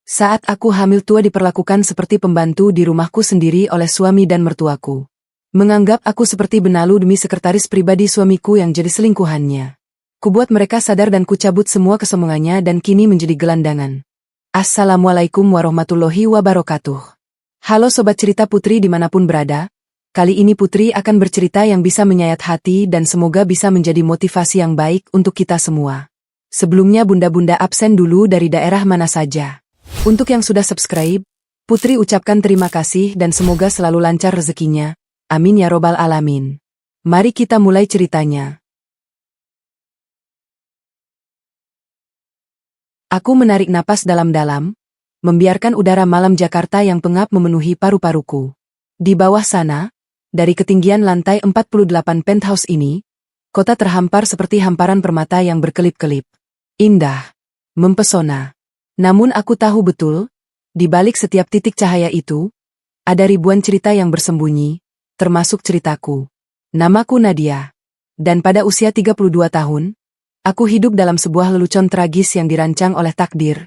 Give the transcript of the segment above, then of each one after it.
Saat aku hamil tua diperlakukan seperti pembantu di rumahku sendiri oleh suami dan mertuaku. Menganggap aku seperti benalu demi sekretaris pribadi suamiku yang jadi selingkuhannya. Kubuat mereka sadar dan kucabut semua kesombongannya dan kini menjadi gelandangan. Assalamualaikum warahmatullahi wabarakatuh. Halo Sobat Cerita Putri dimanapun berada. Kali ini Putri akan bercerita yang bisa menyayat hati dan semoga bisa menjadi motivasi yang baik untuk kita semua. Sebelumnya bunda-bunda absen dulu dari daerah mana saja. Untuk yang sudah subscribe, Putri ucapkan terima kasih dan semoga selalu lancar rezekinya. Amin ya robbal alamin. Mari kita mulai ceritanya. Aku menarik napas dalam-dalam, membiarkan udara malam Jakarta yang pengap memenuhi paru-paruku. Di bawah sana, dari ketinggian lantai 48 penthouse ini, kota terhampar seperti hamparan permata yang berkelip-kelip. Indah, mempesona. Namun aku tahu betul, di balik setiap titik cahaya itu, ada ribuan cerita yang bersembunyi, termasuk ceritaku. Namaku Nadia. Dan pada usia 32 tahun, aku hidup dalam sebuah lelucon tragis yang dirancang oleh takdir,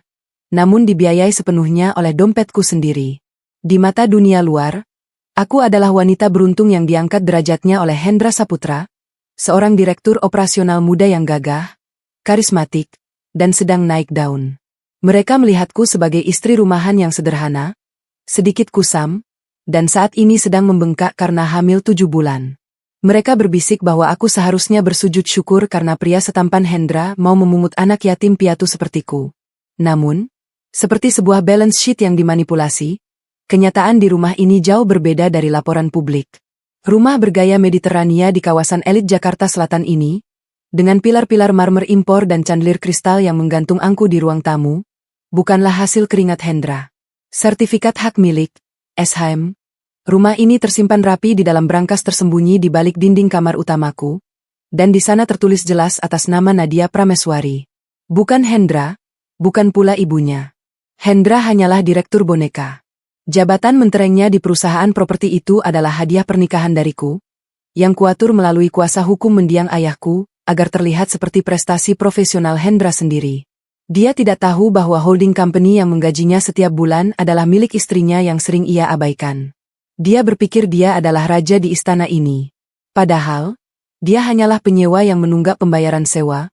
namun dibiayai sepenuhnya oleh dompetku sendiri. Di mata dunia luar, aku adalah wanita beruntung yang diangkat derajatnya oleh Hendra Saputra, seorang direktur operasional muda yang gagah, karismatik, dan sedang naik daun. Mereka melihatku sebagai istri rumahan yang sederhana, sedikit kusam, dan saat ini sedang membengkak karena hamil 7 bulan. Mereka berbisik bahwa aku seharusnya bersujud syukur karena pria setampan Hendra mau memungut anak yatim piatu sepertiku. Namun, seperti sebuah balance sheet yang dimanipulasi, kenyataan di rumah ini jauh berbeda dari laporan publik. Rumah bergaya Mediterania di kawasan elit Jakarta Selatan ini, dengan pilar-pilar marmer impor dan chandelier kristal yang menggantung angku di ruang tamu, bukanlah hasil keringat Hendra. Sertifikat hak milik, SHM. Rumah ini tersimpan rapi di dalam brankas tersembunyi di balik dinding kamar utamaku, dan di sana tertulis jelas atas nama Nadia Prameswari. Bukan Hendra, bukan pula ibunya. Hendra hanyalah direktur boneka. Jabatan menterengnya di perusahaan properti itu adalah hadiah pernikahan dariku, yang kuatur melalui kuasa hukum mendiang ayahku, agar terlihat seperti prestasi profesional Hendra sendiri. Dia tidak tahu bahwa holding company yang menggajinya setiap bulan adalah milik istrinya yang sering ia abaikan. Dia berpikir dia adalah raja di istana ini. Padahal, dia hanyalah penyewa yang menunggak pembayaran sewa,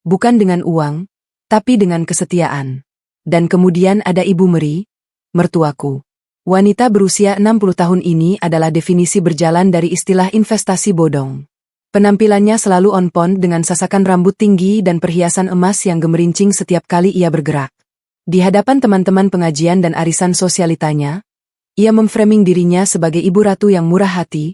bukan dengan uang, tapi dengan kesetiaan. Dan kemudian ada Ibu Meri, mertuaku. Wanita berusia 60 tahun ini adalah definisi berjalan dari istilah investasi bodong. Penampilannya selalu on point dengan sasakan rambut tinggi dan perhiasan emas yang gemerincing setiap kali ia bergerak. Di hadapan teman-teman pengajian dan arisan sosialitanya, ia memframing dirinya sebagai ibu ratu yang murah hati,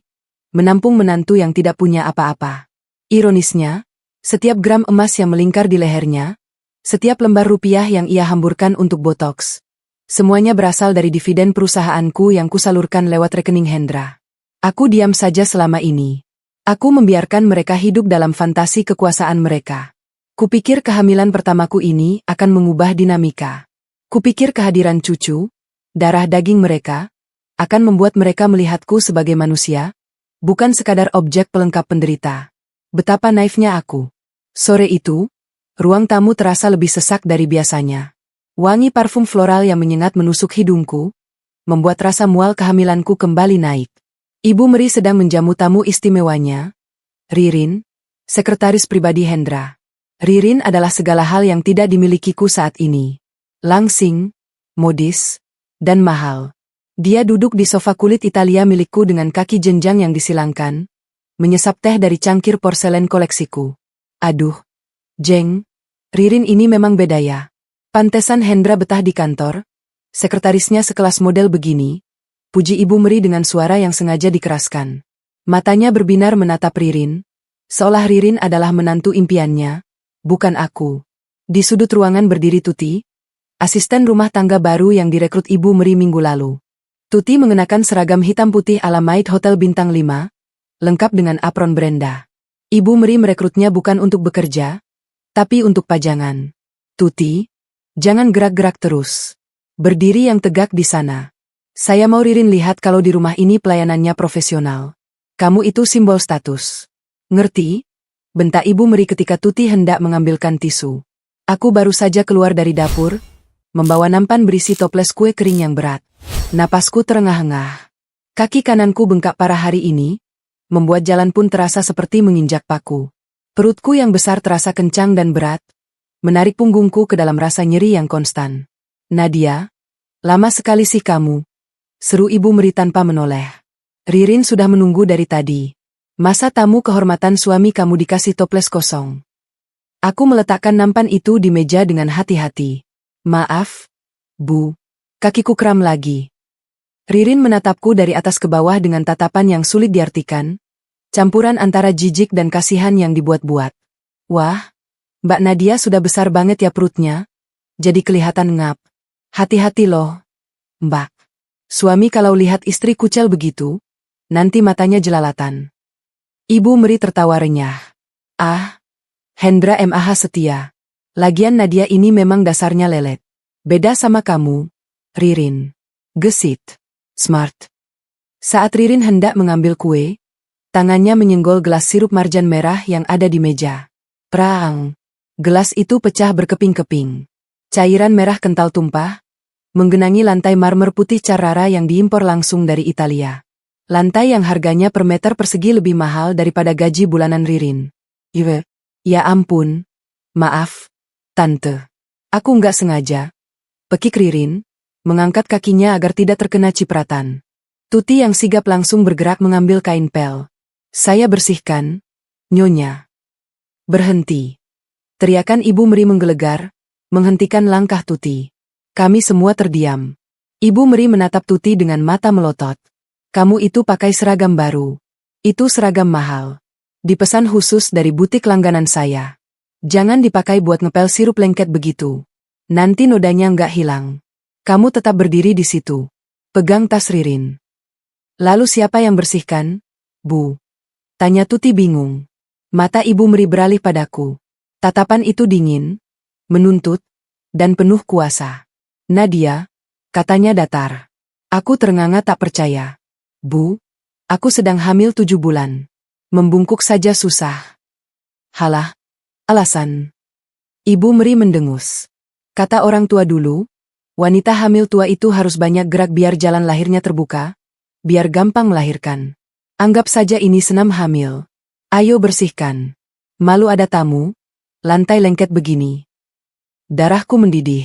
menampung menantu yang tidak punya apa-apa. Ironisnya, setiap gram emas yang melingkar di lehernya, setiap lembar rupiah yang ia hamburkan untuk botox, semuanya berasal dari dividen perusahaanku yang kusalurkan lewat rekening Hendra. Aku diam saja selama ini. Aku membiarkan mereka hidup dalam fantasi kekuasaan mereka. Kupikir kehamilan pertamaku ini akan mengubah dinamika. Kupikir kehadiran cucu, darah daging mereka, akan membuat mereka melihatku sebagai manusia, bukan sekadar objek pelengkap penderita. Betapa naifnya aku. Sore itu, ruang tamu terasa lebih sesak dari biasanya. Wangi parfum floral yang menyengat menusuk hidungku, membuat rasa mual kehamilanku kembali naik. Ibu Meri sedang menjamu tamu istimewanya, Ririn, sekretaris pribadi Hendra. Ririn adalah segala hal yang tidak dimilikiku saat ini. Langsing, modis, dan mahal. Dia duduk di sofa kulit Italia milikku dengan kaki jenjang yang disilangkan, menyesap teh dari cangkir porselen koleksiku. Aduh, Jeng, Ririn ini memang beda ya. Pantesan Hendra betah di kantor, sekretarisnya sekelas model begini. Puji Ibu Meri dengan suara yang sengaja dikeraskan. Matanya berbinar menatap Ririn, seolah Ririn adalah menantu impiannya, bukan aku. Di sudut ruangan berdiri Tuti, asisten rumah tangga baru yang direkrut Ibu Meri minggu lalu. Tuti mengenakan seragam hitam putih ala maid hotel bintang 5, lengkap dengan apron Brenda. Ibu Meri merekrutnya bukan untuk bekerja, tapi untuk pajangan. Tuti, jangan gerak-gerak terus. Berdiri yang tegak di sana. Saya mau Ririn lihat kalau di rumah ini pelayanannya profesional. Kamu itu simbol status. Ngerti? Bentak Ibu Meri ketika Tuti hendak mengambilkan tisu. Aku baru saja keluar dari dapur, membawa nampan berisi toples kue kering yang berat. Napasku terengah-engah. Kaki kananku bengkak parah hari ini, membuat jalan pun terasa seperti menginjak paku. Perutku yang besar terasa kencang dan berat, menarik punggungku ke dalam rasa nyeri yang konstan. Nadia, lama sekali sih kamu, seru Ibu Meri tanpa menoleh. Ririn sudah menunggu dari tadi. Masa tamu kehormatan suami kamu dikasih toples kosong? Aku meletakkan nampan itu di meja dengan hati-hati. Maaf, Bu. Kakiku kram lagi. Ririn menatapku dari atas ke bawah dengan tatapan yang sulit diartikan, campuran antara jijik dan kasihan yang dibuat-buat. Wah, Mbak Nadia sudah besar banget ya perutnya, jadi kelihatan ngap. Hati-hati loh, Mbak. Suami kalau lihat istri kucel begitu, nanti matanya jelalatan. Ibu Meri tertawa renyah. Ah, Hendra MAH setia. Lagian Nadia ini memang dasarnya lelet. Beda sama kamu, Ririn. Gesit. Smart. Saat Ririn hendak mengambil kue, tangannya menyenggol gelas sirup marjan merah yang ada di meja. Prang. Gelas itu pecah berkeping-keping. Cairan merah kental tumpah, menggenangi lantai marmer putih Carrara yang diimpor langsung dari Italia. Lantai yang harganya per meter persegi lebih mahal daripada gaji bulanan Ririn. Iwe. Ya ampun. Maaf, Tante. Aku nggak sengaja. Pekik Ririn, mengangkat kakinya agar tidak terkena cipratan. Tuti yang sigap langsung bergerak mengambil kain pel. Saya bersihkan, Nyonya. Berhenti. Teriakan Ibu Meri menggelegar, menghentikan langkah Tuti. Kami semua terdiam. Ibu Meri menatap Tuti dengan mata melotot. Kamu itu pakai seragam baru. Itu seragam mahal. Dipesan khusus dari butik langganan saya. Jangan dipakai buat ngepel sirup lengket begitu. Nanti nodanya nggak hilang. Kamu tetap berdiri di situ. Pegang tas Ririn. Lalu siapa yang bersihkan, Bu? Tanya Tuti bingung. Mata Ibu Meri beralih padaku. Tatapan itu dingin, menuntut, dan penuh kuasa. Nadia, katanya datar. Aku terenganga tak percaya. Bu, aku sedang hamil 7 bulan. Membungkuk saja susah. Halah. Alasan. Ibu Meri mendengus. Kata orang tua dulu, wanita hamil tua itu harus banyak gerak biar jalan lahirnya terbuka, biar gampang melahirkan. Anggap saja ini senam hamil. Ayo bersihkan. Malu ada tamu, lantai lengket begini. Darahku mendidih.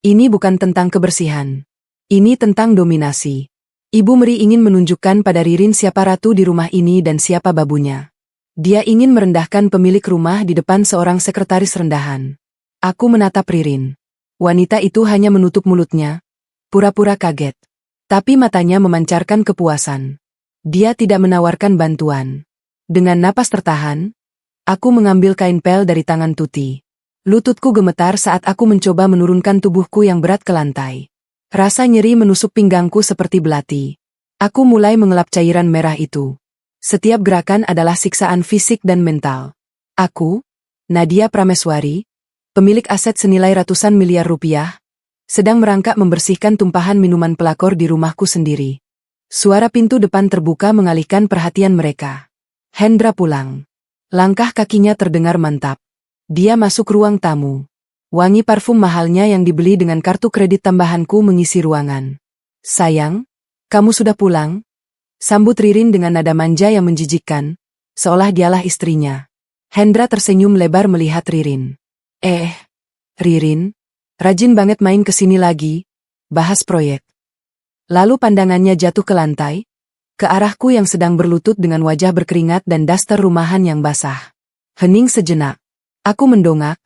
Ini bukan tentang kebersihan. Ini tentang dominasi. Ibu Meri ingin menunjukkan pada Ririn siapa ratu di rumah ini dan siapa babunya. Dia ingin merendahkan pemilik rumah di depan seorang sekretaris rendahan. Aku menatap Ririn. Wanita itu hanya menutup mulutnya, pura-pura kaget. Tapi matanya memancarkan kepuasan. Dia tidak menawarkan bantuan. Dengan napas tertahan, aku mengambil kain pel dari tangan Tuti. Lututku gemetar saat aku mencoba menurunkan tubuhku yang berat ke lantai. Rasa nyeri menusuk pinggangku seperti belati. Aku mulai mengelap cairan merah itu. Setiap gerakan adalah siksaan fisik dan mental. Aku, Nadia Prameswari, pemilik aset senilai ratusan miliar rupiah, sedang merangkak membersihkan tumpahan minuman pelakor di rumahku sendiri. Suara pintu depan terbuka mengalihkan perhatian mereka. Hendra pulang. Langkah kakinya terdengar mantap. Dia masuk ruang tamu. Wangi parfum mahalnya yang dibeli dengan kartu kredit tambahanku mengisi ruangan. Sayang, kamu sudah pulang? Sambut Ririn dengan nada manja yang menjijikkan, seolah dialah istrinya. Hendra tersenyum lebar melihat Ririn. Ririn, rajin banget main kesini lagi, bahas proyek. Lalu pandangannya jatuh ke lantai, ke arahku yang sedang berlutut dengan wajah berkeringat dan daster rumahan yang basah. Hening sejenak. Aku mendongak,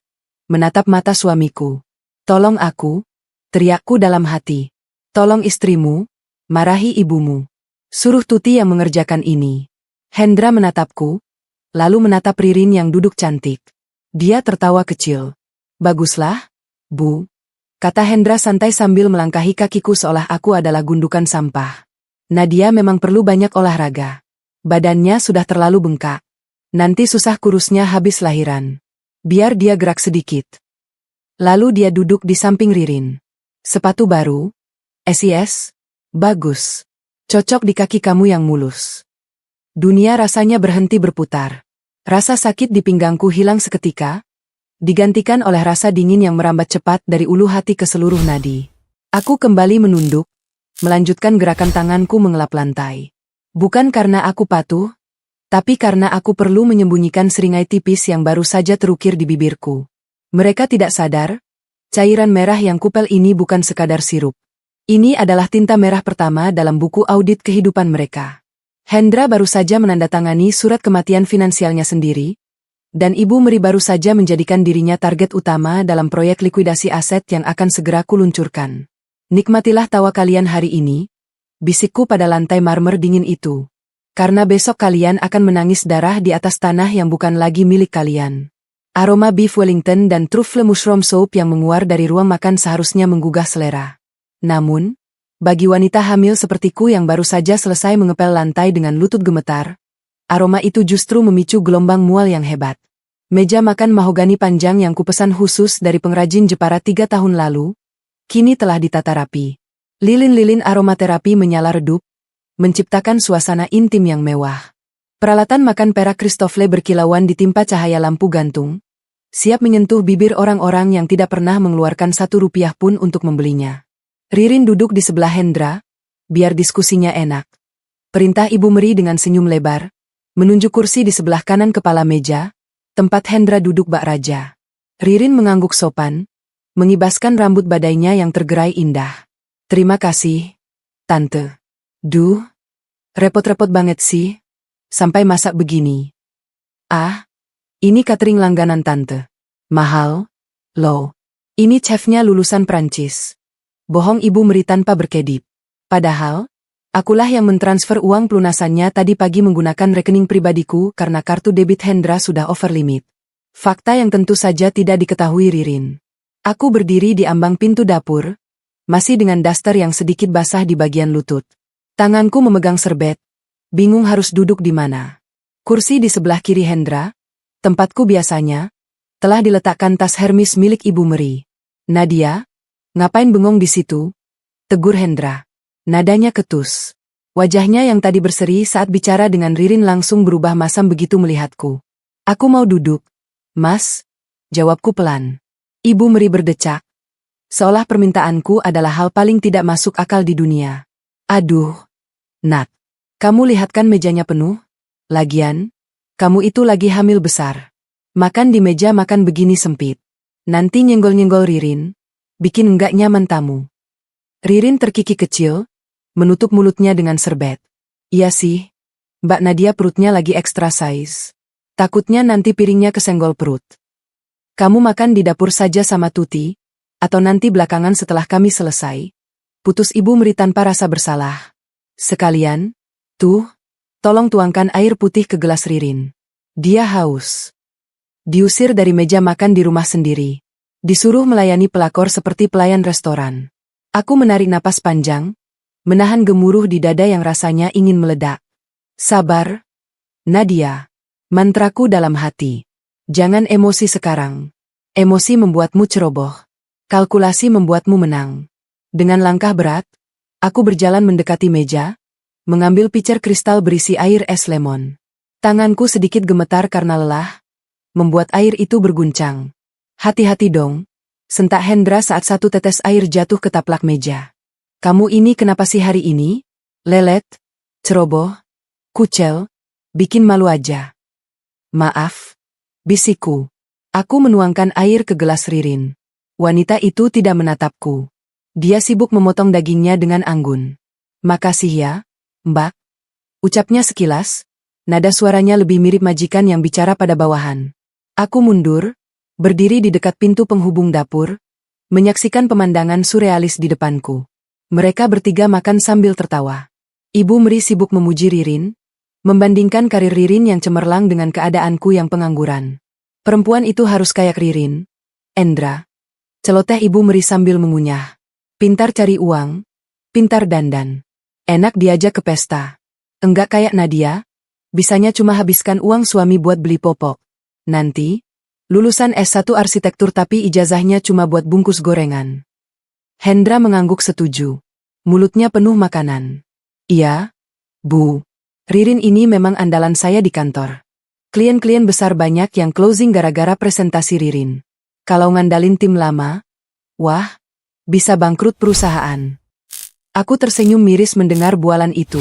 menatap mata suamiku. Tolong aku, teriakku dalam hati. Tolong istrimu, marahi ibumu. Suruh Tuti yang mengerjakan ini. Hendra menatapku, lalu menatap Ririn yang duduk cantik. Dia tertawa kecil. Baguslah, Bu, kata Hendra santai sambil melangkahi kakiku seolah aku adalah gundukan sampah. Nadia memang perlu banyak olahraga. Badannya sudah terlalu bengkak. Nanti susah kurusnya habis lahiran. Biar dia gerak sedikit. Lalu dia duduk di samping Ririn. Sepatu baru? SIS? Bagus. Cocok di kaki kamu yang mulus. Dunia rasanya berhenti berputar. Rasa sakit di pinggangku hilang seketika, digantikan oleh rasa dingin yang merambat cepat dari ulu hati ke seluruh nadi. Aku kembali menunduk, melanjutkan gerakan tanganku mengelap lantai. Bukan karena aku patuh, tapi karena aku perlu menyembunyikan seringai tipis yang baru saja terukir di bibirku. Mereka tidak sadar, cairan merah yang kupel ini bukan sekadar sirup. Ini adalah tinta merah pertama dalam buku audit kehidupan mereka. Hendra baru saja menandatangani surat kematian finansialnya sendiri, dan Ibu Meri baru saja menjadikan dirinya target utama dalam proyek likuidasi aset yang akan segera kuluncurkan. Nikmatilah tawa kalian hari ini, bisikku pada lantai marmer dingin itu. Karena besok kalian akan menangis darah di atas tanah yang bukan lagi milik kalian. Aroma beef Wellington dan truffle mushroom soup yang menguar dari ruang makan seharusnya menggugah selera. Namun, bagi wanita hamil sepertiku yang baru saja selesai mengepel lantai dengan lutut gemetar, aroma itu justru memicu gelombang mual yang hebat. Meja makan mahogani panjang yang kupesan khusus dari pengrajin Jepara 3 tahun lalu, kini telah ditata rapi. Lilin-lilin aromaterapi menyala redup, menciptakan suasana intim yang mewah. Peralatan makan perak Christofle berkilauan ditimpa cahaya lampu gantung, siap menyentuh bibir orang-orang yang tidak pernah mengeluarkan 1 rupiah pun untuk membelinya. Ririn duduk di sebelah Hendra, biar diskusinya enak. Perintah Ibu Meri dengan senyum lebar, menunjuk kursi di sebelah kanan kepala meja, tempat Hendra duduk bak raja. Ririn mengangguk sopan, mengibaskan rambut badainya yang tergerai indah. Terima kasih, Tante. Duh, repot-repot banget sih, sampai masak begini. Ah, ini catering langganan Tante. Mahal, loh. Ini chefnya lulusan Prancis. Bohong Ibu Meri tanpa berkedip. Padahal, akulah yang mentransfer uang pelunasannya tadi pagi menggunakan rekening pribadiku karena kartu debit Hendra sudah over limit. Fakta yang tentu saja tidak diketahui Ririn. Aku berdiri di ambang pintu dapur, masih dengan daster yang sedikit basah di bagian lutut. Tanganku memegang serbet, bingung harus duduk di mana. Kursi di sebelah kiri Hendra, tempatku biasanya, telah diletakkan tas Hermes milik Ibu Meri. Nadia, ngapain bengong di situ? Tegur Hendra. Nadanya ketus. Wajahnya yang tadi berseri saat bicara dengan Ririn langsung berubah masam begitu melihatku. Aku mau duduk, Mas, jawabku pelan. Ibu Meri berdecak, seolah permintaanku adalah hal paling tidak masuk akal di dunia. Aduh, Nat, kamu lihat kan mejanya penuh? Lagian, kamu itu lagi hamil besar. Makan di meja makan begini sempit. Nanti nyenggol-nyenggol Ririn, bikin enggak nyaman tamu. Ririn terkikik kecil, menutup mulutnya dengan serbet. Iya sih, Mbak Nadia perutnya lagi extra size. Takutnya nanti piringnya kesenggol perut. Kamu makan di dapur saja sama Tuti, atau nanti belakangan setelah kami selesai. Putus Ibu Meri tanpa rasa bersalah. Sekalian, tuh, tolong tuangkan air putih ke gelas Ririn. Dia haus. Diusir dari meja makan di rumah sendiri. Disuruh melayani pelakor seperti pelayan restoran. Aku menarik napas panjang, menahan gemuruh di dada yang rasanya ingin meledak. Sabar, Nadia. Mantraku dalam hati. Jangan emosi sekarang. Emosi membuatmu ceroboh. Kalkulasi membuatmu menang. Dengan langkah berat, aku berjalan mendekati meja, mengambil pitcher kristal berisi air es lemon. Tanganku sedikit gemetar karena lelah, membuat air itu berguncang. Hati-hati dong, sentak Hendra saat 1 tetes air jatuh ke taplak meja. Kamu ini kenapa sih hari ini? Lelet, ceroboh, kucel, bikin malu aja. Maaf, bisikku. Aku menuangkan air ke gelas Ririn. Wanita itu tidak menatapku. Dia sibuk memotong dagingnya dengan anggun. Makasih ya, Mbak. Ucapnya sekilas, nada suaranya lebih mirip majikan yang bicara pada bawahan. Aku mundur, berdiri di dekat pintu penghubung dapur, menyaksikan pemandangan surrealis di depanku. Mereka bertiga makan sambil tertawa. Ibu Meri sibuk memuji Ririn, membandingkan karir Ririn yang cemerlang dengan keadaanku yang pengangguran. Perempuan itu harus kayak Ririn. Endra. Celoteh Ibu Meri sambil mengunyah. Pintar cari uang, pintar dandan. Enak diajak ke pesta. Enggak kayak Nadia, bisanya cuma habiskan uang suami buat beli popok. Nanti, lulusan S1 arsitektur tapi ijazahnya cuma buat bungkus gorengan. Hendra mengangguk setuju. Mulutnya penuh makanan. Iya, Bu. Ririn ini memang andalan saya di kantor. Klien-klien besar banyak yang closing gara-gara presentasi Ririn. Kalau ngandalin tim lama, wah, bisa bangkrut perusahaan. Aku tersenyum miris mendengar bualan itu.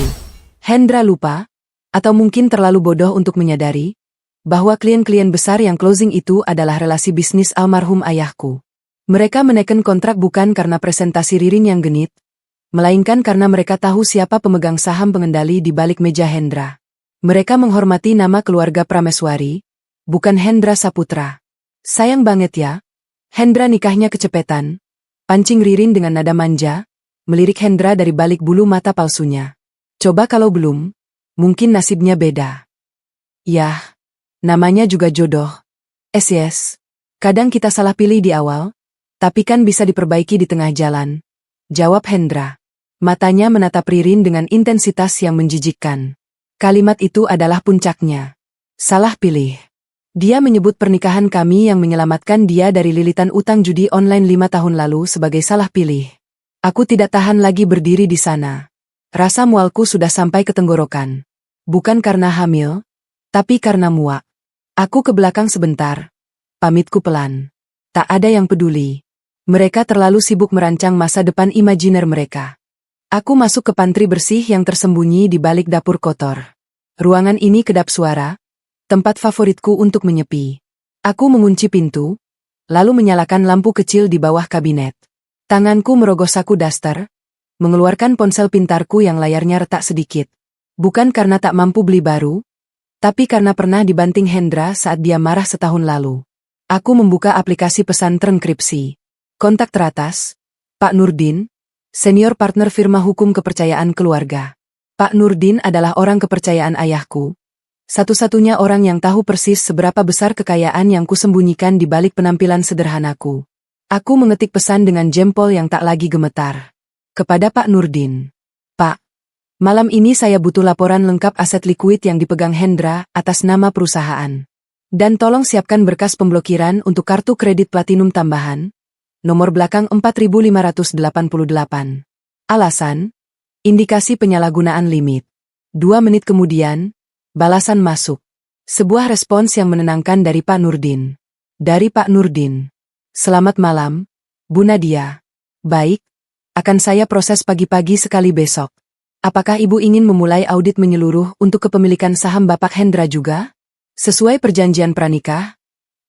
Hendra lupa, atau mungkin terlalu bodoh untuk menyadari, bahwa klien-klien besar yang closing itu adalah relasi bisnis almarhum ayahku. Mereka menekan kontrak bukan karena presentasi Ririn yang genit, melainkan karena mereka tahu siapa pemegang saham pengendali di balik meja Hendra. Mereka menghormati nama keluarga Prameswari, bukan Hendra Saputra. Sayang banget ya, Hendra nikahnya kecepetan, pancing Ririn dengan nada manja, melirik Hendra dari balik bulu mata palsunya. Coba kalau belum, mungkin nasibnya beda. Yah. Namanya juga jodoh. Yes. Kadang kita salah pilih di awal, tapi kan bisa diperbaiki di tengah jalan. Jawab Hendra. Matanya menatap Ririn dengan intensitas yang menjijikkan. Kalimat itu adalah puncaknya. Salah pilih. Dia menyebut pernikahan kami yang menyelamatkan dia dari lilitan utang judi online 5 tahun lalu sebagai salah pilih. Aku tidak tahan lagi berdiri di sana. Rasa mualku sudah sampai ke tenggorokan. Bukan karena hamil, tapi karena muak. Aku ke belakang sebentar. Pamitku pelan. Tak ada yang peduli. Mereka terlalu sibuk merancang masa depan imajiner mereka. Aku masuk ke pantry bersih yang tersembunyi di balik dapur kotor. Ruangan ini kedap suara, tempat favoritku untuk menyepi. Aku mengunci pintu, lalu menyalakan lampu kecil di bawah kabinet. Tanganku merogoh saku daster, mengeluarkan ponsel pintarku yang layarnya retak sedikit. Bukan karena tak mampu beli baru, tapi karena pernah dibanting Hendra saat dia marah setahun lalu. Aku membuka aplikasi pesan terenkripsi. Kontak teratas, Pak Nurdin, senior partner firma hukum kepercayaan keluarga. Pak Nurdin adalah orang kepercayaan ayahku. Satu-satunya orang yang tahu persis seberapa besar kekayaan yang kusembunyikan di balik penampilan sederhanaku. Aku mengetik pesan dengan jempol yang tak lagi gemetar. Kepada Pak Nurdin. Pak. Malam ini saya butuh laporan lengkap aset likuid yang dipegang Hendra atas nama perusahaan. Dan tolong siapkan berkas pemblokiran untuk kartu kredit platinum tambahan, nomor belakang 4588. Alasan, indikasi penyalahgunaan limit. 2 menit kemudian, balasan masuk. Sebuah respons yang menenangkan dari Pak Nurdin. Dari Pak Nurdin. Selamat malam, Bu Nadia. Baik, akan saya proses pagi-pagi sekali besok. Apakah Ibu ingin memulai audit menyeluruh untuk kepemilikan saham Bapak Hendra juga? Sesuai perjanjian pranikah,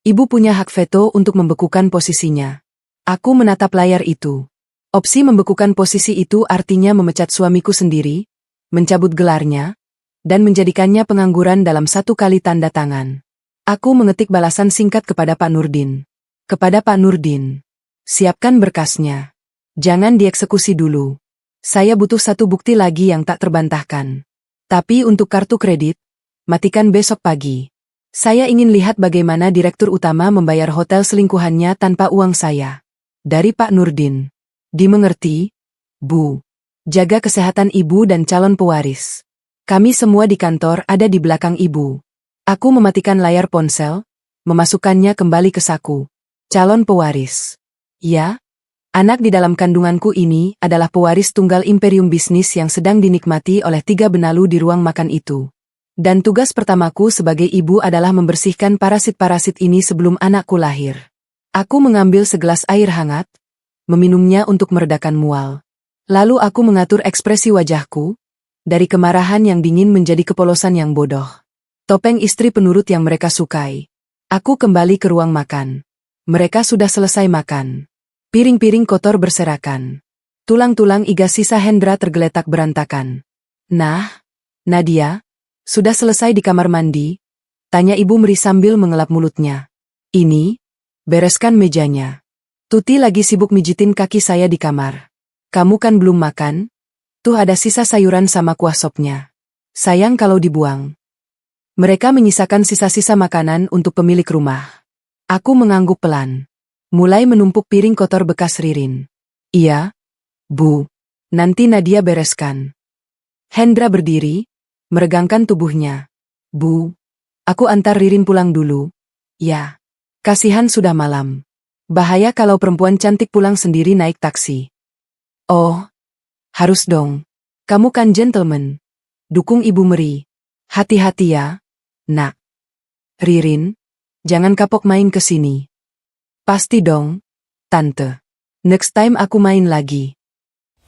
Ibu punya hak veto untuk membekukan posisinya. Aku menatap layar itu. Opsi membekukan posisi itu artinya memecat suamiku sendiri, mencabut gelarnya, dan menjadikannya pengangguran dalam 1 kali tanda tangan. Aku mengetik balasan singkat kepada Pak Nurdin. Kepada Pak Nurdin. Siapkan berkasnya. Jangan dieksekusi dulu. Saya butuh 1 bukti lagi yang tak terbantahkan. Tapi untuk kartu kredit, matikan besok pagi. Saya ingin lihat bagaimana direktur utama membayar hotel selingkuhannya tanpa uang saya. Dari Pak Nurdin. Dimengerti, Bu. Jaga kesehatan Ibu dan calon pewaris. Kami semua di kantor ada di belakang Ibu. Aku mematikan layar ponsel, memasukkannya kembali ke saku. Calon pewaris. Ya? Anak di dalam kandunganku ini adalah pewaris tunggal imperium bisnis yang sedang dinikmati oleh 3 benalu di ruang makan itu. Dan tugas pertamaku sebagai ibu adalah membersihkan parasit-parasit ini sebelum anakku lahir. Aku mengambil segelas air hangat, meminumnya untuk meredakan mual. Lalu aku mengatur ekspresi wajahku, dari kemarahan yang dingin menjadi kepolosan yang bodoh. Topeng istri penurut yang mereka sukai. Aku kembali ke ruang makan. Mereka sudah selesai makan. Piring-piring kotor berserakan. Tulang-tulang iga sisa Hendra tergeletak berantakan. Nah, Nadia, sudah selesai di kamar mandi? Tanya Ibu Meri sambil mengelap mulutnya. Ini, bereskan mejanya. Tuti lagi sibuk mijitin kaki saya di kamar. Kamu kan belum makan? Tuh ada sisa sayuran sama kuah sopnya. Sayang kalau dibuang. Mereka menyisakan sisa-sisa makanan untuk pemilik rumah. Aku mengangguk pelan. Mulai menumpuk piring kotor bekas Ririn. Iya, Bu. Nanti Nadia bereskan. Hendra berdiri, meregangkan tubuhnya. Bu, aku antar Ririn pulang dulu. Ya. Kasihan sudah malam. Bahaya kalau perempuan cantik pulang sendiri naik taksi. Oh, harus dong. Kamu kan gentleman. Dukung Ibu Meri. Hati-hati ya, Nak. Ririn, jangan kapok main ke sini. Pasti dong, Tante. Next time aku main lagi.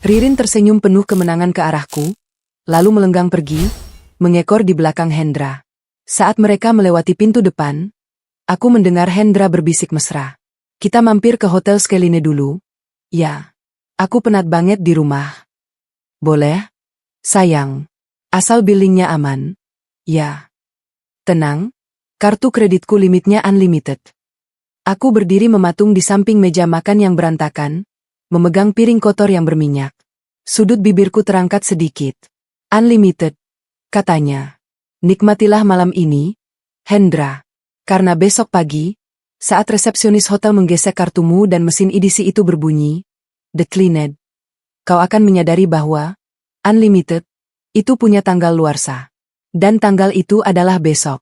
Ririn tersenyum penuh kemenangan ke arahku, lalu melenggang pergi, mengekor di belakang Hendra. Saat mereka melewati pintu depan, aku mendengar Hendra berbisik mesra. Kita mampir ke Hotel Skeline dulu. Ya, aku penat banget di rumah. Boleh? Sayang. Asal billingnya aman. Ya. Tenang, kartu kreditku limitnya unlimited. Aku berdiri mematung di samping meja makan yang berantakan, memegang piring kotor yang berminyak. Sudut bibirku terangkat sedikit. Unlimited, katanya. Nikmatilah malam ini, Hendra. Karena besok pagi, saat resepsionis hotel menggesek kartumu dan mesin edisi itu berbunyi, declined, kau akan menyadari bahwa unlimited itu punya tanggal luarsa. Dan tanggal itu adalah besok.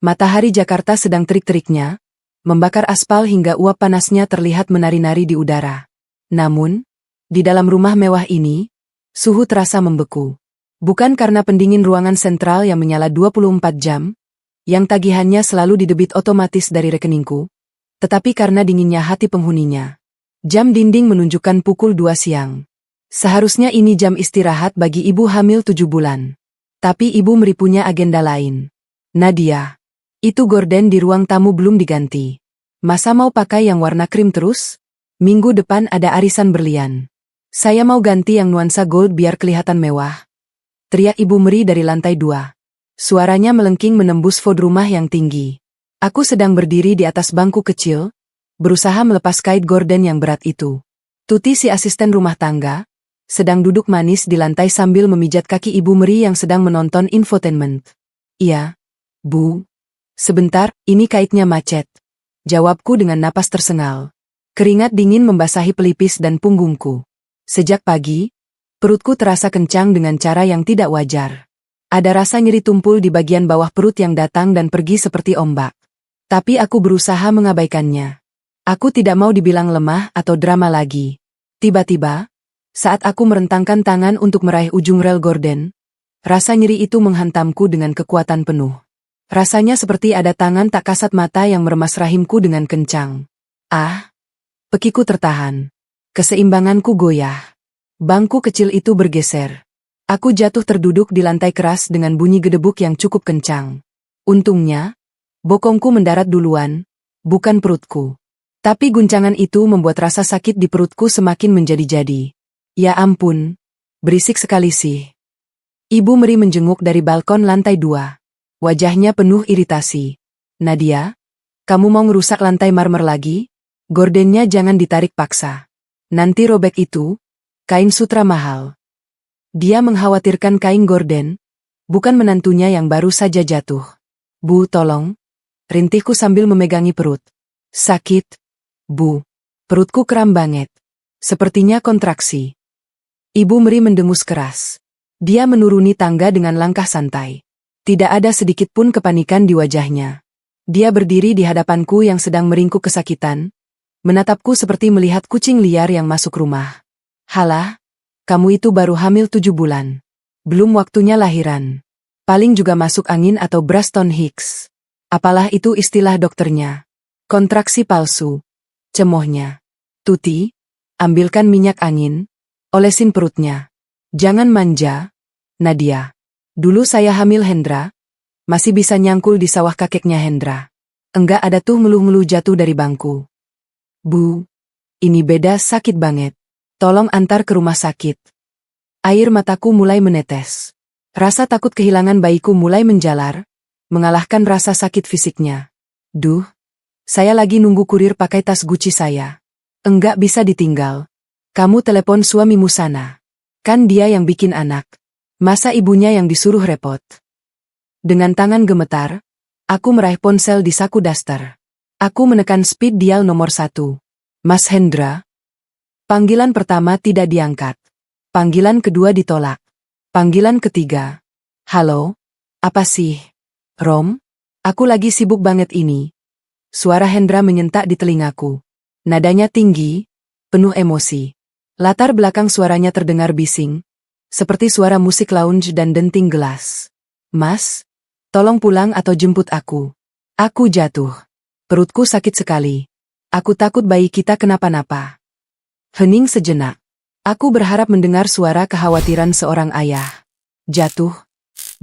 Matahari Jakarta sedang terik-teriknya, membakar aspal hingga uap panasnya terlihat menari-nari di udara. Namun, di dalam rumah mewah ini, suhu terasa membeku. Bukan karena pendingin ruangan sentral yang menyala 24 jam, yang tagihannya selalu didebit otomatis dari rekeningku, tetapi karena dinginnya hati penghuninya. Jam dinding menunjukkan pukul 2 siang. Seharusnya ini jam istirahat bagi ibu hamil 7 bulan. Tapi ibu Meri punya agenda lain. Nadia, itu gorden di ruang tamu belum diganti. Masa mau pakai yang warna krim terus? Minggu depan ada arisan berlian. Saya mau ganti yang nuansa gold biar kelihatan mewah. Teriak Ibu Meri dari lantai 2. Suaranya melengking menembus fod rumah yang tinggi. Aku sedang berdiri di atas bangku kecil, berusaha melepas kait gorden yang berat itu. Tuti si asisten rumah tangga, sedang duduk manis di lantai sambil memijat kaki Ibu Meri yang sedang menonton infotainment. Iya, Bu. Sebentar, ini kaitnya macet. Jawabku dengan napas tersengal. Keringat dingin membasahi pelipis dan punggungku. Sejak pagi, perutku terasa kencang dengan cara yang tidak wajar. Ada rasa nyeri tumpul di bagian bawah perut yang datang dan pergi seperti ombak. Tapi aku berusaha mengabaikannya. Aku tidak mau dibilang lemah atau drama lagi. Tiba-tiba, saat aku merentangkan tangan untuk meraih ujung rel gorden, rasa nyeri itu menghantamku dengan kekuatan penuh. Rasanya seperti ada tangan tak kasat mata yang meremas rahimku dengan kencang. Ah! Pekiku tertahan. Keseimbanganku goyah. Bangku kecil itu bergeser. Aku jatuh terduduk di lantai keras dengan bunyi gedebuk yang cukup kencang. Untungnya, bokongku mendarat duluan, bukan perutku. Tapi guncangan itu membuat rasa sakit di perutku semakin menjadi-jadi. Ya ampun, berisik sekali sih. Ibu Meri menjenguk dari balkon lantai 2. Wajahnya penuh iritasi. Nadia, kamu mau ngerusak lantai marmer lagi? Gordennya jangan ditarik paksa. Nanti robek itu, kain sutra mahal. Dia mengkhawatirkan kain gorden, bukan menantunya yang baru saja jatuh. Bu, tolong. Rintihku sambil memegangi perut. Sakit, Bu. Perutku kram banget. Sepertinya kontraksi. Ibu Meri mendengus keras. Dia menuruni tangga dengan langkah santai. Tidak ada sedikit pun kepanikan di wajahnya. Dia berdiri di hadapanku yang sedang meringkuk kesakitan, menatapku seperti melihat kucing liar yang masuk rumah. Halah, kamu itu baru hamil 7 bulan. Belum waktunya lahiran. Paling juga masuk angin atau Braxton Hicks. Apalah itu istilah dokternya. Kontraksi palsu. Cemohnya. Tuti, ambilkan minyak angin, olesin perutnya. Jangan manja, Nadia. Dulu saya hamil Hendra, masih bisa nyangkul di sawah kakeknya Hendra. Enggak ada tuh ngeluh-ngeluh jatuh dari bangku. Bu, ini beda sakit banget. Tolong antar ke rumah sakit. Air mataku mulai menetes. Rasa takut kehilangan bayiku mulai menjalar, mengalahkan rasa sakit fisiknya. Duh, saya lagi nunggu kurir pakai tas Gucci saya. Enggak bisa ditinggal. Kamu telepon suamimu sana. Kan dia yang bikin anak. Masa ibunya yang disuruh repot? Dengan tangan gemetar, aku meraih ponsel di saku daster. Aku menekan speed dial nomor 1. Mas Hendra? Panggilan pertama tidak diangkat. Panggilan kedua ditolak. Panggilan ketiga. Halo? Apa sih? Rom? Aku lagi sibuk banget ini. Suara Hendra menyentak di telingaku. Nadanya tinggi, penuh emosi. Latar belakang suaranya terdengar bising, seperti suara musik lounge dan denting gelas. Mas, tolong pulang atau jemput aku. Aku jatuh. Perutku sakit sekali. Aku takut bayi kita kenapa-napa. Hening sejenak. Aku berharap mendengar suara kekhawatiran seorang ayah. Jatuh,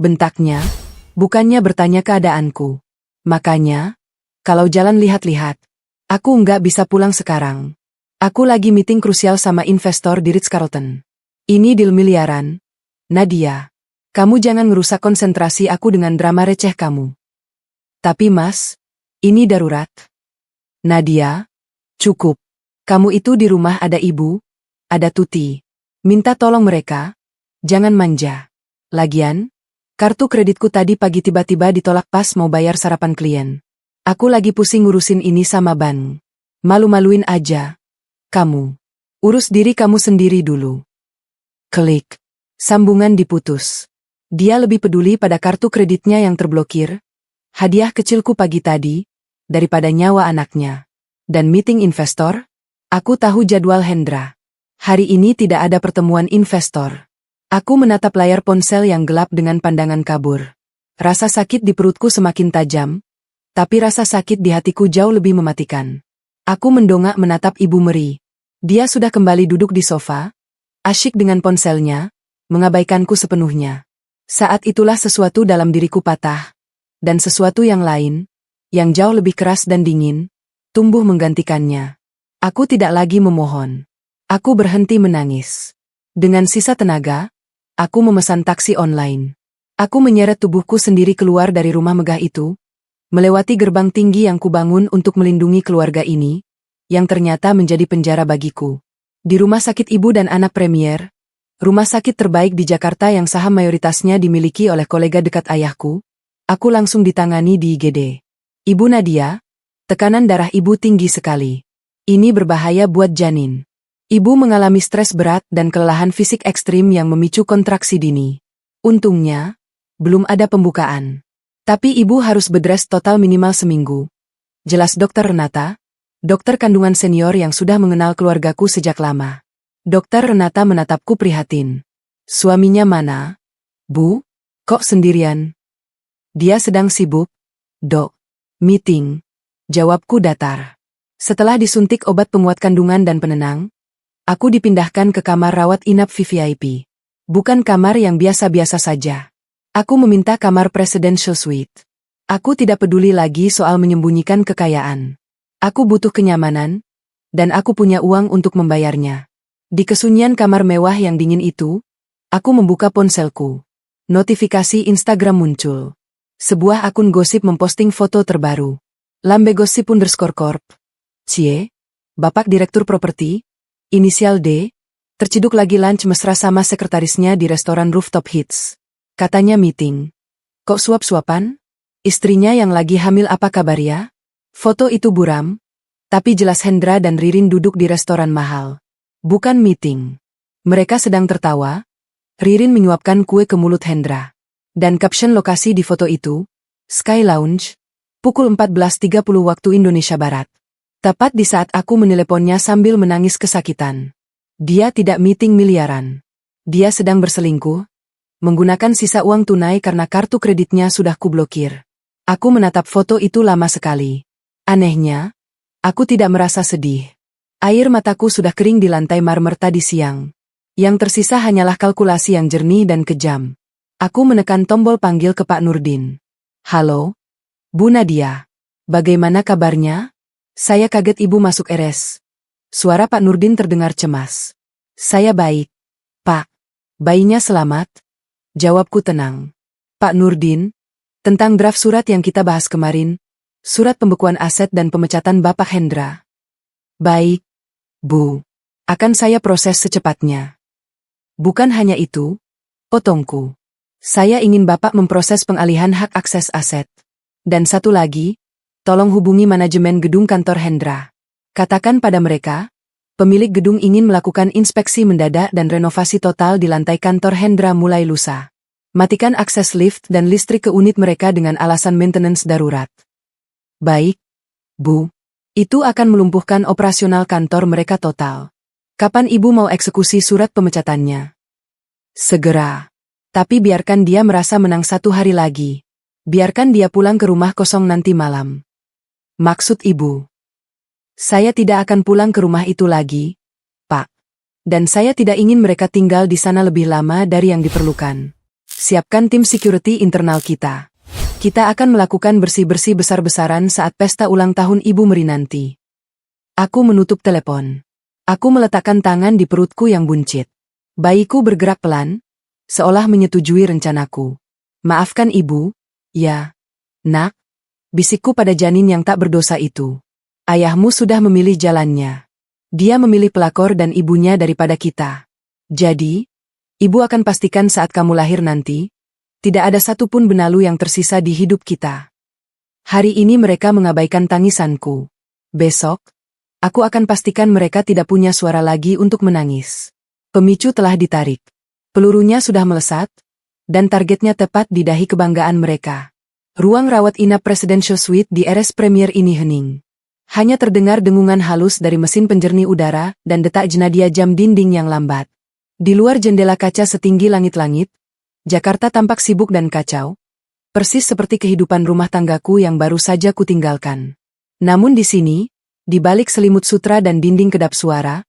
bentaknya, bukannya bertanya keadaanku. Makanya, kalau jalan lihat-lihat, aku nggak bisa pulang sekarang. Aku lagi meeting krusial sama investor di Ritz-Carlton. Ini deal miliaran. Nadia, kamu jangan ngerusak konsentrasi aku dengan drama receh kamu. Tapi Mas, ini darurat. Nadia, cukup. Kamu itu di rumah ada ibu, ada Tuti. Minta tolong mereka, jangan manja. Lagian, kartu kreditku tadi pagi tiba-tiba ditolak pas mau bayar sarapan klien. Aku lagi pusing ngurusin ini sama bank. Malu-maluin aja. Kamu. Urus diri kamu sendiri dulu. Klik. Sambungan diputus. Dia lebih peduli pada kartu kreditnya yang terblokir, hadiah kecilku pagi tadi, daripada nyawa anaknya. Dan meeting investor? Aku tahu jadwal Hendra. Hari ini tidak ada pertemuan investor. Aku menatap layar ponsel yang gelap dengan pandangan kabur. Rasa sakit di perutku semakin tajam, tapi rasa sakit di hatiku jauh lebih mematikan. Aku mendongak menatap Ibu Meri. Dia sudah kembali duduk di sofa, asyik dengan ponselnya, mengabaikanku sepenuhnya. Saat itulah sesuatu dalam diriku patah, dan sesuatu yang lain, yang jauh lebih keras dan dingin, tumbuh menggantikannya. Aku tidak lagi memohon. Aku berhenti menangis. Dengan sisa tenaga, aku memesan taksi online. Aku menyeret tubuhku sendiri keluar dari rumah megah itu, melewati gerbang tinggi yang kubangun untuk melindungi keluarga ini, yang ternyata menjadi penjara bagiku. Di rumah sakit ibu dan anak Premier, rumah sakit terbaik di Jakarta yang saham mayoritasnya dimiliki oleh kolega dekat ayahku, aku langsung ditangani di IGD. Ibu Nadia, tekanan darah ibu tinggi sekali. Ini berbahaya buat janin. Ibu mengalami stres berat dan kelelahan fisik ekstrim yang memicu kontraksi dini. Untungnya, belum ada pembukaan. Tapi ibu harus bedrest total minimal seminggu. Jelas Dokter Renata, dokter kandungan senior yang sudah mengenal keluargaku sejak lama. Dokter Renata menatapku prihatin. Suaminya mana? Bu, kok sendirian? Dia sedang sibuk, Dok. Meeting. Jawabku datar. Setelah disuntik obat penguat kandungan dan penenang, aku dipindahkan ke kamar rawat inap VVIP. Bukan kamar yang biasa-biasa saja. Aku meminta kamar presidential suite. Aku tidak peduli lagi soal menyembunyikan kekayaan. Aku butuh kenyamanan, dan aku punya uang untuk membayarnya. Di kesunyian kamar mewah yang dingin itu, aku membuka ponselku. Notifikasi Instagram muncul. Sebuah akun gosip memposting foto terbaru. @lambegosip_corp. Cie, Bapak Direktur Properti, inisial D, terciduk lagi lunch mesra sama sekretarisnya di restoran Rooftop Hits. Katanya meeting. Kok suap-suapan? Istrinya yang lagi hamil apa kabar ya? Foto itu buram, tapi jelas Hendra dan Ririn duduk di restoran mahal. Bukan meeting. Mereka sedang tertawa. Ririn menyuapkan kue ke mulut Hendra. Dan caption lokasi di foto itu, Sky Lounge, pukul 14.30 waktu Indonesia Barat. Tepat di saat aku meneleponnya sambil menangis kesakitan. Dia tidak meeting miliaran. Dia sedang berselingkuh, menggunakan sisa uang tunai karena kartu kreditnya sudah kublokir. Aku menatap foto itu lama sekali. Anehnya, aku tidak merasa sedih. Air mataku sudah kering di lantai marmer tadi siang. Yang tersisa hanyalah kalkulasi yang jernih dan kejam. Aku menekan tombol panggil ke Pak Nurdin. Halo, Bu Nadia. Bagaimana kabarnya? Saya kaget ibu masuk RS. Suara Pak Nurdin terdengar cemas. Saya baik, Pak. Bayinya selamat? Jawabku tenang. Pak Nurdin, tentang draft surat yang kita bahas kemarin, surat pembekuan aset dan pemecatan Bapak Hendra. Baik, Bu. Akan saya proses secepatnya. Bukan hanya itu, potongku. Saya ingin Bapak memproses pengalihan hak akses aset. Dan satu lagi, tolong hubungi manajemen gedung kantor Hendra. Katakan pada mereka, pemilik gedung ingin melakukan inspeksi mendadak dan renovasi total di lantai kantor Hendra mulai lusa. Matikan akses lift dan listrik ke unit mereka dengan alasan maintenance darurat. Baik, Bu. Itu akan melumpuhkan operasional kantor mereka total. Kapan Ibu mau eksekusi surat pemecatannya? Segera. Tapi biarkan dia merasa menang 1 hari lagi. Biarkan dia pulang ke rumah kosong nanti malam. Maksud Ibu? Saya tidak akan pulang ke rumah itu lagi, Pak. Dan saya tidak ingin mereka tinggal di sana lebih lama dari yang diperlukan. Siapkan tim security internal kita. Kita akan melakukan bersih-bersih besar-besaran saat pesta ulang tahun Ibu Meri nanti. Aku menutup telepon. Aku meletakkan tangan di perutku yang buncit. Bayiku bergerak pelan, seolah menyetujui rencanaku. Maafkan Ibu, ya, Nak, bisikku pada janin yang tak berdosa itu. Ayahmu sudah memilih jalannya. Dia memilih pelakor dan ibunya daripada kita. Jadi, Ibu akan pastikan saat kamu lahir nanti, tidak ada satupun benalu yang tersisa di hidup kita. Hari ini mereka mengabaikan tangisanku. Besok, aku akan pastikan mereka tidak punya suara lagi untuk menangis. Pemicu telah ditarik. Pelurunya sudah melesat, dan targetnya tepat di dahi kebanggaan mereka. Ruang rawat inap Presidential Suite di RS Premier ini hening. Hanya terdengar dengungan halus dari mesin penjernih udara dan detak jenadia jam dinding yang lambat. Di luar jendela kaca setinggi langit-langit, Jakarta tampak sibuk dan kacau, persis seperti kehidupan rumah tanggaku yang baru saja kutinggalkan. Namun di sini, di balik selimut sutra dan dinding kedap suara,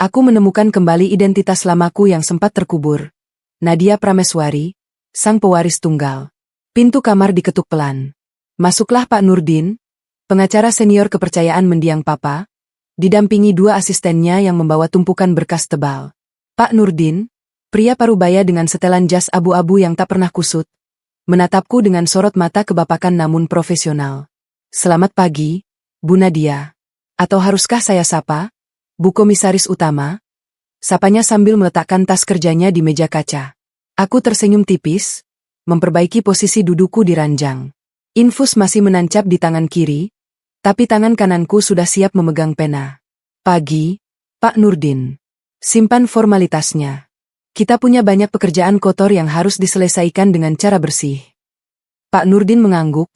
aku menemukan kembali identitas lamaku yang sempat terkubur. Nadia Prameswari, sang pewaris tunggal. Pintu kamar diketuk pelan. Masuklah Pak Nurdin, pengacara senior kepercayaan mendiang Papa, didampingi dua asistennya yang membawa tumpukan berkas tebal. Pak Nurdin, pria parubaya dengan setelan jas abu-abu yang tak pernah kusut, menatapku dengan sorot mata kebapakan namun profesional. Selamat pagi, Bu Nadia. Atau haruskah saya sapa? Bu Komisaris Utama? Sapanya sambil meletakkan tas kerjanya di meja kaca. Aku tersenyum tipis, memperbaiki posisi dudukku di ranjang. Infus masih menancap di tangan kiri, tapi tangan kananku sudah siap memegang pena. Pagi, Pak Nurdin. Simpan formalitasnya. Kita punya banyak pekerjaan kotor yang harus diselesaikan dengan cara bersih. Pak Nurdin mengangguk,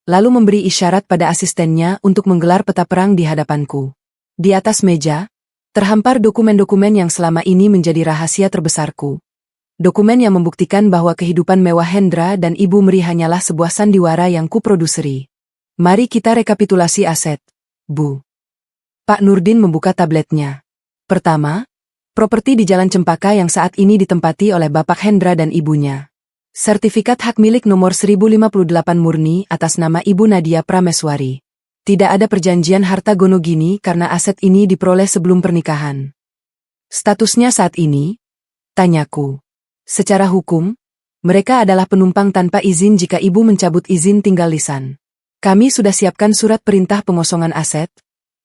lalu memberi isyarat pada asistennya untuk menggelar peta perang di hadapanku. Di atas meja, terhampar dokumen-dokumen yang selama ini menjadi rahasia terbesarku. Dokumen yang membuktikan bahwa kehidupan mewah Hendra dan Ibu Meri hanyalah sebuah sandiwara yang kuproduseri. Mari kita rekapitulasi aset, Bu. Pak Nurdin membuka tabletnya. Pertama, properti di Jalan Cempaka yang saat ini ditempati oleh Bapak Hendra dan ibunya. Sertifikat hak milik nomor 1058 murni atas nama Ibu Nadia Prameswari. Tidak ada perjanjian harta gono gini karena aset ini diperoleh sebelum pernikahan. Statusnya saat ini? Tanyaku. Secara hukum, mereka adalah penumpang tanpa izin jika Ibu mencabut izin tinggal lisan. Kami sudah siapkan surat perintah pengosongan aset,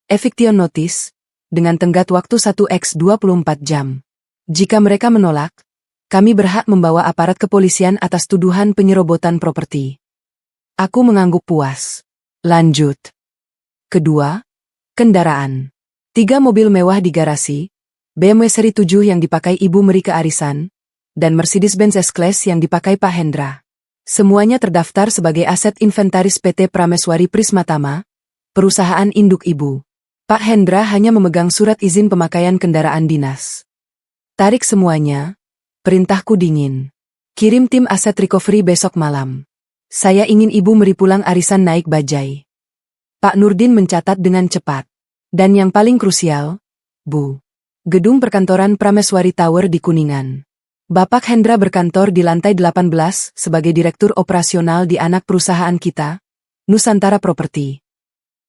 eviction notice, dengan tenggat waktu 1x24 jam. Jika mereka menolak, kami berhak membawa aparat kepolisian atas tuduhan penyerobotan properti. Aku mengangguk puas. Lanjut. Kedua, kendaraan. 3 mobil mewah di garasi, BMW seri 7 yang dipakai Ibu Meri ke arisan, dan Mercedes-Benz S-Class yang dipakai Pak Hendra. Semuanya terdaftar sebagai aset inventaris PT Prameswari Prismatama, perusahaan induk Ibu. Pak Hendra hanya memegang surat izin pemakaian kendaraan dinas. Tarik semuanya, perintahku dingin. Kirim tim aset recovery besok malam. Saya ingin Ibu Meri pulang arisan naik bajai. Pak Nurdin mencatat dengan cepat. Dan yang paling krusial, Bu. Gedung perkantoran Prameswari Tower di Kuningan. Bapak Hendra berkantor di lantai 18 sebagai direktur operasional di anak perusahaan kita, Nusantara Property.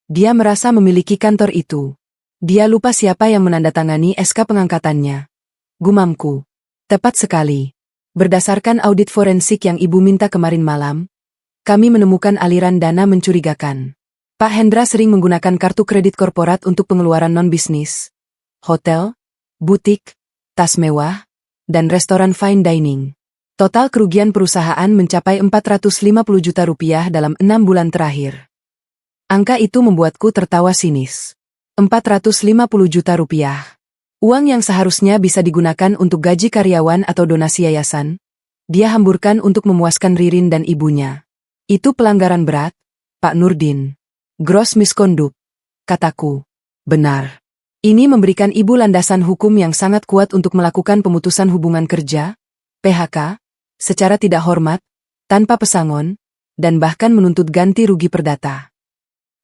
Dia merasa memiliki kantor itu. Dia lupa siapa yang menandatangani SK pengangkatannya. Gumamku. Tepat sekali. Berdasarkan audit forensik yang Ibu minta kemarin malam, kami menemukan aliran dana mencurigakan. Pak Hendra sering menggunakan kartu kredit korporat untuk pengeluaran non-bisnis, hotel, butik, tas mewah, dan restoran fine dining. Total kerugian perusahaan mencapai 450 juta rupiah dalam 6 bulan terakhir. Angka itu membuatku tertawa sinis. 450 juta rupiah. Uang yang seharusnya bisa digunakan untuk gaji karyawan atau donasi yayasan, dia hamburkan untuk memuaskan Ririn dan ibunya. Itu pelanggaran berat, Pak Nurdin. Gross misconduct, kataku. Benar. Ini memberikan Ibu landasan hukum yang sangat kuat untuk melakukan pemutusan hubungan kerja, PHK, secara tidak hormat, tanpa pesangon, dan bahkan menuntut ganti rugi perdata.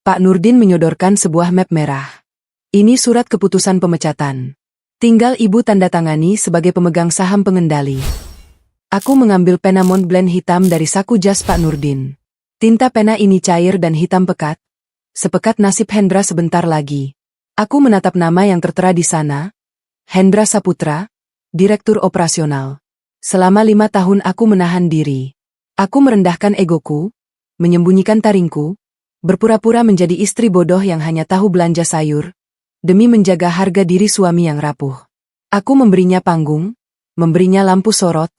Pak Nurdin menyodorkan sebuah map merah. Ini surat keputusan pemecatan. Tinggal ibu tanda tangani sebagai pemegang saham pengendali. Aku mengambil pena Montblanc hitam dari saku jas Pak Nurdin. Tinta pena ini cair dan hitam pekat. Sepekat nasib Hendra sebentar lagi. Aku menatap nama yang tertera di sana. Hendra Saputra, Direktur Operasional. Selama 5 tahun aku menahan diri. Aku merendahkan egoku, menyembunyikan taringku, berpura-pura menjadi istri bodoh yang hanya tahu belanja sayur, demi menjaga harga diri suami yang rapuh. Aku memberinya panggung, memberinya lampu sorot,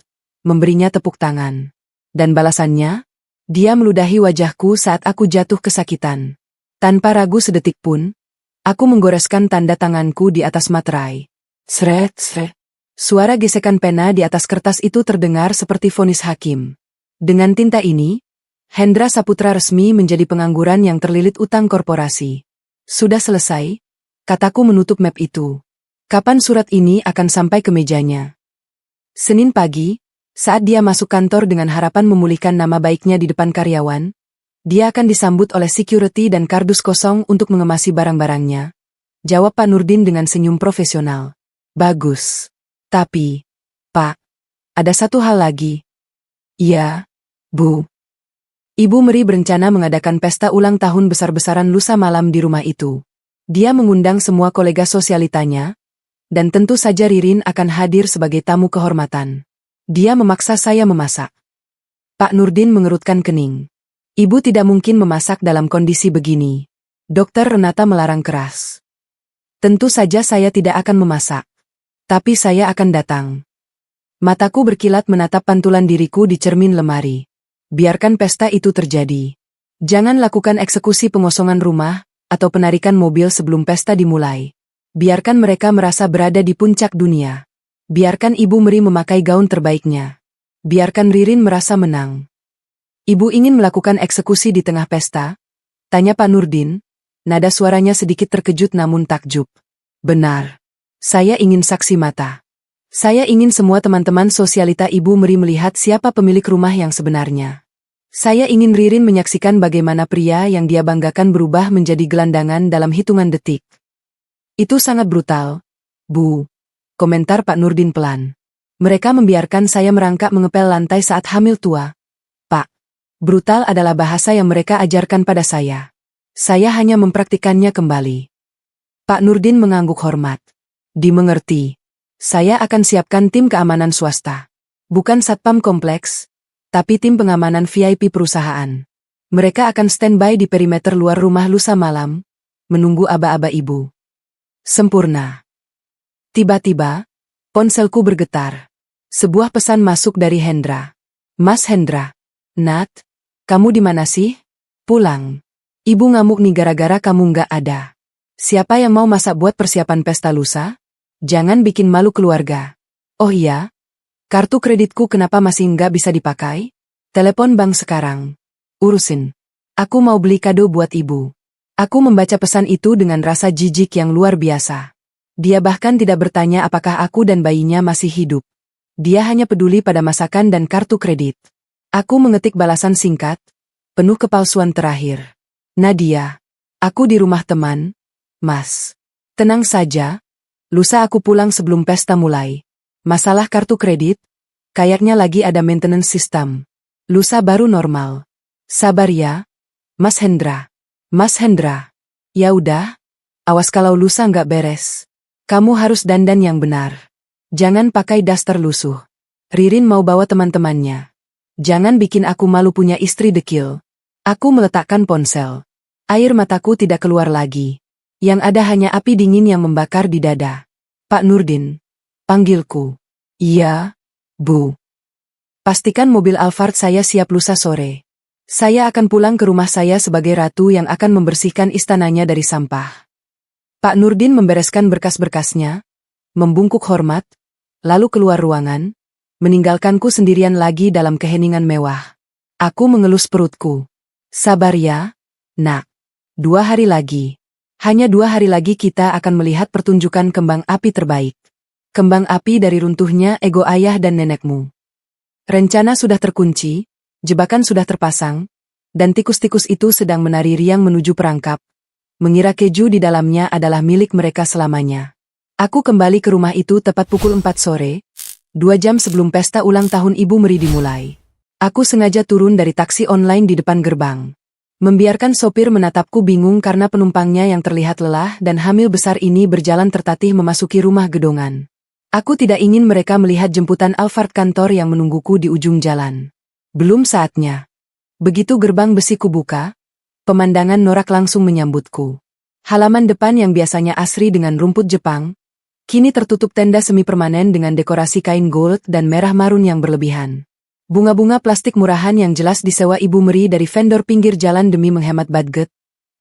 memberinya tepuk tangan. Dan balasannya, dia meludahi wajahku saat aku jatuh kesakitan. Tanpa ragu sedetik pun, aku menggoreskan tanda tanganku di atas materai. Sret, sret. Suara gesekan pena di atas kertas itu terdengar seperti vonis hakim. Dengan tinta ini, Hendra Saputra resmi menjadi pengangguran yang terlilit utang korporasi. Sudah selesai, kataku menutup map itu. Kapan surat ini akan sampai ke mejanya? Senin pagi, saat dia masuk kantor dengan harapan memulihkan nama baiknya di depan karyawan, dia akan disambut oleh security dan kardus kosong untuk mengemasi barang-barangnya. Jawab Pak Nurdin dengan senyum profesional. Bagus. Tapi, Pak, ada satu hal lagi. Iya, Bu. Ibu Meri berencana mengadakan pesta ulang tahun besar-besaran lusa malam di rumah itu. Dia mengundang semua kolega sosialitanya, dan tentu saja Ririn akan hadir sebagai tamu kehormatan. Dia memaksa saya memasak. Pak Nurdin mengerutkan kening. Ibu tidak mungkin memasak dalam kondisi begini. Dokter Renata melarang keras. Tentu saja saya tidak akan memasak. Tapi saya akan datang. Mataku berkilat menatap pantulan diriku di cermin lemari. Biarkan pesta itu terjadi. Jangan lakukan eksekusi pengosongan rumah, atau penarikan mobil sebelum pesta dimulai. Biarkan mereka merasa berada di puncak dunia. Biarkan Ibu Meri memakai gaun terbaiknya. Biarkan Ririn merasa menang. Ibu ingin melakukan eksekusi di tengah pesta? Tanya Pak Nurdin. Nada suaranya sedikit terkejut namun takjub. Benar. Saya ingin saksi mata. Saya ingin semua teman-teman sosialita Ibu Meri melihat siapa pemilik rumah yang sebenarnya. Saya ingin Ririn menyaksikan bagaimana pria yang dia banggakan berubah menjadi gelandangan dalam hitungan detik. Itu sangat brutal, Bu. Komentar Pak Nurdin pelan. Mereka membiarkan saya merangkak mengepel lantai saat hamil tua. Pak, brutal adalah bahasa yang mereka ajarkan pada saya. Saya hanya mempraktikannya kembali. Pak Nurdin mengangguk hormat. Dimengerti. Saya akan siapkan tim keamanan swasta. Bukan satpam kompleks, tapi tim pengamanan VIP perusahaan. Mereka akan standby di perimeter luar rumah lusa malam, menunggu aba-aba ibu. Sempurna. Tiba-tiba, ponselku bergetar. Sebuah pesan masuk dari Hendra. Mas Hendra. Nat, kamu di mana sih? Pulang. Ibu ngamuk nih gara-gara kamu nggak ada. Siapa yang mau masak buat persiapan pesta lusa? Jangan bikin malu keluarga. Oh iya? Kartu kreditku kenapa masih nggak bisa dipakai? Telepon bank sekarang. Urusin. Aku mau beli kado buat ibu. Aku membaca pesan itu dengan rasa jijik yang luar biasa. Dia bahkan tidak bertanya apakah aku dan bayinya masih hidup. Dia hanya peduli pada masakan dan kartu kredit. Aku mengetik balasan singkat, penuh kepalsuan terakhir. Nadia. Aku di rumah teman, Mas. Tenang saja. Lusa aku pulang sebelum pesta mulai. Masalah kartu kredit, kayaknya lagi ada maintenance system. Lusa baru normal. Sabar ya, Mas Hendra. Mas Hendra. Ya udah, awas kalau lusa nggak beres. Kamu harus dandan yang benar. Jangan pakai daster lusuh. Ririn mau bawa teman-temannya. Jangan bikin aku malu punya istri dekil. Aku meletakkan ponsel. Air mataku tidak keluar lagi. Yang ada hanya api dingin yang membakar di dada. Pak Nurdin. Panggilku. Iya, Bu. Pastikan mobil Alphard saya siap lusa sore. Saya akan pulang ke rumah saya sebagai ratu yang akan membersihkan istananya dari sampah. Pak Nurdin membereskan berkas-berkasnya, membungkuk hormat, lalu keluar ruangan, meninggalkanku sendirian lagi dalam keheningan mewah. Aku mengelus perutku. Sabar ya, Nak. 2 hari lagi. Hanya 2 hari lagi kita akan melihat pertunjukan kembang api terbaik. Kembang api dari runtuhnya ego ayah dan nenekmu. Rencana sudah terkunci, jebakan sudah terpasang, dan tikus-tikus itu sedang menari riang menuju perangkap. mengira keju di dalamnya adalah milik mereka selamanya. Aku kembali ke rumah itu tepat pukul 4 sore, 2 jam sebelum pesta ulang tahun Ibu Meri dimulai. Aku sengaja turun dari taksi online di depan gerbang. Membiarkan sopir menatapku bingung karena penumpangnya yang terlihat lelah dan hamil besar ini berjalan tertatih memasuki rumah gedongan. Aku tidak ingin mereka melihat jemputan Alphard kantor yang menungguku di ujung jalan. Belum saatnya. Begitu gerbang besi kubuka, pemandangan norak langsung menyambutku. Halaman depan yang biasanya asri dengan rumput Jepang, kini tertutup tenda semi-permanen dengan dekorasi kain gold dan merah marun yang berlebihan. Bunga-bunga plastik murahan yang jelas disewa Ibu Meri dari vendor pinggir jalan demi menghemat budget,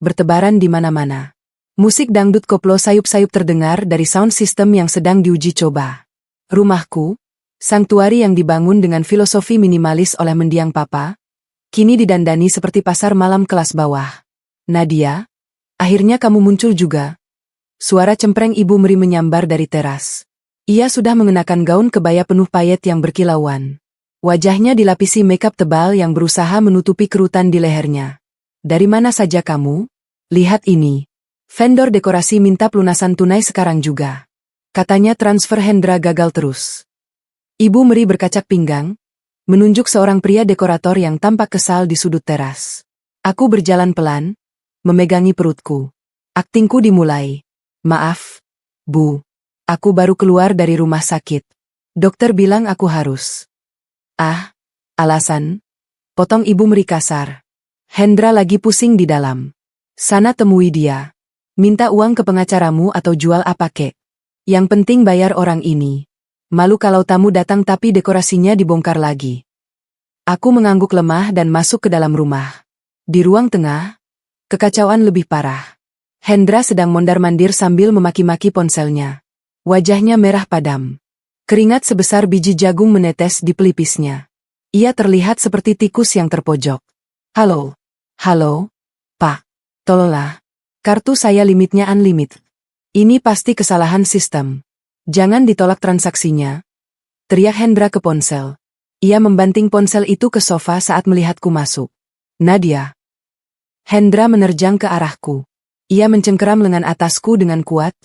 bertebaran di mana-mana. Musik dangdut koplo sayup-sayup terdengar dari sound system yang sedang diuji coba. Rumahku, sanktuari yang dibangun dengan filosofi minimalis oleh mendiang papa, kini didandani seperti pasar malam kelas bawah. Nadia, akhirnya kamu muncul juga. Suara cempreng Ibu Meri menyambar dari teras. Ia sudah mengenakan gaun kebaya penuh payet yang berkilauan. Wajahnya dilapisi makeup tebal yang berusaha menutupi kerutan di lehernya. Dari mana saja kamu? Lihat ini. Vendor dekorasi minta pelunasan tunai sekarang juga. Katanya transfer Hendra gagal terus. Ibu Meri berkacak pinggang, menunjuk seorang pria dekorator yang tampak kesal di sudut teras. Aku berjalan pelan, memegangi perutku. Aktingku dimulai. Maaf, Bu. Aku baru keluar dari rumah sakit. Dokter bilang aku harus. Alasan? Potong Ibu Meri kasar. Hendra lagi pusing di dalam. Sana temui dia. Minta uang ke pengacaramu atau jual apa kek. Yang penting bayar orang ini. Malu kalau tamu datang tapi dekorasinya dibongkar lagi. Aku mengangguk lemah dan masuk ke dalam rumah. Di ruang tengah, kekacauan lebih parah. Hendra sedang mondar-mandir sambil memaki-maki ponselnya. Wajahnya merah padam. Keringat sebesar biji jagung menetes di pelipisnya. Ia terlihat seperti tikus yang terpojok. Halo, Pak. Tolonglah. Kartu saya limitnya unlimited. Ini pasti kesalahan sistem. Jangan ditolak transaksinya. Teriak Hendra ke ponsel. Ia membanting ponsel itu ke sofa saat melihatku masuk. Nadia. Hendra menerjang ke arahku. Ia mencengkeram lengan atasku dengan kuat.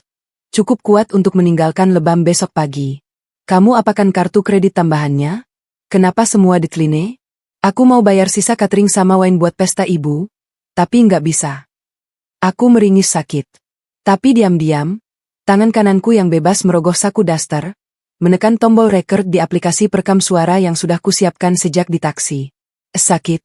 Cukup kuat untuk meninggalkan lebam besok pagi. Kamu apakan kartu kredit tambahannya? Kenapa semua dekline? Aku mau bayar sisa catering sama wine buat pesta ibu, tapi nggak bisa. Aku meringis sakit. Tapi diam-diam, tangan kananku yang bebas merogoh saku daster, menekan tombol record di aplikasi perekam suara yang sudah kusiapkan sejak di taksi. Sakit.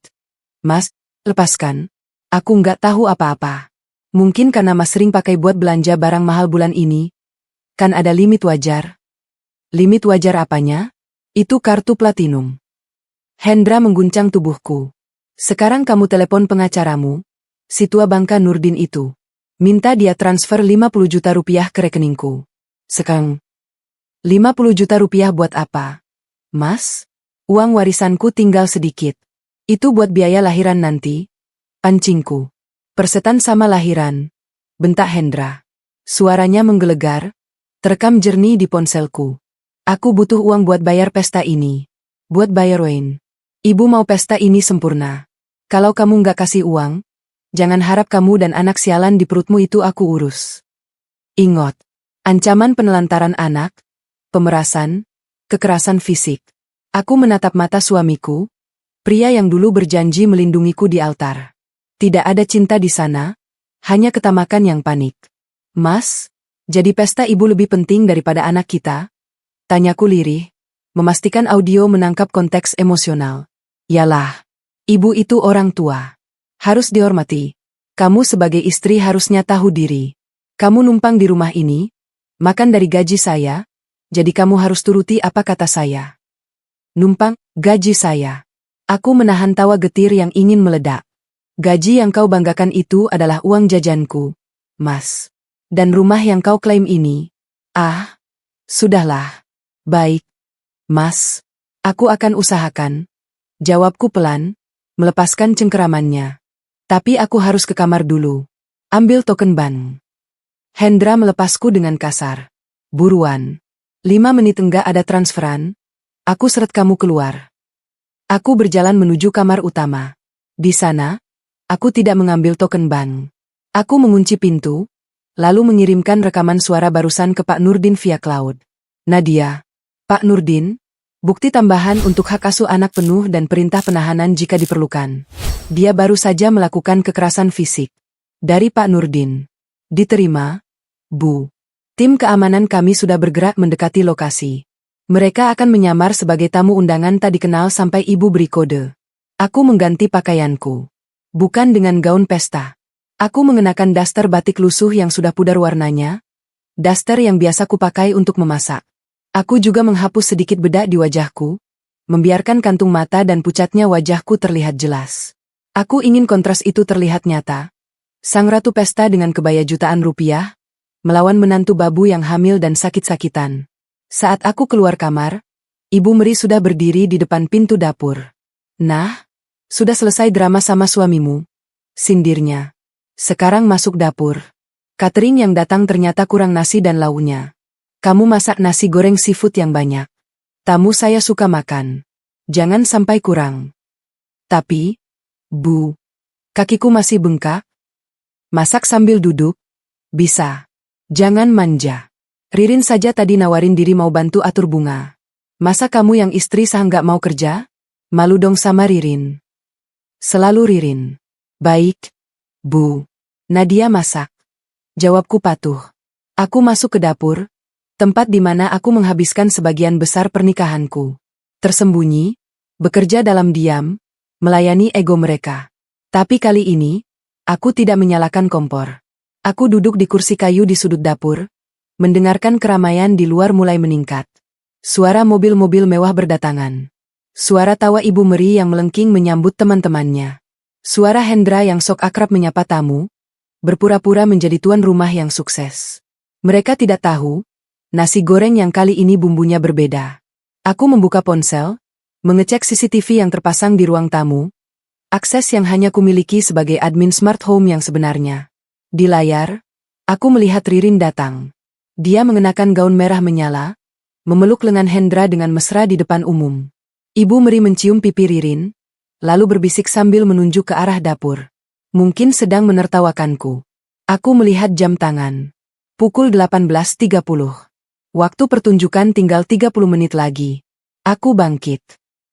Mas, lepaskan. Aku nggak tahu apa-apa. Mungkin karena Mas sering pakai buat belanja barang mahal bulan ini. Kan ada limit wajar. Limit wajar apanya? Itu kartu platinum. Hendra mengguncang tubuhku. Sekarang kamu telepon pengacaramu, si tua Bangka Nurdin itu. Minta dia transfer 50 juta rupiah ke rekeningku. Sekarang. 50 juta rupiah buat apa? Mas? Uang warisanku tinggal sedikit. Itu buat biaya lahiran nanti. Pancingku. Persetan sama lahiran. Bentak Hendra. Suaranya menggelegar, terekam jernih di ponselku. Aku butuh uang buat bayar pesta ini. Buat bayar wine. Ibu mau pesta ini sempurna. Kalau kamu nggak kasih uang, jangan harap kamu dan anak sialan di perutmu itu aku urus. Ingat, ancaman penelantaran anak, pemerasan, kekerasan fisik. Aku menatap mata suamiku, pria yang dulu berjanji melindungiku di altar. Tidak ada cinta di sana, hanya ketamakan yang panik. Mas, jadi pesta ibu lebih penting daripada anak kita? Tanyaku lirih, memastikan audio menangkap konteks emosional. Yalah, ibu itu orang tua. Harus dihormati. Kamu sebagai istri harusnya tahu diri. Kamu numpang di rumah ini, makan dari gaji saya, jadi kamu harus turuti apa kata saya. Numpang, gaji saya. Aku menahan tawa getir yang ingin meledak. Gaji yang kau banggakan itu adalah uang jajanku, Mas. Dan rumah yang kau klaim ini. Sudahlah. Baik, Mas. Aku akan usahakan. Jawabku pelan, melepaskan cengkeramannya. Tapi aku harus ke kamar dulu. Ambil token bank. Hendra melepasku dengan kasar. Buruan. 5 menit enggak ada transferan. Aku seret kamu keluar. Aku berjalan menuju kamar utama. Di sana, aku tidak mengambil token bank. Aku mengunci pintu, lalu mengirimkan rekaman suara barusan ke Pak Nurdin via cloud. Nadia. Pak Nurdin, bukti tambahan untuk hak asuh anak penuh dan perintah penahanan jika diperlukan. Dia baru saja melakukan kekerasan fisik. Dari Pak Nurdin. Diterima, Bu. Tim keamanan kami sudah bergerak mendekati lokasi. Mereka akan menyamar sebagai tamu undangan tak dikenal sampai ibu beri kode. Aku mengganti pakaianku. Bukan dengan gaun pesta. Aku mengenakan daster batik lusuh yang sudah pudar warnanya. Daster yang biasa kupakai untuk memasak. Aku juga menghapus sedikit bedak di wajahku, membiarkan kantung mata dan pucatnya wajahku terlihat jelas. Aku ingin kontras itu terlihat nyata. Sang ratu pesta dengan kebaya jutaan rupiah, melawan menantu babu yang hamil dan sakit-sakitan. Saat aku keluar kamar, Ibu Meri sudah berdiri di depan pintu dapur. Nah, sudah selesai drama sama suamimu, sindirnya. Sekarang masuk dapur. Catering yang datang ternyata kurang nasi dan lauknya. Kamu masak nasi goreng seafood yang banyak. Tamu saya suka makan. Jangan sampai kurang. Tapi, Bu, kakiku masih bengkak. Masak sambil duduk? Bisa. Jangan manja. Ririn saja tadi nawarin diri mau bantu atur bunga. Masa kamu yang istri sah nggak mau kerja? Malu dong sama Ririn. Selalu Ririn. Baik, Bu. Nadia masak. Jawabku patuh. Aku masuk ke dapur, tempat di mana aku menghabiskan sebagian besar pernikahanku. Tersembunyi, bekerja dalam diam, melayani ego mereka. Tapi kali ini, aku tidak menyalakan kompor. Aku duduk di kursi kayu di sudut dapur, mendengarkan keramaian di luar mulai meningkat. Suara mobil-mobil mewah berdatangan. Suara tawa Ibu Meri yang melengking menyambut teman-temannya. Suara Hendra yang sok akrab menyapa tamu, berpura-pura menjadi tuan rumah yang sukses. Mereka tidak tahu, nasi goreng yang kali ini bumbunya berbeda. Aku membuka ponsel, mengecek CCTV yang terpasang di ruang tamu, akses yang hanya kumiliki sebagai admin smart home yang sebenarnya. Di layar, aku melihat Ririn datang. Dia mengenakan gaun merah menyala, memeluk lengan Hendra dengan mesra di depan umum. Ibu Meri mencium pipi Ririn, lalu berbisik sambil menunjuk ke arah dapur. Mungkin sedang menertawakanku. Aku melihat jam tangan. Pukul 18.30. Waktu pertunjukan tinggal 30 menit lagi. Aku bangkit.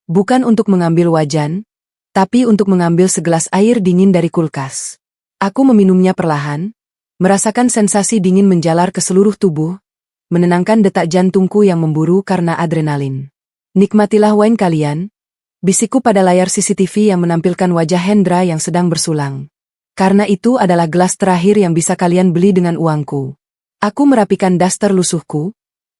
Bukan untuk mengambil wajan, tapi untuk mengambil segelas air dingin dari kulkas. Aku meminumnya perlahan, merasakan sensasi dingin menjalar ke seluruh tubuh, menenangkan detak jantungku yang memburu karena adrenalin. Nikmatilah wine kalian, bisikku pada layar CCTV yang menampilkan wajah Hendra yang sedang bersulang. Karena itu adalah gelas terakhir yang bisa kalian beli dengan uangku. Aku merapikan daster lusuhku,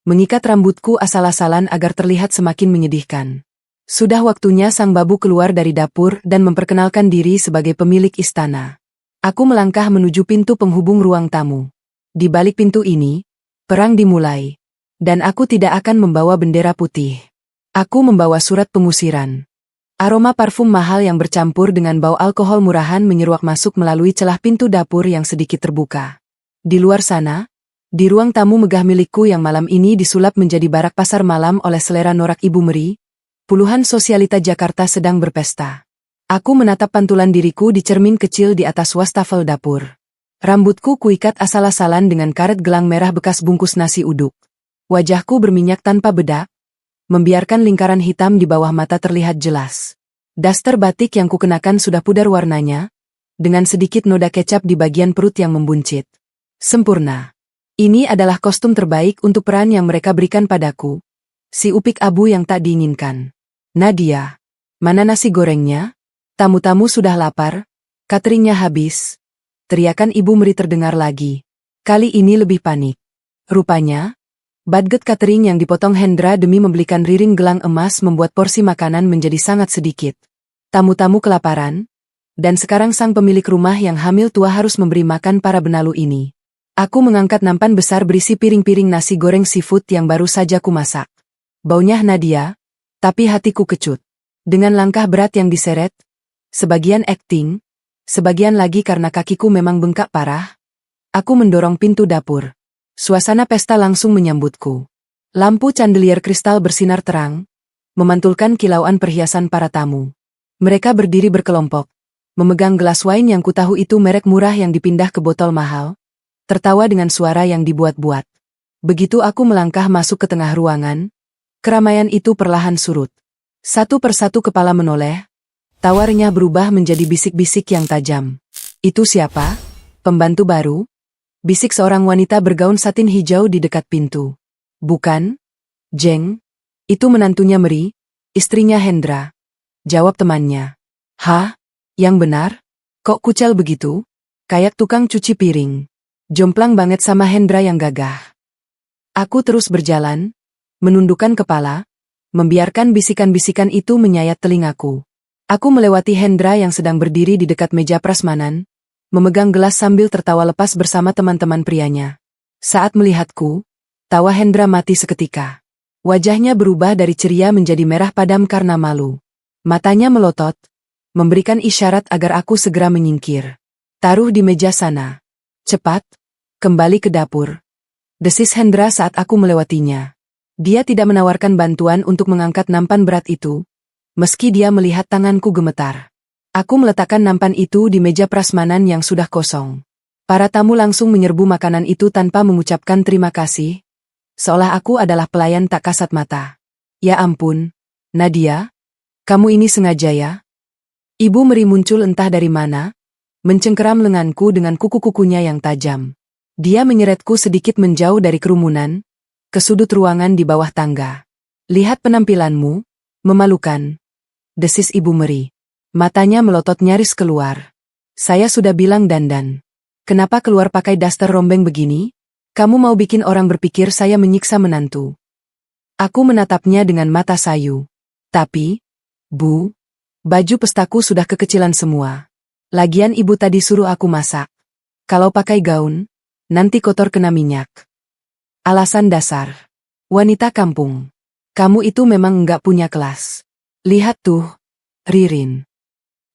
mengikat rambutku asal-asalan agar terlihat semakin menyedihkan. Sudah waktunya sang babu keluar dari dapur dan memperkenalkan diri sebagai pemilik istana. Aku melangkah menuju pintu penghubung ruang tamu. Di balik pintu ini, perang dimulai. Dan aku tidak akan membawa bendera putih. Aku membawa surat pengusiran. Aroma parfum mahal yang bercampur dengan bau alkohol murahan menyeruak masuk melalui celah pintu dapur yang sedikit terbuka. Di luar sana, di ruang tamu megah milikku yang malam ini disulap menjadi barak pasar malam oleh selera norak Ibu Meri, puluhan sosialita Jakarta sedang berpesta. Aku menatap pantulan diriku di cermin kecil di atas wastafel dapur. Rambutku kuikat asal-asalan dengan karet gelang merah bekas bungkus nasi uduk. Wajahku berminyak tanpa bedak, membiarkan lingkaran hitam di bawah mata terlihat jelas. Daster batik yang kukenakan sudah pudar warnanya, dengan sedikit noda kecap di bagian perut yang membuncit. Sempurna. Ini adalah kostum terbaik untuk peran yang mereka berikan padaku. Si upik abu yang tak diinginkan. Nadia, mana nasi gorengnya? Tamu-tamu sudah lapar, cateringnya habis. Teriakan Ibu Meri terdengar lagi. Kali ini lebih panik. Rupanya, budget catering yang dipotong Hendra demi membelikan Ririn gelang emas membuat porsi makanan menjadi sangat sedikit. Tamu-tamu kelaparan, dan sekarang sang pemilik rumah yang hamil tua harus memberi makan para benalu ini. Aku mengangkat nampan besar berisi piring-piring nasi goreng seafood yang baru saja kumasak. Baunya Nadia, tapi hatiku kecut. Dengan langkah berat yang diseret, sebagian akting, sebagian lagi karena kakiku memang bengkak parah, aku mendorong pintu dapur. Suasana pesta langsung menyambutku. Lampu chandelier kristal bersinar terang, memantulkan kilauan perhiasan para tamu. Mereka berdiri berkelompok, memegang gelas wine yang kutahu itu merek murah yang dipindah ke botol mahal, tertawa dengan suara yang dibuat-buat. Begitu aku melangkah masuk ke tengah ruangan, keramaian itu perlahan surut. Satu persatu kepala menoleh, tawarnya berubah menjadi bisik-bisik yang tajam. Itu siapa? Pembantu baru? Bisik seorang wanita bergaun satin hijau di dekat pintu. Bukan, Jeng. Itu menantunya Meri, istrinya Hendra. Jawab temannya. Hah? Yang benar? Kok kucel begitu? Kayak tukang cuci piring. Jomplang banget sama Hendra yang gagah. Aku terus berjalan, menundukkan kepala, membiarkan bisikan-bisikan itu menyayat telingaku. Aku melewati Hendra yang sedang berdiri di dekat meja prasmanan, memegang gelas sambil tertawa lepas bersama teman-teman prianya. Saat melihatku, tawa Hendra mati seketika. Wajahnya berubah dari ceria menjadi merah padam karena malu. Matanya melotot, memberikan isyarat agar aku segera menyingkir. Taruh di meja sana. Cepat, kembali ke dapur. Desis Hendra saat aku melewatinya. Dia tidak menawarkan bantuan untuk mengangkat nampan berat itu, meski dia melihat tanganku gemetar. Aku meletakkan nampan itu di meja prasmanan yang sudah kosong. Para tamu langsung menyerbu makanan itu tanpa mengucapkan terima kasih, seolah aku adalah pelayan tak kasat mata. Ya ampun, Nadia, kamu ini sengaja ya? Ibu Meri muncul entah dari mana, mencengkeram lenganku dengan kuku-kukunya yang tajam. Dia menyeretku sedikit menjauh dari kerumunan, ke sudut ruangan di bawah tangga. Lihat penampilanmu, memalukan. Desis Ibu Meri. Matanya melotot nyaris keluar. Saya sudah bilang dandan. Kenapa keluar pakai daster rombeng begini? Kamu mau bikin orang berpikir saya menyiksa menantu. Aku menatapnya dengan mata sayu. Tapi, Bu, baju pestaku sudah kekecilan semua. Lagian ibu tadi suruh aku masak. Kalau pakai gaun, nanti kotor kena minyak. Alasan dasar. Wanita kampung. Kamu itu memang enggak punya kelas. Lihat tuh, Ririn.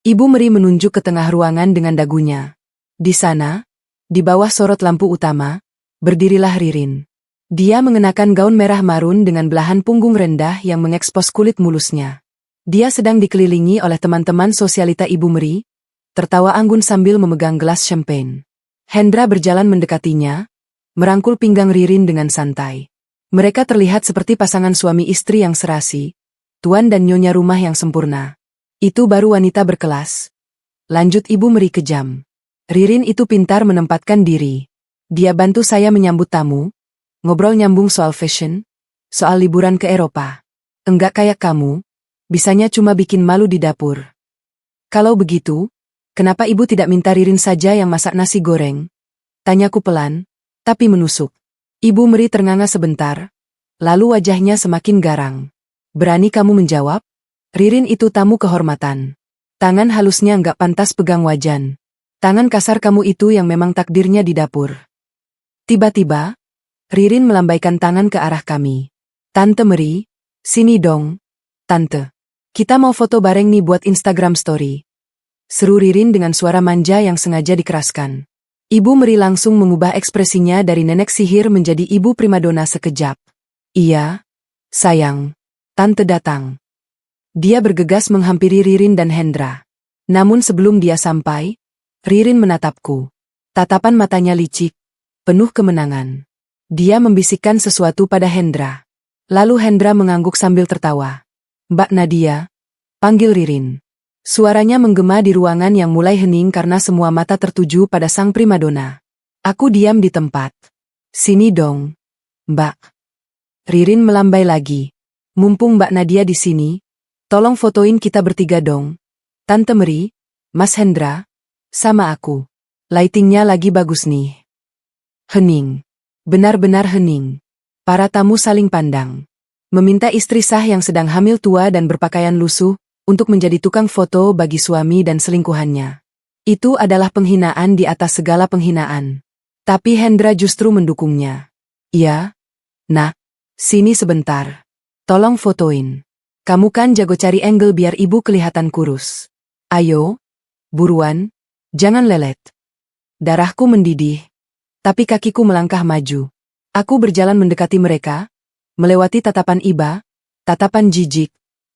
Ibu Meri menunjuk ke tengah ruangan dengan dagunya. Di sana, di bawah sorot lampu utama, berdirilah Ririn. Dia mengenakan gaun merah marun dengan belahan punggung rendah yang mengekspos kulit mulusnya. Dia sedang dikelilingi oleh teman-teman sosialita Ibu Meri, tertawa anggun sambil memegang gelas champagne. Hendra berjalan mendekatinya, merangkul pinggang Ririn dengan santai. Mereka terlihat seperti pasangan suami istri yang serasi, tuan dan nyonya rumah yang sempurna. Itu baru wanita berkelas. Lanjut Ibu Meri kejam. Ririn itu pintar menempatkan diri. Dia bantu saya menyambut tamu, ngobrol nyambung soal fashion, soal liburan ke Eropa. Enggak kayak kamu, bisanya cuma bikin malu di dapur. Kalau begitu, kenapa ibu tidak minta Ririn saja yang masak nasi goreng? Tanyaku pelan, tapi menusuk. Ibu Meri ternganga sebentar, lalu wajahnya semakin garang. Berani kamu menjawab? Ririn itu tamu kehormatan. Tangan halusnya enggak pantas pegang wajan. Tangan kasar kamu itu yang memang takdirnya di dapur. Tiba-tiba, Ririn melambaikan tangan ke arah kami. Tante Meri, sini dong, Tante. Kita mau foto bareng nih buat Instagram story. Seru Ririn dengan suara manja yang sengaja dikeraskan. Ibu Meri langsung mengubah ekspresinya dari nenek sihir menjadi ibu primadona sekejap. Iya, sayang, Tante datang. Dia bergegas menghampiri Ririn dan Hendra. Namun sebelum dia sampai, Ririn menatapku. Tatapan matanya licik, penuh kemenangan. Dia membisikkan sesuatu pada Hendra. Lalu Hendra mengangguk sambil tertawa. Mbak Nadia, panggil Ririn. Suaranya menggema di ruangan yang mulai hening karena semua mata tertuju pada sang primadona. Aku diam di tempat. Sini dong, Mbak. Ririn melambai lagi. Mumpung Mbak Nadia di sini, tolong fotoin kita bertiga dong. Tante Meri, Mas Hendra, sama aku. Lightingnya lagi bagus nih. Hening. Benar-benar hening. Para tamu saling pandang. Meminta istri sah yang sedang hamil tua dan berpakaian lusuh, untuk menjadi tukang foto bagi suami dan selingkuhannya. Itu adalah penghinaan di atas segala penghinaan. Tapi Hendra justru mendukungnya. Iya, Nak, sini sebentar. Tolong fotoin. Kamu kan jago cari angle biar ibu kelihatan kurus. Ayo, buruan, jangan lelet. Darahku mendidih, tapi kakiku melangkah maju. Aku berjalan mendekati mereka, melewati tatapan iba, tatapan jijik,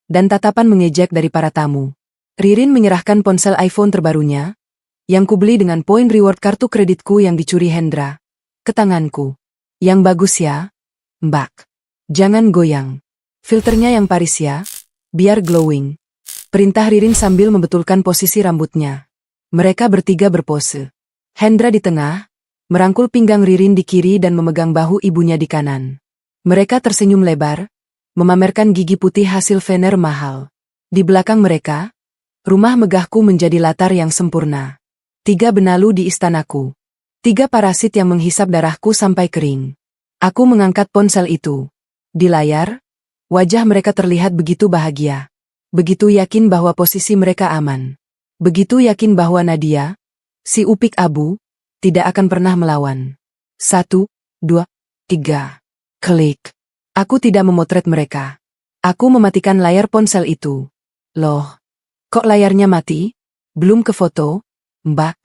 dan tatapan mengejek dari para tamu. Ririn menyerahkan ponsel iPhone terbarunya, yang kubeli dengan poin reward kartu kreditku yang dicuri Hendra, ke tanganku. Yang bagus ya, Mbak. Jangan goyang. Filternya yang Paris ya, biar glowing. Perintah Ririn sambil membetulkan posisi rambutnya. Mereka bertiga berpose. Hendra di tengah, merangkul pinggang Ririn di kiri dan memegang bahu ibunya di kanan. Mereka tersenyum lebar, memamerkan gigi putih hasil veneer mahal. Di belakang mereka, rumah megahku menjadi latar yang sempurna. 3 benalu di istanaku. 3 parasit yang menghisap darahku sampai kering. Aku mengangkat ponsel itu. Di layar, wajah mereka terlihat begitu bahagia. Begitu yakin bahwa posisi mereka aman. Begitu yakin bahwa Nadia, si upik abu, tidak akan pernah melawan. 1, 2, 3. Klik. Aku tidak memotret mereka. Aku mematikan layar ponsel itu. Loh, kok layarnya mati? Belum ke foto, Mbak?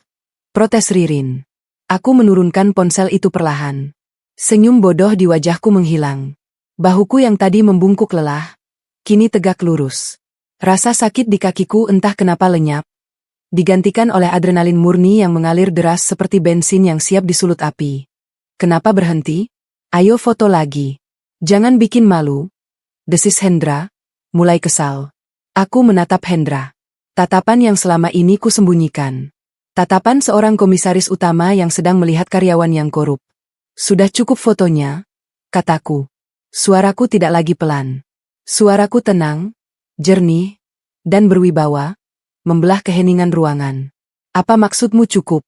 Protes Ririn. Aku menurunkan ponsel itu perlahan. Senyum bodoh di wajahku menghilang. Bahuku yang tadi membungkuk lelah, kini tegak lurus. Rasa sakit di kakiku entah kenapa lenyap, digantikan oleh adrenalin murni yang mengalir deras seperti bensin yang siap disulut api. Kenapa berhenti? Ayo foto lagi. Jangan bikin malu. Desis Hendra, mulai kesal. Aku menatap Hendra. Tatapan yang selama ini ku sembunyikan. Tatapan seorang komisaris utama yang sedang melihat karyawan yang korup. Sudah cukup fotonya, kataku. Suaraku tidak lagi pelan. Suaraku tenang, jernih, dan berwibawa, membelah keheningan ruangan. Apa maksudmu cukup?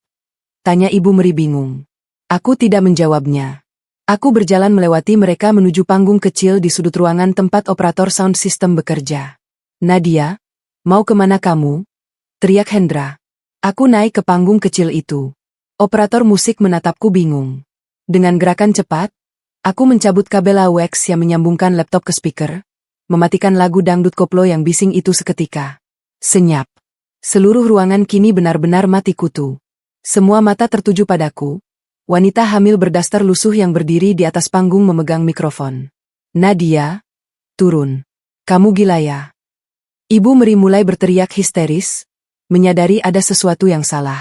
Tanya Ibu Meri bingung. Aku tidak menjawabnya. Aku berjalan melewati mereka menuju panggung kecil di sudut ruangan tempat operator sound system bekerja. Nadia, mau kemana kamu? Teriak Hendra. Aku naik ke panggung kecil itu. Operator musik menatapku bingung. Dengan gerakan cepat, aku mencabut kabel AUX yang menyambungkan laptop ke speaker, mematikan lagu dangdut koplo yang bising itu seketika. Senyap. Seluruh ruangan kini benar-benar mati kutu. Semua mata tertuju padaku. Wanita hamil berdaster lusuh yang berdiri di atas panggung memegang mikrofon. Nadia, turun. Kamu gila ya? Ibu Meri mulai berteriak histeris, menyadari ada sesuatu yang salah.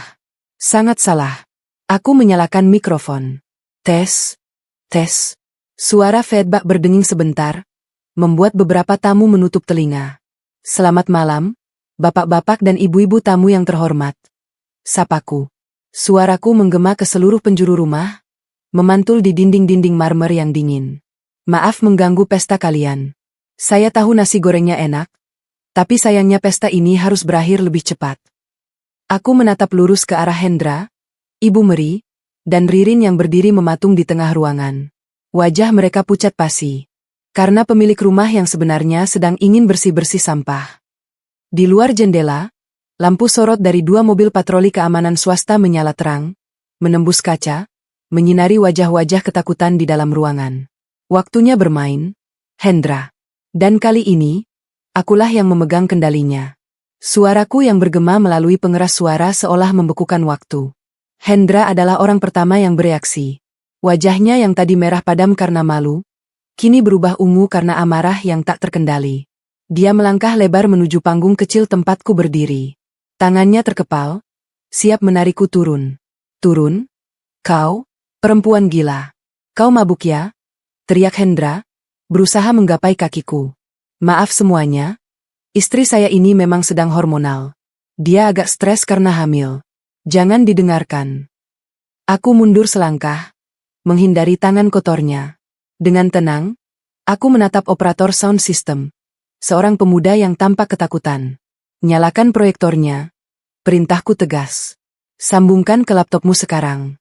Sangat salah. Aku menyalakan mikrofon. Tes. Tes. Suara feedback berdenging sebentar, membuat beberapa tamu menutup telinga. Selamat malam, bapak-bapak dan ibu-ibu tamu yang terhormat. Sapaku. Suaraku menggema ke seluruh penjuru rumah, memantul di dinding-dinding marmer yang dingin. Maaf mengganggu pesta kalian. Saya tahu nasi gorengnya enak, tapi sayangnya pesta ini harus berakhir lebih cepat. Aku menatap lurus ke arah Hendra, Ibu Meri, dan Ririn yang berdiri mematung di tengah ruangan. Wajah mereka pucat pasi. Karena pemilik rumah yang sebenarnya sedang ingin bersih-bersih sampah. Di luar jendela, lampu sorot dari 2 mobil patroli keamanan swasta menyala terang, menembus kaca, menyinari wajah-wajah ketakutan di dalam ruangan. Waktunya bermain, Hendra. Dan kali ini, akulah yang memegang kendalinya. Suaraku yang bergema melalui pengeras suara seolah membekukan waktu. Hendra adalah orang pertama yang bereaksi. Wajahnya yang tadi merah padam karena malu, kini berubah ungu karena amarah yang tak terkendali. Dia melangkah lebar menuju panggung kecil tempatku berdiri. Tangannya terkepal, siap menarikku turun. Turun? Kau, perempuan gila. Kau mabuk ya? Teriak Hendra, berusaha menggapai kakiku. Maaf semuanya, istri saya ini memang sedang hormonal. Dia agak stres karena hamil. Jangan didengarkan. Aku mundur selangkah, menghindari tangan kotornya. Dengan tenang, aku menatap operator sound system. Seorang pemuda yang tampak ketakutan. Nyalakan proyektornya. Perintahku tegas. Sambungkan ke laptopmu sekarang.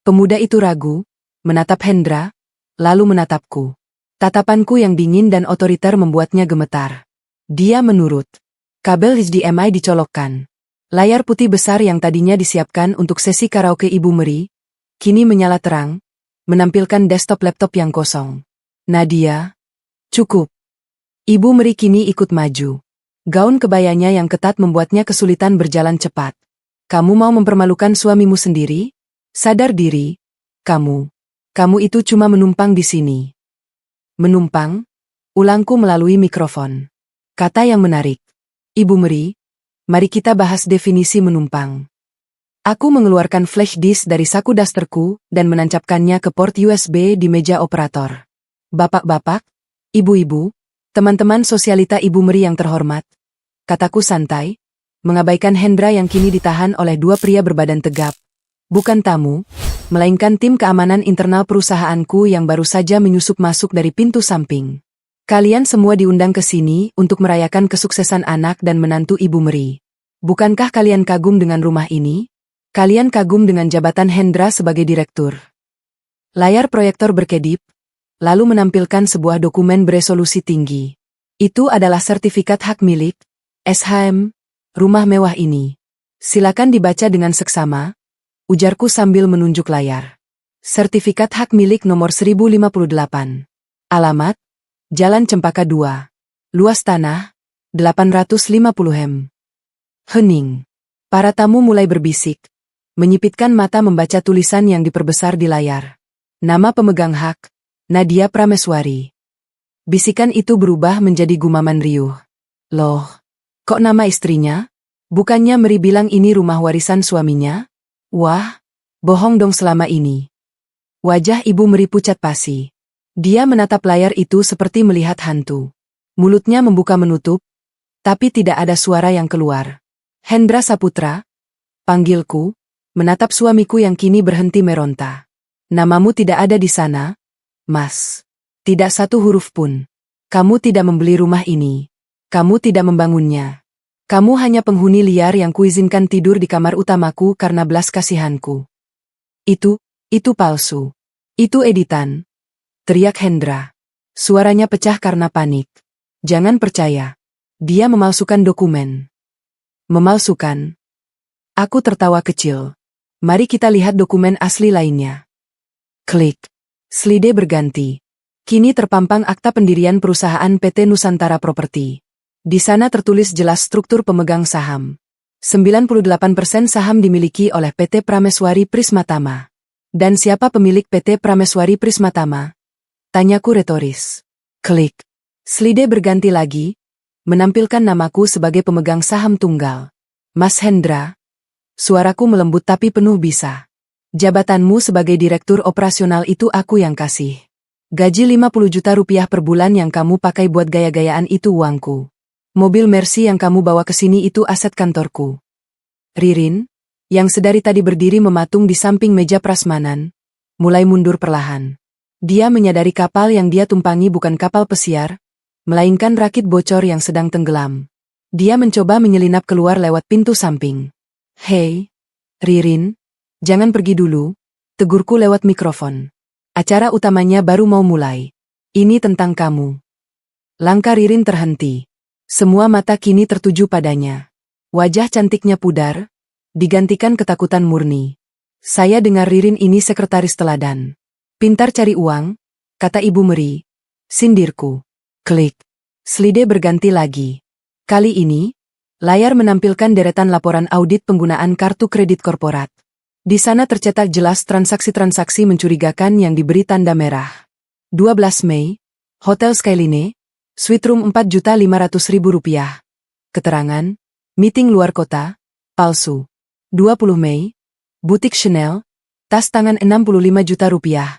Pemuda itu ragu, menatap Hendra, lalu menatapku. Tatapanku yang dingin dan otoriter membuatnya gemetar. Dia menurut. Kabel HDMI dicolokkan. Layar putih besar yang tadinya disiapkan untuk sesi karaoke Ibu Meri, kini menyala terang, menampilkan desktop laptop yang kosong. Nadia, cukup. Ibu Meri kini ikut maju. Gaun kebayanya yang ketat membuatnya kesulitan berjalan cepat. Kamu mau mempermalukan suamimu sendiri? Sadar diri, kamu. Kamu itu cuma menumpang di sini. Menumpang? Ulangku melalui mikrofon. Kata yang menarik. Ibu Meri, Mari kita bahas definisi menumpang. Aku mengeluarkan flash disk dari saku dasterku dan menancapkannya ke port USB di meja operator. Bapak-bapak, ibu-ibu, teman-teman sosialita Ibu Meri yang terhormat, kataku santai, mengabaikan Hendra yang kini ditahan oleh dua pria berbadan tegap. Bukan tamu, melainkan tim keamanan internal perusahaanku yang baru saja menyusup masuk dari pintu samping. Kalian semua diundang ke sini untuk merayakan kesuksesan anak dan menantu Ibu Meri. Bukankah kalian kagum dengan rumah ini? Kalian kagum dengan jabatan Hendra sebagai direktur. Layar proyektor berkedip, lalu menampilkan sebuah dokumen beresolusi tinggi. Itu adalah sertifikat hak milik, SHM, rumah mewah ini. Silakan dibaca dengan seksama, ujarku sambil menunjuk layar. Sertifikat hak milik nomor 1058. Alamat, Jalan Cempaka 2. Luas tanah, 850 hem. Hening. Para tamu mulai berbisik, menyipitkan mata membaca tulisan yang diperbesar di layar. Nama pemegang hak, Nadia Prameswari. Bisikan itu berubah menjadi gumaman riuh. Loh, kok nama istrinya? Bukannya Meri bilang ini rumah warisan suaminya? Wah, bohong dong selama ini. Wajah Ibu Meri pucat pasi. Dia menatap layar itu seperti melihat hantu. Mulutnya membuka menutup, tapi tidak ada suara yang keluar. Hendra Saputra, panggilku, menatap suamiku yang kini berhenti meronta. Namamu tidak ada di sana, Mas. Tidak satu huruf pun. Kamu tidak membeli rumah ini. Kamu tidak membangunnya. Kamu hanya penghuni liar yang kuizinkan tidur di kamar utamaku karena belas kasihanku. Itu palsu. Itu editan. Teriak Hendra. Suaranya pecah karena panik. Jangan percaya. Dia memalsukan dokumen. Memalsukan? Aku tertawa kecil. Mari kita lihat dokumen asli lainnya. Klik. Slide berganti. Kini terpampang akta pendirian perusahaan PT Nusantara Properti. Di sana tertulis jelas struktur pemegang saham. 98% saham dimiliki oleh PT Prameswari Prismatama. Dan siapa pemilik PT Prameswari Prismatama? Tanyaku retoris. Klik. Slide berganti lagi, menampilkan namaku sebagai pemegang saham tunggal. Mas Hendra. Suaraku melembut tapi penuh bisa. Jabatanmu sebagai direktur operasional itu aku yang kasih. Gaji 50 juta rupiah per bulan yang kamu pakai buat gaya-gayaan itu uangku. Mobil Mercy yang kamu bawa ke sini itu aset kantorku. Ririn, yang sedari tadi berdiri mematung di samping meja prasmanan, mulai mundur perlahan. Dia menyadari kapal yang dia tumpangi bukan kapal pesiar, melainkan rakit bocor yang sedang tenggelam. Dia mencoba menyelinap keluar lewat pintu samping. Hei, Ririn, jangan pergi dulu, tegurku lewat mikrofon. Acara utamanya baru mau mulai. Ini tentang kamu. Langkah Ririn terhenti. Semua mata kini tertuju padanya. Wajah cantiknya pudar, digantikan ketakutan murni. Saya dengar Ririn ini sekretaris teladan. Pintar cari uang, kata Ibu Meri. Sindirku. Klik. Slide berganti lagi. Kali ini, layar menampilkan deretan laporan audit penggunaan kartu kredit korporat. Di sana tercetak jelas transaksi-transaksi mencurigakan yang diberi tanda merah. 12 Mei, Hotel Skyline, Suite Room 4.500.000 rupiah. Keterangan, meeting luar kota, palsu. 20 Mei, Butik Chanel, tas tangan 65 juta rupiah.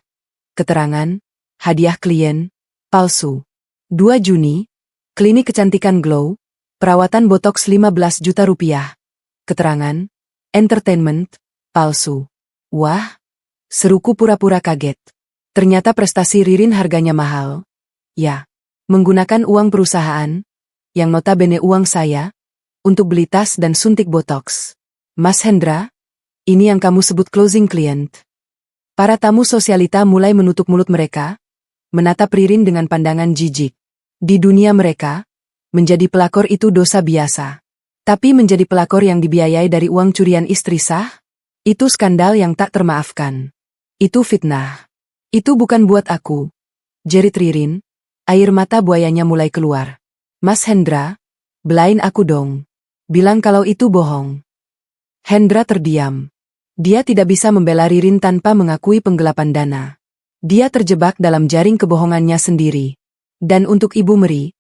Keterangan, hadiah klien, palsu. 2 Juni, klinik kecantikan Glow, perawatan botox 15 juta rupiah. Keterangan, entertainment, palsu. Wah, seruku pura-pura kaget. Ternyata prestasi Ririn harganya mahal. Ya, menggunakan uang perusahaan, yang notabene uang saya, untuk beli tas dan suntik botox. Mas Hendra, ini yang kamu sebut closing client. Para tamu sosialita mulai menutup mulut mereka, menatap Ririn dengan pandangan jijik. Di dunia mereka, menjadi pelakor itu dosa biasa. Tapi menjadi pelakor yang dibiayai dari uang curian istri sah? Itu skandal yang tak termaafkan. Itu fitnah. Itu bukan buat aku. Jerit Ririn, air mata buayanya mulai keluar. Mas Hendra, belain aku dong. Bilang kalau itu bohong. Hendra terdiam. Dia tidak bisa membela Ririn tanpa mengakui penggelapan dana. Dia terjebak dalam jaring kebohongannya sendiri. Dan untuk Ibu Meri,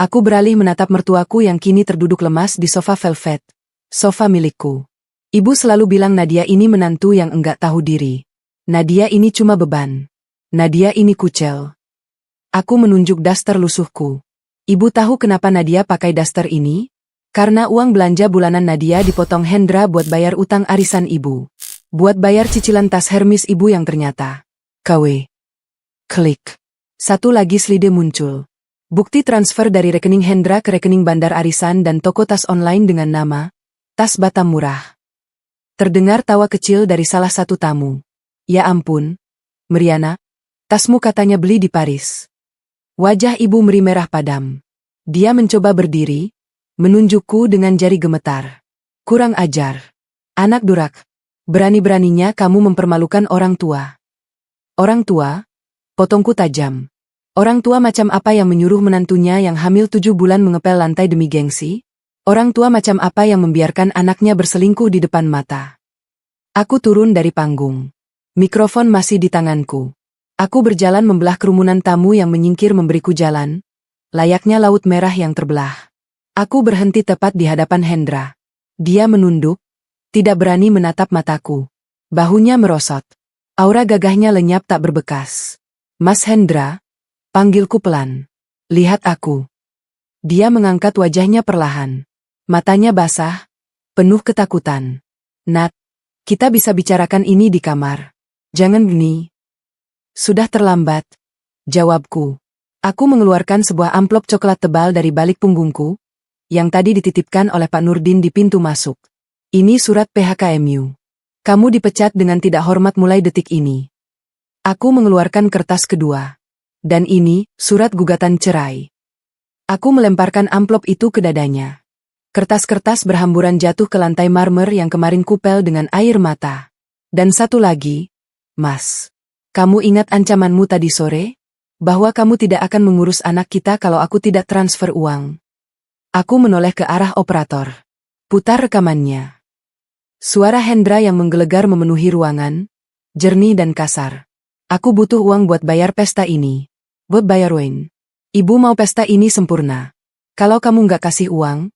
Aku beralih menatap mertuaku yang kini terduduk lemas di sofa velvet. Sofa milikku. Ibu selalu bilang Nadia ini menantu yang enggak tahu diri. Nadia ini cuma beban. Nadia ini kucel. Aku menunjuk daster lusuhku. Ibu tahu kenapa Nadia pakai daster ini? Karena uang belanja bulanan Nadia dipotong Hendra buat bayar utang arisan ibu. Buat bayar cicilan tas Hermes ibu yang ternyata KW. Klik. Satu lagi slide muncul. Bukti transfer dari rekening Hendra ke rekening Bandar Arisan dan toko tas online dengan nama Tas Batam Murah. Terdengar tawa kecil dari salah satu tamu. Ya ampun, Mariana, tasmu katanya beli di Paris. Wajah ibu Meri merah padam. Dia mencoba berdiri, menunjukku dengan jari gemetar. Kurang ajar. Anak durak. Berani-beraninya kamu mempermalukan orang tua. Orang tua? Potongku tajam. Orang tua macam apa yang menyuruh menantunya yang hamil 7 bulan mengepel lantai demi gengsi? Orang tua macam apa yang membiarkan anaknya berselingkuh di depan mata? Aku turun dari panggung. Mikrofon masih di tanganku. Aku berjalan membelah kerumunan tamu yang menyingkir memberiku jalan, layaknya laut merah yang terbelah. Aku berhenti tepat di hadapan Hendra. Dia menunduk, tidak berani menatap mataku. Bahunya merosot. Aura gagahnya lenyap tak berbekas. Mas Hendra, panggilku pelan. Lihat aku. Dia mengangkat wajahnya perlahan. Matanya basah, penuh ketakutan. Nat, kita bisa bicarakan ini di kamar. Jangan gini. Sudah terlambat, jawabku. Aku mengeluarkan sebuah amplop coklat tebal dari balik punggungku, yang tadi dititipkan oleh Pak Nurdin di pintu masuk. Ini surat PHKMU. Kamu dipecat dengan tidak hormat mulai detik ini. Aku mengeluarkan kertas kedua. Dan ini, surat gugatan cerai. Aku melemparkan amplop itu ke dadanya. Kertas-kertas berhamburan jatuh ke lantai marmer yang kemarin kupel dengan air mata. Dan satu lagi, Mas. Kamu ingat ancamanmu tadi sore? Bahwa kamu tidak akan mengurus anak kita kalau aku tidak transfer uang. Aku menoleh ke arah operator. Putar rekamannya. Suara Hendra yang menggelegar memenuhi ruangan, jernih dan kasar. Aku butuh uang buat bayar pesta ini. Buat bayar Wayne. Ibu mau pesta ini sempurna. Kalau kamu nggak kasih uang,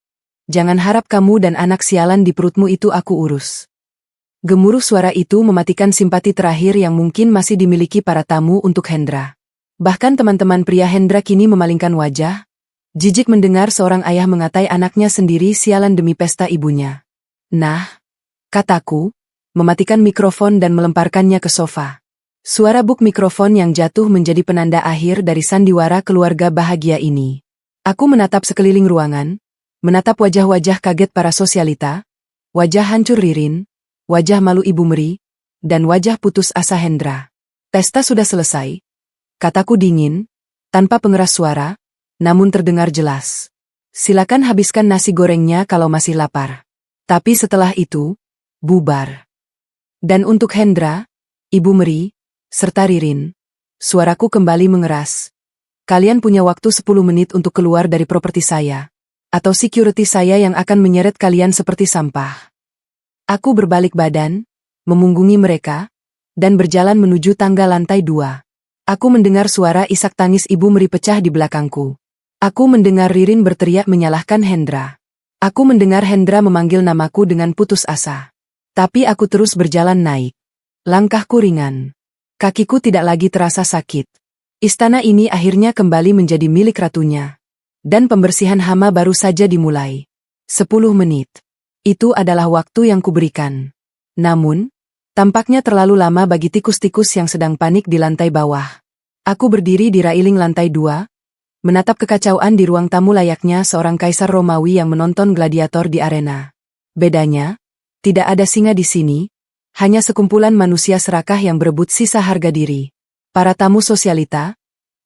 jangan harap kamu dan anak sialan di perutmu itu aku urus. Gemuruh suara itu mematikan simpati terakhir yang mungkin masih dimiliki para tamu untuk Hendra. Bahkan teman-teman pria Hendra kini memalingkan wajah, jijik mendengar seorang ayah mengatai anaknya sendiri sialan demi pesta ibunya. Nah, kataku, mematikan mikrofon dan melemparkannya ke sofa. Suara buk mikrofon yang jatuh menjadi penanda akhir dari sandiwara keluarga bahagia ini. Aku menatap sekeliling ruangan, menatap wajah-wajah kaget para sosialita, wajah hancur Ririn, wajah malu Ibu Meri, dan wajah putus asa Hendra. Pesta sudah selesai, kataku dingin, tanpa pengeras suara, namun terdengar jelas. Silakan habiskan nasi gorengnya kalau masih lapar. Tapi setelah itu, bubar. Dan untuk Hendra, Ibu Meri, serta Ririn, suaraku kembali mengeras. Kalian punya waktu 10 menit untuk keluar dari properti saya. Atau security saya yang akan menyeret kalian seperti sampah. Aku berbalik badan, memunggungi mereka, dan berjalan menuju tangga lantai 2. Aku mendengar suara isak tangis Ibu Meri pecah di belakangku. Aku mendengar Ririn berteriak menyalahkan Hendra. Aku mendengar Hendra memanggil namaku dengan putus asa. Tapi aku terus berjalan naik. Langkahku ringan. Kakiku tidak lagi terasa sakit. Istana ini akhirnya kembali menjadi milik ratunya. Dan pembersihan hama baru saja dimulai. 10 menit. Itu adalah waktu yang kuberikan. Namun, tampaknya terlalu lama bagi tikus-tikus yang sedang panik di lantai bawah. Aku berdiri di railing lantai 2, menatap kekacauan di ruang tamu layaknya seorang kaisar Romawi yang menonton gladiator di arena. Bedanya, tidak ada singa di sini, hanya sekumpulan manusia serakah yang berebut sisa harga diri. Para tamu sosialita,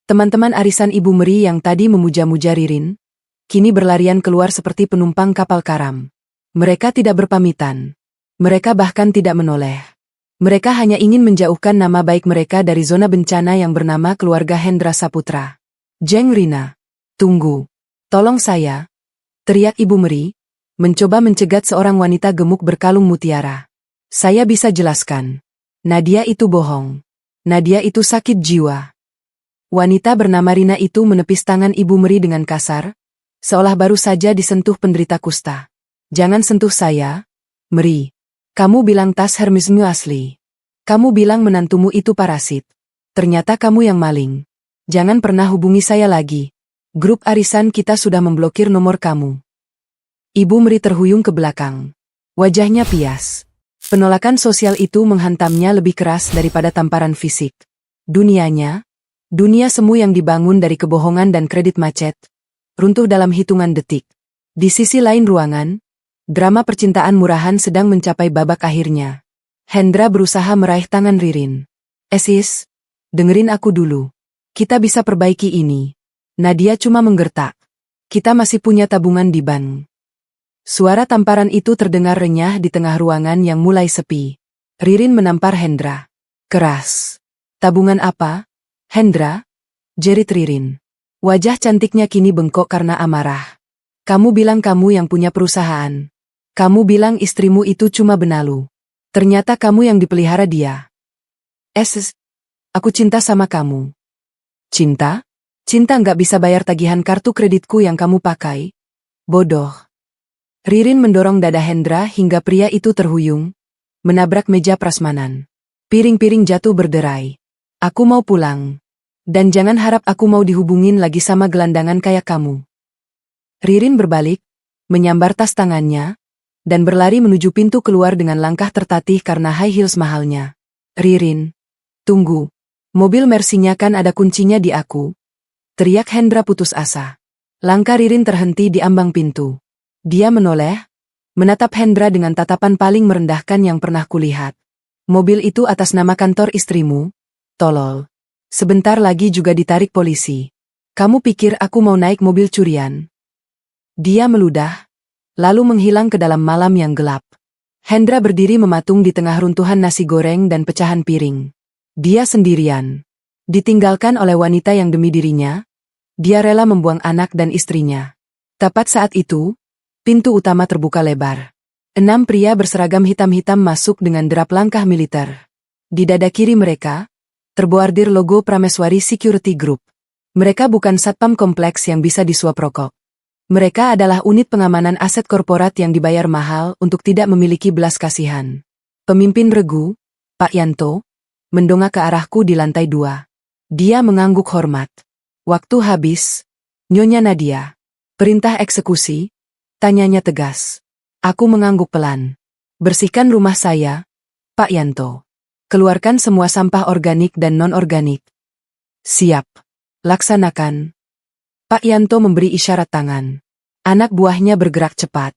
teman-teman arisan Ibu Meri yang tadi memuja-muja Ririn, kini berlarian keluar seperti penumpang kapal karam. Mereka tidak berpamitan. Mereka bahkan tidak menoleh. Mereka hanya ingin menjauhkan nama baik mereka dari zona bencana yang bernama keluarga Hendra Saputra. Jeng Rina, tunggu. Tolong saya, teriak Ibu Meri, mencoba mencegat seorang wanita gemuk berkalung mutiara. Saya bisa jelaskan. Nadia itu bohong. Nadia itu sakit jiwa. Wanita bernama Rina itu menepis tangan Ibu Meri dengan kasar, seolah baru saja disentuh penderita kusta. Jangan sentuh saya, Meri. Kamu bilang tas Hermesmu asli. Kamu bilang menantumu itu parasit. Ternyata kamu yang maling. Jangan pernah hubungi saya lagi. Grup arisan kita sudah memblokir nomor kamu. Ibu Meri terhuyung ke belakang. Wajahnya pias. Penolakan sosial itu menghantamnya lebih keras daripada tamparan fisik. Dunianya, dunia semu yang dibangun dari kebohongan dan kredit macet, runtuh dalam hitungan detik. Di sisi lain ruangan, drama percintaan murahan sedang mencapai babak akhirnya. Hendra berusaha meraih tangan Ririn. Esis, dengerin aku dulu. Kita bisa perbaiki ini. Nadia cuma menggertak. Kita masih punya tabungan di bank. Suara tamparan itu terdengar renyah di tengah ruangan yang mulai sepi. Ririn menampar Hendra. Keras. Tabungan apa? Hendra? Jerit Ririn. Wajah cantiknya kini bengkok karena amarah. Kamu bilang kamu yang punya perusahaan. Kamu bilang istrimu itu cuma benalu. Ternyata kamu yang dipelihara dia. Aku cinta sama kamu. Cinta? Cinta nggak bisa bayar tagihan kartu kreditku yang kamu pakai? Bodoh. Ririn mendorong dada Hendra hingga pria itu terhuyung, menabrak meja prasmanan. Piring-piring jatuh berderai. Aku mau pulang. Dan jangan harap aku mau dihubungin lagi sama gelandangan kayak kamu. Ririn berbalik, menyambar tas tangannya, dan berlari menuju pintu keluar dengan langkah tertatih karena high heels mahalnya. Ririn, tunggu. Mobil Mercy-nya kan ada kuncinya di aku. Teriak Hendra putus asa. Langkah Ririn terhenti di ambang pintu. Dia menoleh, menatap Hendra dengan tatapan paling merendahkan yang pernah kulihat. Mobil itu atas nama kantor istrimu, tolol. Sebentar lagi juga ditarik polisi. Kamu pikir aku mau naik mobil curian? Dia meludah, lalu menghilang ke dalam malam yang gelap. Hendra berdiri mematung di tengah runtuhan nasi goreng dan pecahan piring. Dia sendirian. Ditinggalkan oleh wanita yang demi dirinya, dia rela membuang anak dan istrinya. Tepat saat itu, pintu utama terbuka lebar. 6 pria berseragam hitam-hitam masuk dengan derap langkah militer. Di dada kiri mereka, terbordir logo Prameswari Security Group. Mereka bukan satpam kompleks yang bisa disuap rokok. Mereka adalah unit pengamanan aset korporat yang dibayar mahal untuk tidak memiliki belas kasihan. Pemimpin regu, Pak Yanto, mendongak ke arahku di lantai 2. Dia mengangguk hormat. Waktu habis, Nyonya Nadia. Perintah eksekusi? Tanyanya tegas. Aku mengangguk pelan. Bersihkan rumah saya, Pak Yanto. Keluarkan semua sampah organik dan non-organik. Siap. Laksanakan. Pak Yanto memberi isyarat tangan. Anak buahnya bergerak cepat.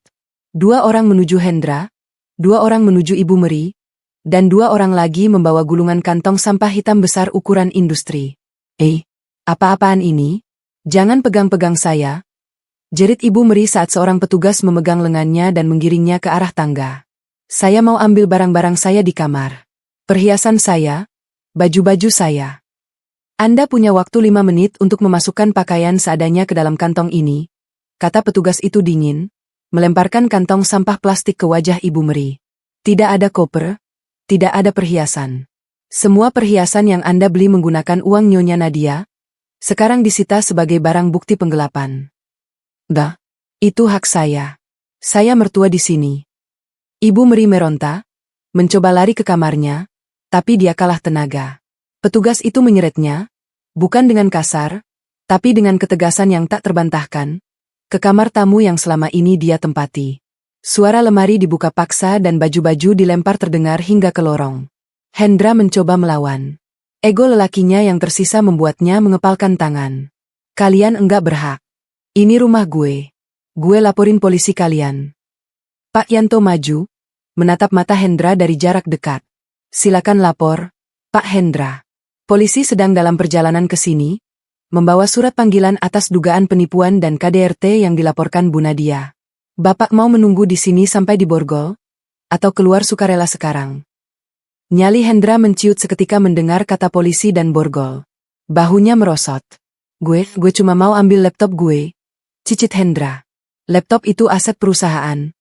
2 orang menuju Hendra, 2 orang menuju Ibu Meri, dan 2 orang lagi membawa gulungan kantong sampah hitam besar ukuran industri. Apa-apaan ini? Jangan pegang-pegang saya. Jerit Ibu Meri saat seorang petugas memegang lengannya dan menggiringnya ke arah tangga. Saya mau ambil barang-barang saya di kamar. Perhiasan saya, baju-baju saya. Anda punya waktu 5 menit untuk memasukkan pakaian seadanya ke dalam kantong ini, kata petugas itu dingin, melemparkan kantong sampah plastik ke wajah Ibu Meri. Tidak ada koper, tidak ada perhiasan. Semua perhiasan yang Anda beli menggunakan uang Nyonya Nadia, sekarang disita sebagai barang bukti penggelapan. Itu hak saya. Saya mertua di sini. Ibu Meri meronta, mencoba lari ke kamarnya, tapi dia kalah tenaga. Petugas itu menyeretnya, bukan dengan kasar, tapi dengan ketegasan yang tak terbantahkan, ke kamar tamu yang selama ini dia tempati. Suara lemari dibuka paksa dan baju-baju dilempar terdengar hingga ke lorong. Hendra mencoba melawan. Ego lelakinya yang tersisa membuatnya mengepalkan tangan. Kalian enggak berhak. Ini rumah gue. Gue laporin polisi kalian. Pak Yanto maju, menatap mata Hendra dari jarak dekat. Silakan lapor, Pak Hendra. Polisi sedang dalam perjalanan ke sini, membawa surat panggilan atas dugaan penipuan dan KDRT yang dilaporkan Bu Nadia. Bapak mau menunggu di sini sampai di Borgol? Atau keluar sukarela sekarang? Nyali Hendra menciut seketika mendengar kata polisi dan Borgol. Bahunya merosot. Gue cuma mau ambil laptop gue. Cicit Hendra. Laptop itu aset perusahaan.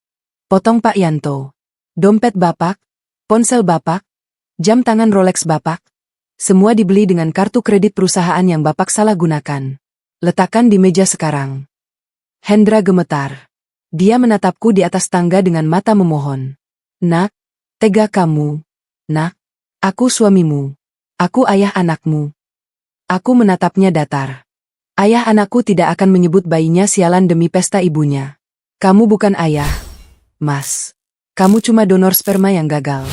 Potong Pak Yanto. Dompet Bapak, ponsel Bapak, jam tangan Rolex Bapak. Semua dibeli dengan kartu kredit perusahaan yang Bapak salah gunakan. Letakkan di meja sekarang. Hendra gemetar. Dia menatapku di atas tangga dengan mata memohon. Nak, tega kamu. Nak, aku suamimu. Aku ayah anakmu. Aku menatapnya datar. Ayah anakku tidak akan menyebut bayinya sialan demi pesta ibunya. Kamu bukan ayah, Mas. Kamu cuma donor sperma yang gagal.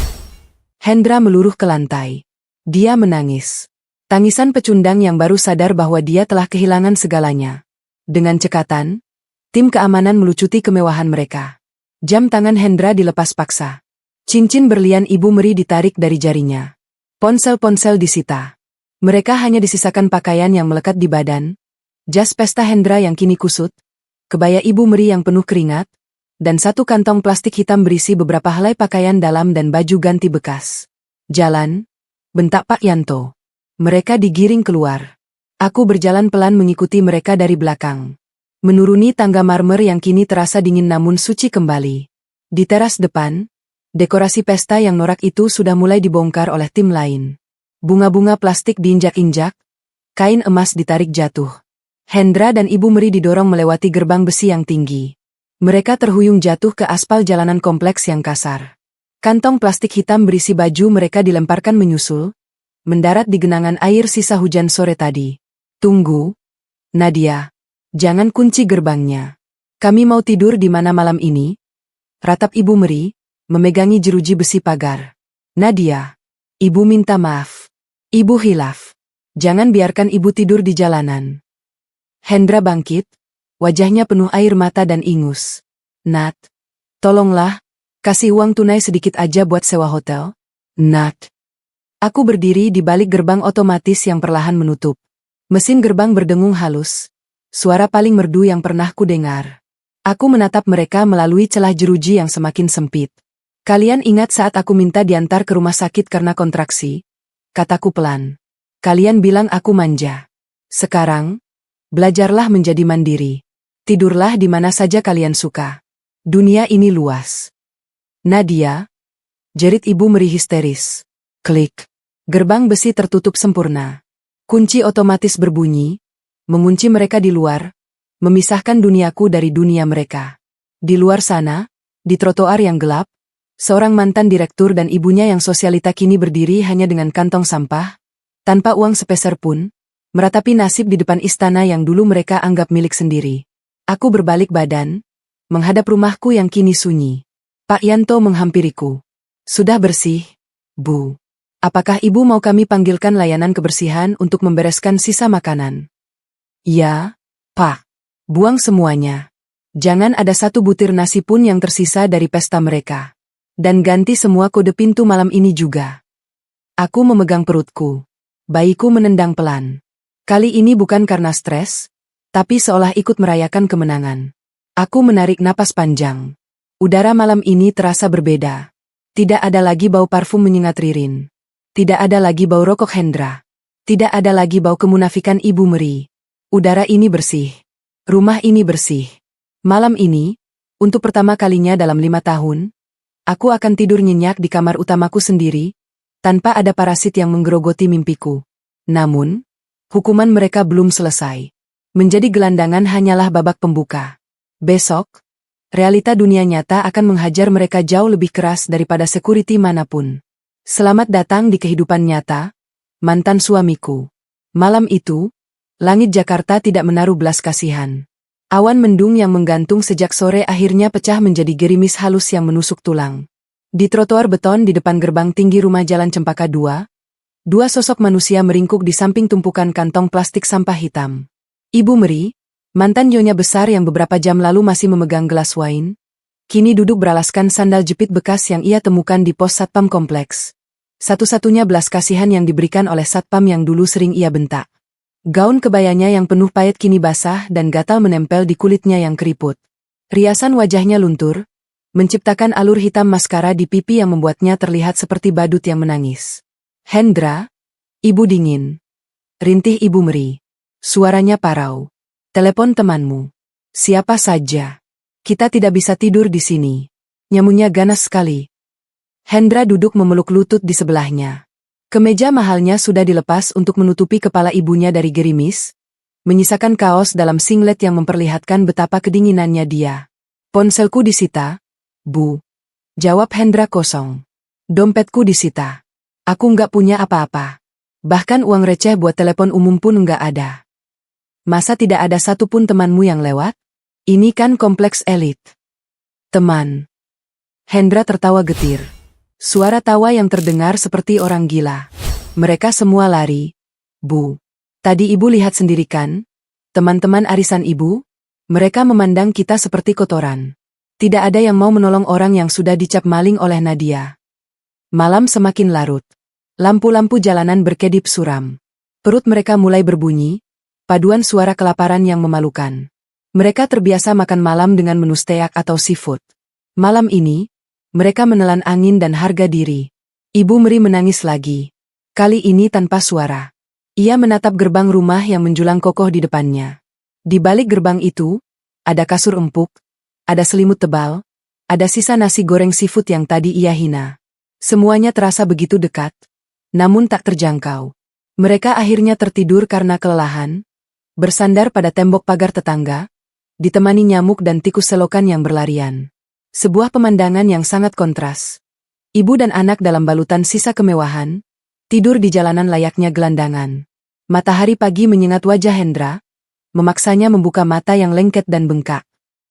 Hendra meluruh ke lantai. Dia menangis. Tangisan pecundang yang baru sadar bahwa dia telah kehilangan segalanya. Dengan cekatan, tim keamanan melucuti kemewahan mereka. Jam tangan Hendra dilepas paksa. Cincin berlian Ibu Meri ditarik dari jarinya. Ponsel-ponsel disita. Mereka hanya disisakan pakaian yang melekat di badan, jas pesta Hendra yang kini kusut, kebaya Ibu Meri yang penuh keringat, dan satu kantong plastik hitam berisi beberapa helai pakaian dalam dan baju ganti bekas. Jalan, bentak Pak Yanto. Mereka digiring keluar. Aku berjalan pelan mengikuti mereka dari belakang. Menuruni tangga marmer yang kini terasa dingin namun suci kembali. Di teras depan, dekorasi pesta yang norak itu sudah mulai dibongkar oleh tim lain. Bunga-bunga plastik diinjak-injak, kain emas ditarik jatuh. Hendra dan Ibu Meri didorong melewati gerbang besi yang tinggi. Mereka terhuyung jatuh ke aspal jalanan kompleks yang kasar. Kantong plastik hitam berisi baju mereka dilemparkan menyusul, mendarat di genangan air sisa hujan sore tadi. Tunggu, Nadia. Jangan kunci gerbangnya. Kami mau tidur di mana malam ini? Ratap Ibu Meri, memegangi jeruji besi pagar. Nadia. Ibu minta maaf. Ibu hilaf. Jangan biarkan ibu tidur di jalanan. Hendra bangkit, wajahnya penuh air mata dan ingus. Nat, tolonglah, kasih uang tunai sedikit aja buat sewa hotel. Nat. Aku berdiri di balik gerbang otomatis yang perlahan menutup. Mesin gerbang berdengung halus. Suara paling merdu yang pernah ku dengar. Aku menatap mereka melalui celah jeruji yang semakin sempit. Kalian ingat saat aku minta diantar ke rumah sakit karena kontraksi? Kataku pelan. Kalian bilang aku manja. Sekarang, belajarlah menjadi mandiri. Tidurlah di mana saja kalian suka. Dunia ini luas. Nadia, jerit Ibu Meri histeris. Klik. Gerbang besi tertutup sempurna. Kunci otomatis berbunyi, mengunci mereka di luar, memisahkan duniaku dari dunia mereka. Di luar sana, di trotoar yang gelap, seorang mantan direktur dan ibunya yang sosialita kini berdiri hanya dengan kantong sampah, tanpa uang sepeser pun, meratapi nasib di depan istana yang dulu mereka anggap milik sendiri. Aku berbalik badan, menghadap rumahku yang kini sunyi. Pak Yanto menghampiriku. Sudah bersih, Bu. Apakah Ibu mau kami panggilkan layanan kebersihan untuk membereskan sisa makanan? Ya, Pak. Buang semuanya. Jangan ada satu butir nasi pun yang tersisa dari pesta mereka. Dan ganti semua kode pintu malam ini juga. Aku memegang perutku. Bayiku menendang pelan. Kali ini bukan karena stres, tapi seolah ikut merayakan kemenangan. Aku menarik napas panjang. Udara malam ini terasa berbeda. Tidak ada lagi bau parfum menyengat Ririn. Tidak ada lagi bau rokok Hendra. Tidak ada lagi bau kemunafikan Ibu Meri. Udara ini bersih. Rumah ini bersih. Malam ini, untuk pertama kalinya dalam 5 tahun, aku akan tidur nyenyak di kamar utamaku sendiri, tanpa ada parasit yang menggerogoti mimpiku. Namun, hukuman mereka belum selesai. Menjadi gelandangan hanyalah babak pembuka. Besok, realita dunia nyata akan menghajar mereka jauh lebih keras daripada security manapun. Selamat datang di kehidupan nyata, mantan suamiku. Malam itu, langit Jakarta tidak menaruh belas kasihan. Awan mendung yang menggantung sejak sore akhirnya pecah menjadi gerimis halus yang menusuk tulang. Di trotoar beton di depan gerbang tinggi rumah Jalan Cempaka 2, dua sosok manusia meringkuk di samping tumpukan kantong plastik sampah hitam. Ibu Meri, mantan nyonya besar yang beberapa jam lalu masih memegang gelas wine, kini duduk beralaskan sandal jepit bekas yang ia temukan di pos satpam kompleks. Satu-satunya belas kasihan yang diberikan oleh satpam yang dulu sering ia bentak. Gaun kebayanya yang penuh payet kini basah dan gatal menempel di kulitnya yang keriput. Riasan wajahnya luntur, menciptakan alur hitam maskara di pipi yang membuatnya terlihat seperti badut yang menangis. Hendra, Ibu dingin. Rintih Ibu Meri. Suaranya parau. Telepon temanmu. Siapa saja. Kita tidak bisa tidur di sini. Nyamunya ganas sekali. Hendra duduk memeluk lutut di sebelahnya. Kemeja mahalnya sudah dilepas untuk menutupi kepala ibunya dari gerimis, menyisakan kaos dalam singlet yang memperlihatkan betapa kedinginannya dia. Ponselku disita, Bu. Jawab Hendra kosong. Dompetku disita. Aku nggak punya apa-apa. Bahkan uang receh buat telepon umum pun nggak ada. Masa tidak ada satupun temanmu yang lewat? Ini kan kompleks elit. Teman. Hendra tertawa getir. Suara tawa yang terdengar seperti orang gila. Mereka semua lari. Bu. Tadi ibu lihat sendiri kan? Teman-teman arisan ibu? Mereka memandang kita seperti kotoran. Tidak ada yang mau menolong orang yang sudah dicap maling oleh Nadia. Malam semakin larut. Lampu-lampu jalanan berkedip suram. Perut mereka mulai berbunyi, paduan suara kelaparan yang memalukan. Mereka terbiasa makan malam dengan menu steak atau seafood. Malam ini, mereka menelan angin dan harga diri. Ibu Meri menangis lagi. Kali ini tanpa suara. Ia menatap gerbang rumah yang menjulang kokoh di depannya. Di balik gerbang itu, ada kasur empuk, ada selimut tebal, ada sisa nasi goreng seafood yang tadi ia hina. Semuanya terasa begitu dekat, namun tak terjangkau. Mereka akhirnya tertidur karena kelelahan, bersandar pada tembok pagar tetangga, ditemani nyamuk dan tikus selokan yang berlarian. Sebuah pemandangan yang sangat kontras. Ibu dan anak dalam balutan sisa kemewahan, tidur di jalanan layaknya gelandangan. Matahari pagi menyengat wajah Hendra, memaksanya membuka mata yang lengket dan bengkak.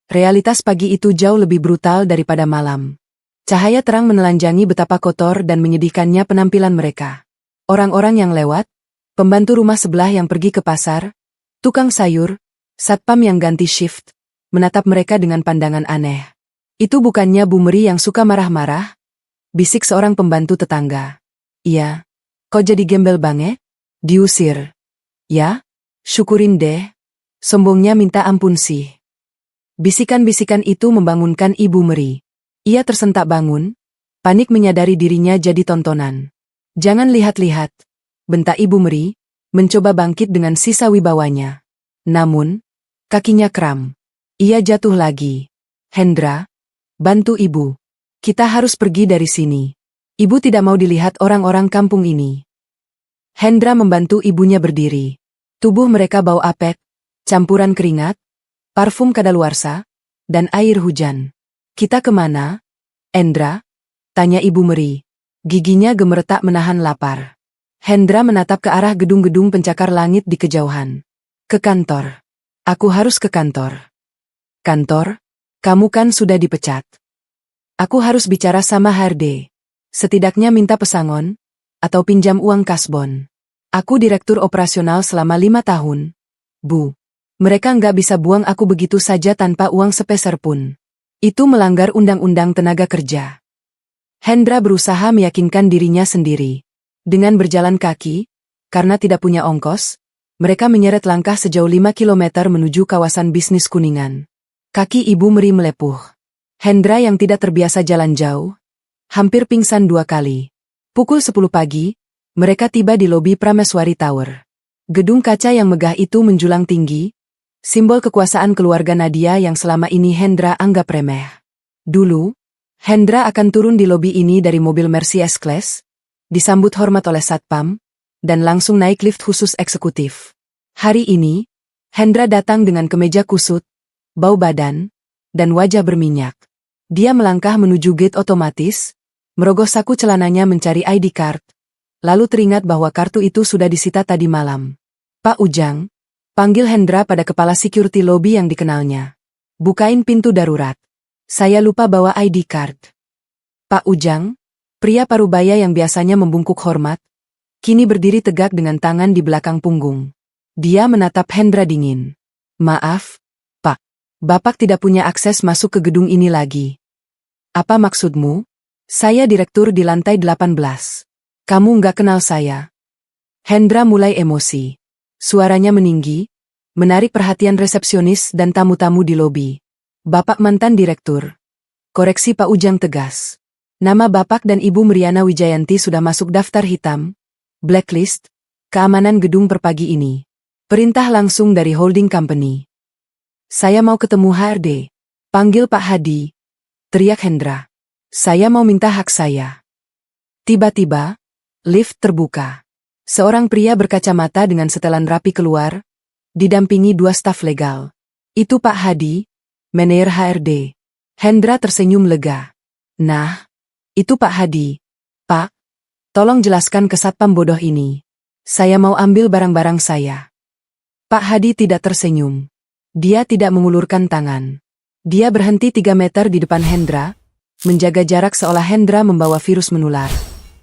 Realitas pagi itu jauh lebih brutal daripada malam. Cahaya terang menelanjangi betapa kotor dan menyedihkannya penampilan mereka. Orang-orang yang lewat, pembantu rumah sebelah yang pergi ke pasar, tukang sayur, satpam yang ganti shift, menatap mereka dengan pandangan aneh. Itu bukannya Bu Meri yang suka marah-marah? Bisik seorang pembantu tetangga. Iya. Kok jadi gembel banget? Diusir. Ya? Syukurin deh. Sombongnya minta ampun sih. Bisikan-bisikan itu membangunkan Ibu Meri. Ia tersentak bangun, panik menyadari dirinya jadi tontonan. Jangan lihat-lihat, bentak Ibu Meri, mencoba bangkit dengan sisa wibawanya. Namun, kakinya kram. Ia jatuh lagi. Hendra, bantu ibu. Kita harus pergi dari sini. Ibu tidak mau dilihat orang-orang kampung ini. Hendra membantu ibunya berdiri. Tubuh mereka bau apek, campuran keringat, parfum kadaluarsa, dan air hujan. Kita kemana? Hendra? Tanya Ibu Meri. Giginya gemeretak menahan lapar. Hendra menatap ke arah gedung-gedung pencakar langit di kejauhan. Ke kantor. Aku harus ke kantor. Kantor? Kamu kan sudah dipecat. Aku harus bicara sama HRD. Setidaknya minta pesangon, atau pinjam uang kasbon. Aku direktur operasional selama 5 tahun. Bu. Mereka nggak bisa buang aku begitu saja tanpa uang sepeser pun. Itu melanggar undang-undang tenaga kerja. Hendra berusaha meyakinkan dirinya sendiri. Dengan berjalan kaki, karena tidak punya ongkos, mereka menyeret langkah sejauh 5 kilometer menuju kawasan bisnis Kuningan. Kaki Ibu Meri melepuh. Hendra yang tidak terbiasa jalan jauh, hampir pingsan 2 kali. Pukul 10 pagi, mereka tiba di lobi Prameswari Tower. Gedung kaca yang megah itu menjulang tinggi, simbol kekuasaan keluarga Nadia yang selama ini Hendra anggap remeh. Dulu, Hendra akan turun di lobi ini dari mobil Mercy S-Class, disambut hormat oleh satpam, dan langsung naik lift khusus eksekutif. Hari ini, Hendra datang dengan kemeja kusut, bau badan, dan wajah berminyak. Dia melangkah menuju gate otomatis, merogoh saku celananya mencari ID card, lalu teringat bahwa kartu itu sudah disita tadi malam. Pak Ujang, panggil Hendra pada kepala security lobby yang dikenalnya. Bukain pintu darurat. Saya lupa bawa ID card. Pak Ujang, pria parubaya yang biasanya membungkuk hormat, kini berdiri tegak dengan tangan di belakang punggung. Dia menatap Hendra dingin. Maaf, Pak. Bapak tidak punya akses masuk ke gedung ini lagi. Apa maksudmu? Saya direktur di lantai 18. Kamu nggak kenal saya. Hendra mulai emosi. Suaranya meninggi, menarik perhatian resepsionis dan tamu-tamu di lobi. Bapak mantan direktur. Koreksi Pak Ujang tegas. Nama Bapak dan Ibu Meriana Wijayanti sudah masuk daftar hitam, blacklist, keamanan gedung per pagi ini. Perintah langsung dari holding company. Saya mau ketemu HRD. Panggil Pak Hadi. Teriak Hendra. Saya mau minta hak saya. Tiba-tiba, lift terbuka. Seorang pria berkacamata dengan setelan rapi keluar, didampingi 2 staf legal. Itu Pak Hadi, Manajer HRD. Hendra tersenyum lega. Nah, itu Pak Hadi. Pak, tolong jelaskan ke satpam bodoh ini. Saya mau ambil barang-barang saya. Pak Hadi tidak tersenyum. Dia tidak mengulurkan tangan. Dia berhenti 3 meter di depan Hendra, menjaga jarak seolah Hendra membawa virus menular.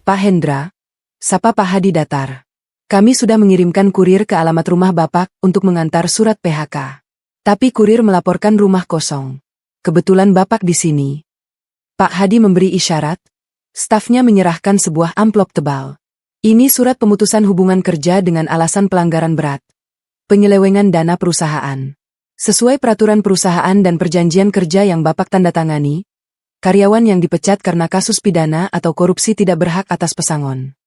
Pak Hendra, sapa Pak Hadi datar. Kami sudah mengirimkan kurir ke alamat rumah Bapak untuk mengantar surat PHK. Tapi kurir melaporkan rumah kosong. Kebetulan Bapak di sini. Pak Hadi memberi isyarat, stafnya menyerahkan sebuah amplop tebal. Ini surat pemutusan hubungan kerja dengan alasan pelanggaran berat. Penyelewengan dana perusahaan. Sesuai peraturan perusahaan dan perjanjian kerja yang Bapak tanda tangani, karyawan yang dipecat karena kasus pidana atau korupsi tidak berhak atas pesangon.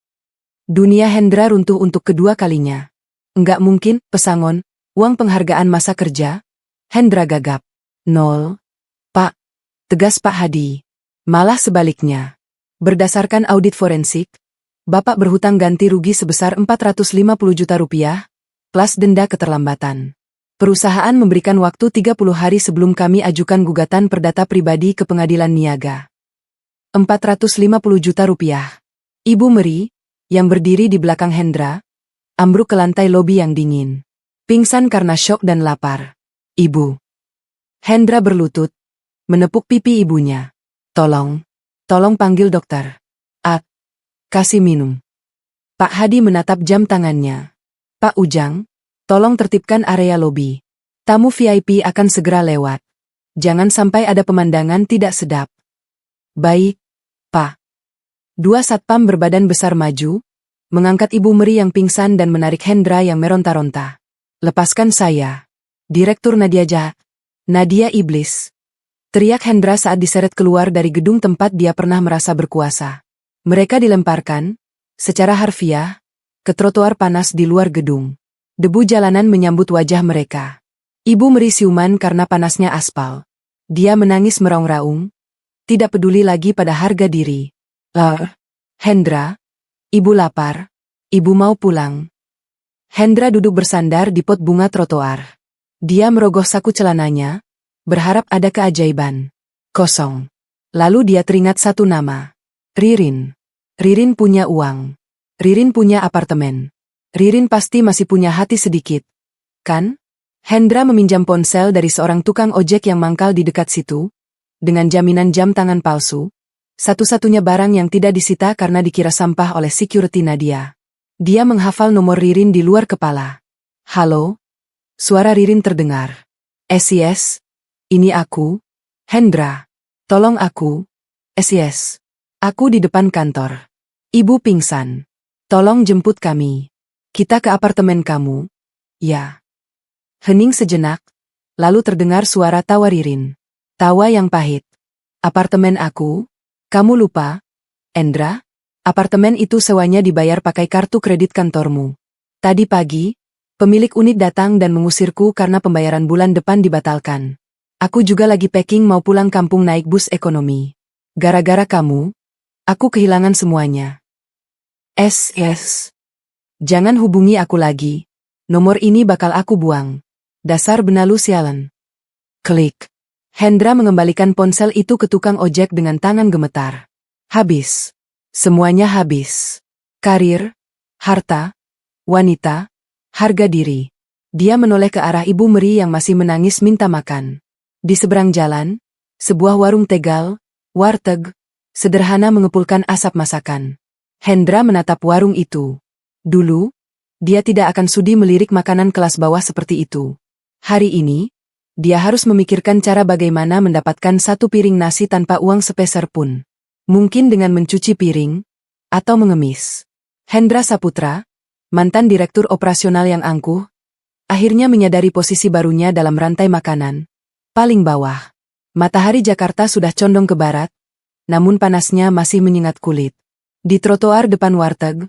Dunia Hendra runtuh untuk kedua kalinya. Enggak mungkin, pesangon, uang penghargaan masa kerja? Hendra gagap. Nol. Pak. Tegas Pak Hadi. Malah sebaliknya. Berdasarkan audit forensik, Bapak berhutang ganti rugi sebesar 450 juta rupiah, plus denda keterlambatan. Perusahaan memberikan waktu 30 hari sebelum kami ajukan gugatan perdata pribadi ke pengadilan niaga. 450 juta rupiah. Ibu Meri, yang berdiri di belakang Hendra, ambruk ke lantai lobi yang dingin. Pingsan karena syok dan lapar. Ibu. Hendra berlutut, menepuk pipi ibunya. Tolong panggil dokter. Kasih minum. Pak Hadi menatap jam tangannya. Pak Ujang, tolong tertibkan area lobi. Tamu VIP akan segera lewat. Jangan sampai ada pemandangan tidak sedap. Baik, Pak. 2 satpam berbadan besar maju, mengangkat Ibu Meri yang pingsan dan menarik Hendra yang meronta-ronta. Lepaskan saya. Direktur Nadia Iblis. Teriak Hendra saat diseret keluar dari gedung tempat dia pernah merasa berkuasa. Mereka dilemparkan, secara harfiah, ke trotoar panas di luar gedung. Debu jalanan menyambut wajah mereka. Ibu Meri siuman karena panasnya aspal. Dia menangis meraung-raung, tidak peduli lagi pada harga diri. Hendra, ibu lapar, ibu mau pulang. Hendra duduk bersandar di pot bunga trotoar. Dia merogoh saku celananya, berharap ada keajaiban. Kosong. Lalu dia teringat satu nama. Ririn. Ririn punya uang. Ririn punya apartemen. Ririn pasti masih punya hati sedikit. Kan? Hendra meminjam ponsel dari seorang tukang ojek yang mangkal di dekat situ, dengan jaminan jam tangan palsu. Satu-satunya barang yang tidak disita karena dikira sampah oleh security Nadia. Dia menghafal nomor Ririn di luar kepala. Halo? Suara Ririn terdengar. Yes, ini aku, Hendra. Tolong aku. Yes. Aku di depan kantor. Ibu pingsan. Tolong jemput kami. Kita ke apartemen kamu. Ya. Hening sejenak, lalu terdengar suara tawa Ririn. Tawa yang pahit. Apartemen aku? Kamu lupa, Hendra? Apartemen itu sewanya dibayar pakai kartu kredit kantormu. Tadi pagi, pemilik unit datang dan mengusirku karena pembayaran bulan depan dibatalkan. Aku juga lagi packing mau pulang kampung naik bus ekonomi. Gara-gara kamu, aku kehilangan semuanya. Yes. Jangan hubungi aku lagi. Nomor ini bakal aku buang. Dasar benalu sialan. Klik. Hendra mengembalikan ponsel itu ke tukang ojek dengan tangan gemetar. Habis. Semuanya habis. Karir, harta, wanita, harga diri. Dia menoleh ke arah Ibu Meri yang masih menangis minta makan. Di seberang jalan, sebuah warung tegal, warteg, sederhana mengepulkan asap masakan. Hendra menatap warung itu. Dulu, dia tidak akan sudi melirik makanan kelas bawah seperti itu. Hari ini, dia harus memikirkan cara bagaimana mendapatkan 1 piring nasi tanpa uang sepeser pun. Mungkin dengan mencuci piring, atau mengemis. Hendra Saputra, mantan direktur operasional yang angkuh, akhirnya menyadari posisi barunya dalam rantai makanan. Paling bawah. Matahari Jakarta sudah condong ke barat, namun panasnya masih menyengat kulit. Di trotoar depan warteg,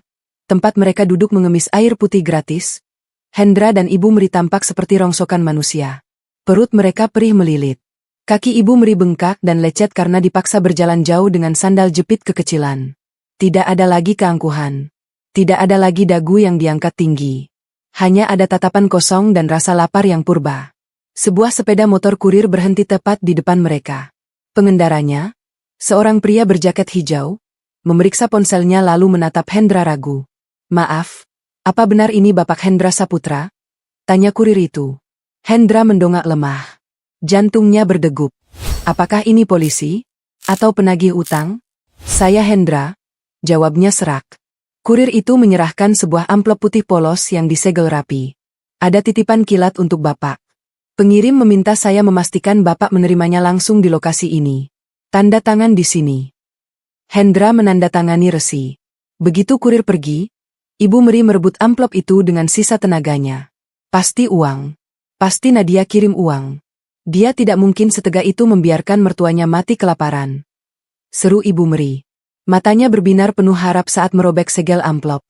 tempat mereka duduk mengemis air putih gratis, Hendra dan Ibu Meri tampak seperti rongsokan manusia. Perut mereka perih melilit. Kaki Ibu Meri bengkak dan lecet karena dipaksa berjalan jauh dengan sandal jepit kekecilan. Tidak ada lagi keangkuhan. Tidak ada lagi dagu yang diangkat tinggi. Hanya ada tatapan kosong dan rasa lapar yang purba. Sebuah sepeda motor kurir berhenti tepat di depan mereka. Pengendaranya, seorang pria berjaket hijau, memeriksa ponselnya lalu menatap Hendra ragu. "Maaf, apa benar ini Bapak Hendra Saputra?" tanya kurir itu. Hendra mendongak lemah. Jantungnya berdegup. "Apakah ini polisi? Atau penagih utang?" "Saya Hendra," jawabnya serak. Kurir itu menyerahkan sebuah amplop putih polos yang disegel rapi. "Ada titipan kilat untuk Bapak. Pengirim meminta saya memastikan Bapak menerimanya langsung di lokasi ini. Tanda tangan di sini." Hendra menandatangani resi. Begitu kurir pergi, Ibu Meri merebut amplop itu dengan sisa tenaganya. "Pasti uang. Pasti Nadia kirim uang. Dia tidak mungkin setega itu membiarkan mertuanya mati kelaparan," seru Ibu Meri. Matanya berbinar penuh harap saat merobek segel amplop.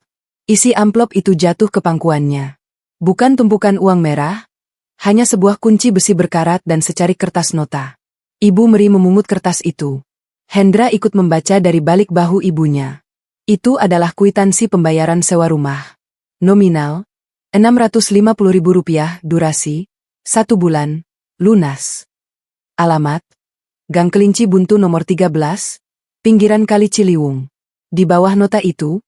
Isi amplop itu jatuh ke pangkuannya. Bukan tumpukan uang merah, hanya sebuah kunci besi berkarat dan secarik kertas nota. Ibu Meri memungut kertas itu. Hendra ikut membaca dari balik bahu ibunya. Itu adalah kwitansi pembayaran sewa rumah. Nominal, Rp650.000, durasi, 1 bulan, lunas. Alamat, Gang Kelinci Buntu nomor 13, pinggiran Kali Ciliwung. Di bawah nota itu,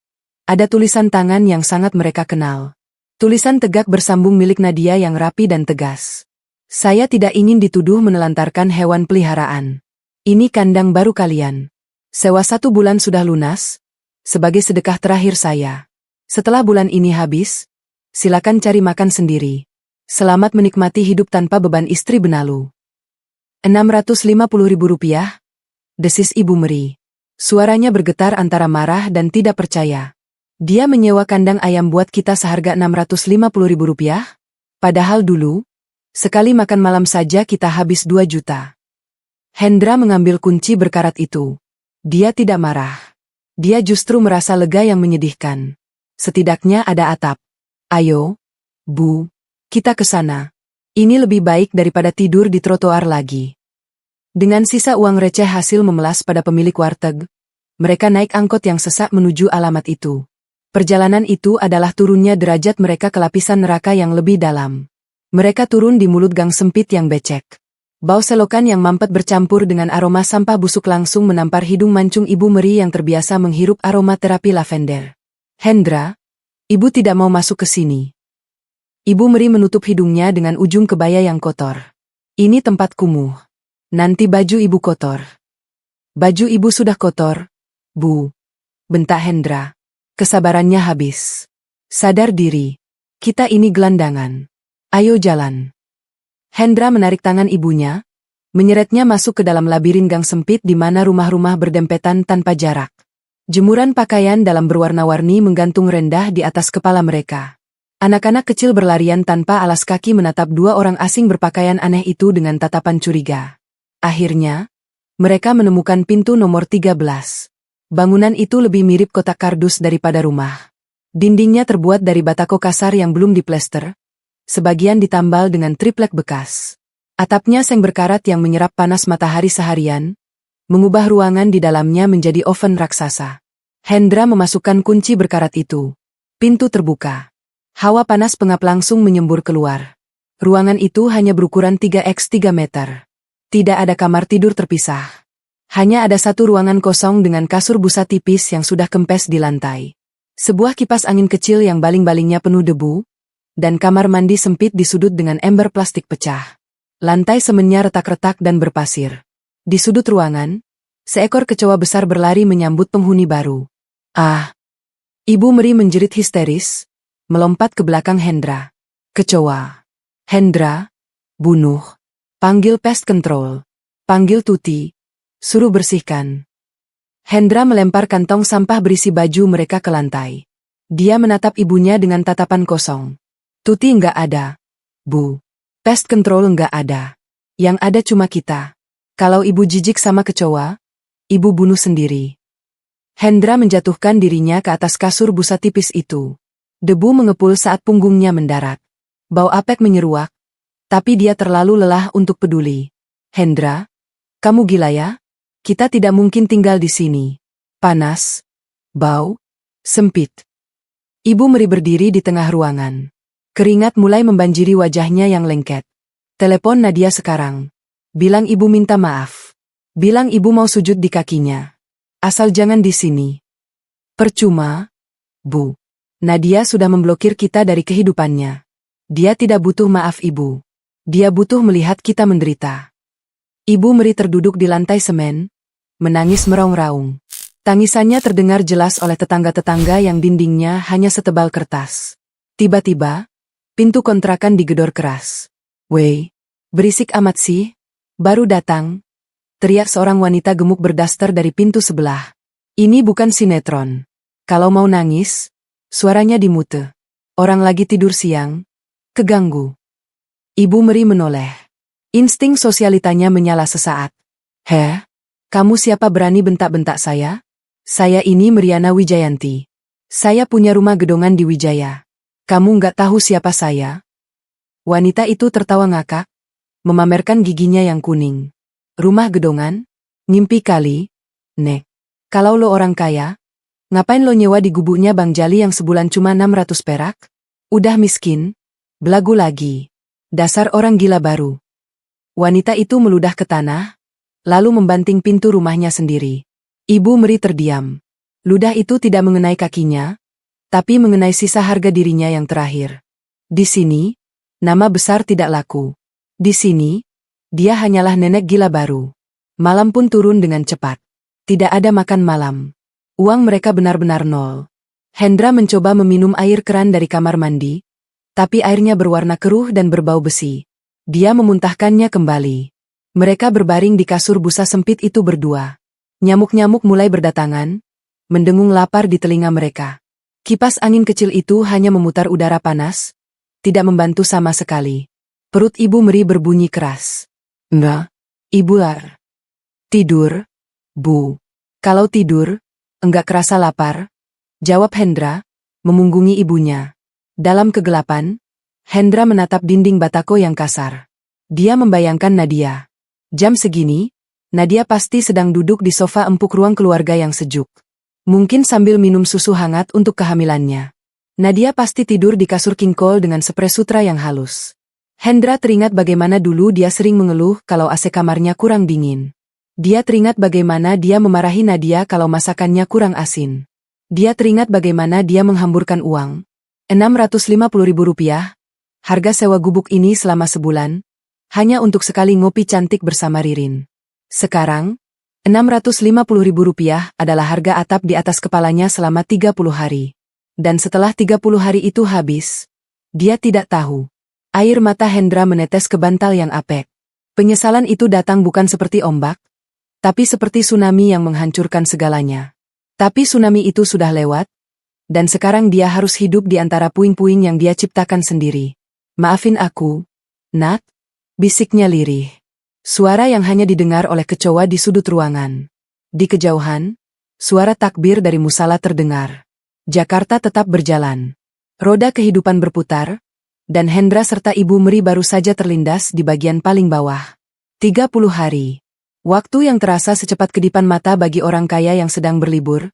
ada tulisan tangan yang sangat mereka kenal. Tulisan tegak bersambung milik Nadia yang rapi dan tegas. "Saya tidak ingin dituduh menelantarkan hewan peliharaan. Ini kandang baru kalian. Sewa 1 bulan sudah lunas, sebagai sedekah terakhir saya. Setelah bulan ini habis, silakan cari makan sendiri. Selamat menikmati hidup tanpa beban istri benalu." Rp650.000, desis Ibu Meri. Suaranya bergetar antara marah dan tidak percaya. "Dia menyewa kandang ayam buat kita seharga Rp650.000? Padahal dulu, sekali makan malam saja kita habis 2 juta. Hendra mengambil kunci berkarat itu. Dia tidak marah. Dia justru merasa lega yang menyedihkan. Setidaknya ada atap. "Ayo, Bu, kita ke sana. Ini lebih baik daripada tidur di trotoar lagi." Dengan sisa uang receh hasil memelas pada pemilik warteg, mereka naik angkot yang sesak menuju alamat itu. Perjalanan itu adalah turunnya derajat mereka ke lapisan neraka yang lebih dalam. Mereka turun di mulut gang sempit yang becek. Bau selokan yang mampet bercampur dengan aroma sampah busuk langsung menampar hidung mancung Ibu Meri yang terbiasa menghirup aroma terapi lavender. "Hendra, Ibu tidak mau masuk ke sini." Ibu Meri menutup hidungnya dengan ujung kebaya yang kotor. "Ini tempat kumuh. Nanti baju Ibu kotor." "Baju Ibu sudah kotor, Bu," bentak Hendra. Kesabarannya habis. "Sadar diri. Kita ini gelandangan. Ayo jalan." Hendra menarik tangan ibunya, menyeretnya masuk ke dalam labirin gang sempit di mana rumah-rumah berdempetan tanpa jarak. Jemuran pakaian dalam berwarna-warni menggantung rendah di atas kepala mereka. Anak-anak kecil berlarian tanpa alas kaki menatap 2 orang asing berpakaian aneh itu dengan tatapan curiga. Akhirnya, mereka menemukan pintu nomor 13. Bangunan itu lebih mirip kotak kardus daripada rumah. Dindingnya terbuat dari batako kasar yang belum diplester, sebagian ditambal dengan triplek bekas. Atapnya seng berkarat yang menyerap panas matahari seharian, mengubah ruangan di dalamnya menjadi oven raksasa. Hendra memasukkan kunci berkarat itu. Pintu terbuka. Hawa panas pengap langsung menyembur keluar. Ruangan itu hanya berukuran 3x3 meter. Tidak ada kamar tidur terpisah. Hanya ada satu ruangan kosong dengan kasur busa tipis yang sudah kempes di lantai. Sebuah kipas angin kecil yang baling-balingnya penuh debu, dan kamar mandi sempit di sudut dengan ember plastik pecah. Lantai semennya retak-retak dan berpasir. Di sudut ruangan, seekor kecoa besar berlari menyambut penghuni baru. "Ah!" Ibu Meri menjerit histeris, melompat ke belakang Hendra. "Kecoa! Hendra, bunuh! Panggil pest control! Panggil Tuti! Suruh bersihkan!" Hendra melempar kantong sampah berisi baju mereka ke lantai. Dia menatap ibunya dengan tatapan kosong. "Tuti nggak ada, Bu. Pest control nggak ada. Yang ada cuma kita. Kalau Ibu jijik sama kecoa, Ibu bunuh sendiri." Hendra menjatuhkan dirinya ke atas kasur busa tipis itu. Debu mengepul saat punggungnya mendarat. Bau apek menyeruak, tapi dia terlalu lelah untuk peduli. "Hendra, kamu gila ya? Kita tidak mungkin tinggal di sini. Panas, bau, sempit." Ibu Meri berdiri di tengah ruangan. Keringat mulai membanjiri wajahnya yang lengket. Telepon Nadia sekarang. Bilang ibu minta maaf. Bilang ibu mau sujud di kakinya. Asal jangan di sini. Percuma, Bu. Nadia sudah memblokir kita dari kehidupannya. Dia tidak butuh maaf ibu. Dia butuh melihat kita menderita. Ibu Meri terduduk di lantai semen, menangis meraung-raung. Tangisannya terdengar jelas oleh tetangga-tetangga yang dindingnya hanya setebal kertas. Tiba-tiba, pintu kontrakan digedor keras. "Wei, berisik amat sih, baru datang," teriak seorang wanita gemuk berdaster dari pintu sebelah. "Ini bukan sinetron. Kalau mau nangis, suaranya dimute. Orang lagi tidur siang, keganggu." Ibu Meri menoleh. Insting sosialitanya menyala sesaat. "Heh, kamu siapa berani bentak-bentak saya? Saya ini Meriana Wijayanti. Saya punya rumah gedongan di Wijaya. Kamu nggak tahu siapa saya?" Wanita itu tertawa ngakak, memamerkan giginya yang kuning. "Rumah gedongan? Ngimpi kali, Nek. Kalau lo orang kaya, ngapain lo nyewa di gubuknya Bang Jali yang sebulan cuma 600 perak? Udah miskin, belagu lagi. Dasar orang gila baru." Wanita itu meludah ke tanah, lalu membanting pintu rumahnya sendiri. Ibu Meri terdiam. Ludah itu tidak mengenai kakinya, tapi mengenai sisa harga dirinya yang terakhir. Di sini, nama besar tidak laku. Di sini, dia hanyalah nenek gila baru. Malam pun turun dengan cepat. Tidak ada makan malam. Uang mereka benar-benar nol. Hendra mencoba meminum air keran dari kamar mandi, tapi airnya berwarna keruh dan berbau besi. Dia memuntahkannya kembali. Mereka berbaring di kasur busa sempit itu berdua. Nyamuk-nyamuk mulai berdatangan, mendengung lapar di telinga mereka. Kipas angin kecil itu hanya memutar udara panas, tidak membantu sama sekali. Perut Ibu Meri berbunyi keras. "Enggak, Ibu lar. Tidur, Bu." "Kalau tidur, enggak kerasa lapar," jawab Hendra, memunggungi ibunya. Dalam kegelapan, Hendra menatap dinding batako yang kasar. Dia membayangkan Nadia. Jam segini, Nadia pasti sedang duduk di sofa empuk ruang keluarga yang sejuk. Mungkin sambil minum susu hangat untuk kehamilannya. Nadia pasti tidur di kasur king cole dengan spray sutra yang halus. Hendra teringat bagaimana dulu dia sering mengeluh kalau AC kamarnya kurang dingin. Dia teringat bagaimana dia memarahi Nadia kalau masakannya kurang asin. Dia teringat bagaimana dia menghamburkan uang. 650.000 rupiah, harga sewa gubuk ini selama sebulan, hanya untuk sekali ngopi cantik bersama Ririn. Sekarang, 650.000 rupiah adalah harga atap di atas kepalanya selama 30 hari. Dan setelah 30 hari itu habis, dia tidak tahu. Air mata Hendra menetes ke bantal yang apek. Penyesalan itu datang bukan seperti ombak, tapi seperti tsunami yang menghancurkan segalanya. Tapi tsunami itu sudah lewat, dan sekarang dia harus hidup di antara puing-puing yang dia ciptakan sendiri. "Maafin aku, Nat," bisiknya lirih. Suara yang hanya didengar oleh kecoa di sudut ruangan. Di kejauhan, suara takbir dari musala terdengar. Jakarta tetap berjalan. Roda kehidupan berputar, dan Hendra serta Ibu Meri baru saja terlindas di bagian paling bawah. 30 hari. Waktu yang terasa secepat kedipan mata bagi orang kaya yang sedang berlibur,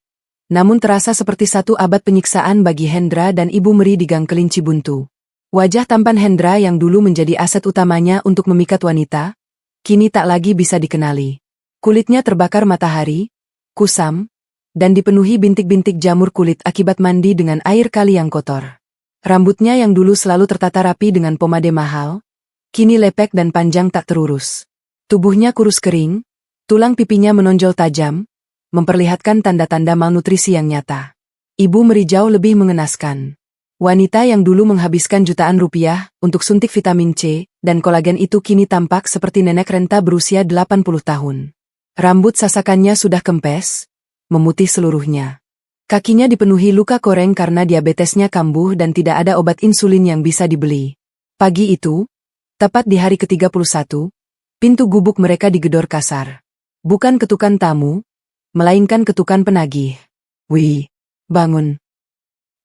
namun terasa seperti 1 abad penyiksaan bagi Hendra dan Ibu Meri di Gang Kelinci Buntu. Wajah tampan Hendra yang dulu menjadi aset utamanya untuk memikat wanita, kini tak lagi bisa dikenali. Kulitnya terbakar matahari, kusam, dan dipenuhi bintik-bintik jamur kulit akibat mandi dengan air kali yang kotor. Rambutnya yang dulu selalu tertata rapi dengan pomade mahal, kini lepek dan panjang tak terurus. Tubuhnya kurus kering, tulang pipinya menonjol tajam, memperlihatkan tanda-tanda malnutrisi yang nyata. Ibu Meri jauh lebih mengenaskan. Wanita yang dulu menghabiskan jutaan rupiah untuk suntik vitamin C dan kolagen itu kini tampak seperti nenek renta berusia 80 tahun. Rambut sasakannya sudah kempes, memutih seluruhnya. Kakinya dipenuhi luka koreng karena diabetesnya kambuh dan tidak ada obat insulin yang bisa dibeli. Pagi itu, tepat di hari ke-31, pintu gubuk mereka digedor kasar. Bukan ketukan tamu, melainkan ketukan penagih. "Wih, bangun."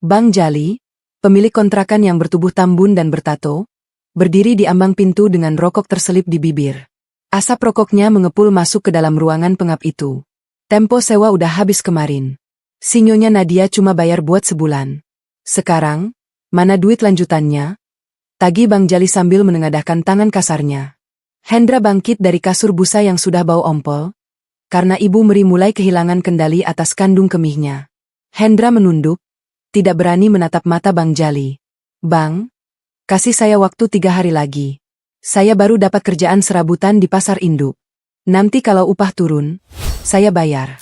Bang Jali, pemilik kontrakan yang bertubuh tambun dan bertato, berdiri di ambang pintu dengan rokok terselip di bibir. Asap rokoknya mengepul masuk ke dalam ruangan pengap itu. "Tempo sewa udah habis kemarin. Sinyonya Nadia cuma bayar buat sebulan. Sekarang, mana duit lanjutannya?" tagih Bang Jali sambil menengadahkan tangan kasarnya. Hendra bangkit dari kasur busa yang sudah bau ompol, karena Ibu Meri mulai kehilangan kendali atas kandung kemihnya. Hendra menunduk, tidak berani menatap mata Bang Jali. Bang, kasih saya waktu 3 hari lagi. Saya baru dapat kerjaan serabutan di pasar induk. Nanti kalau upah turun, saya bayar.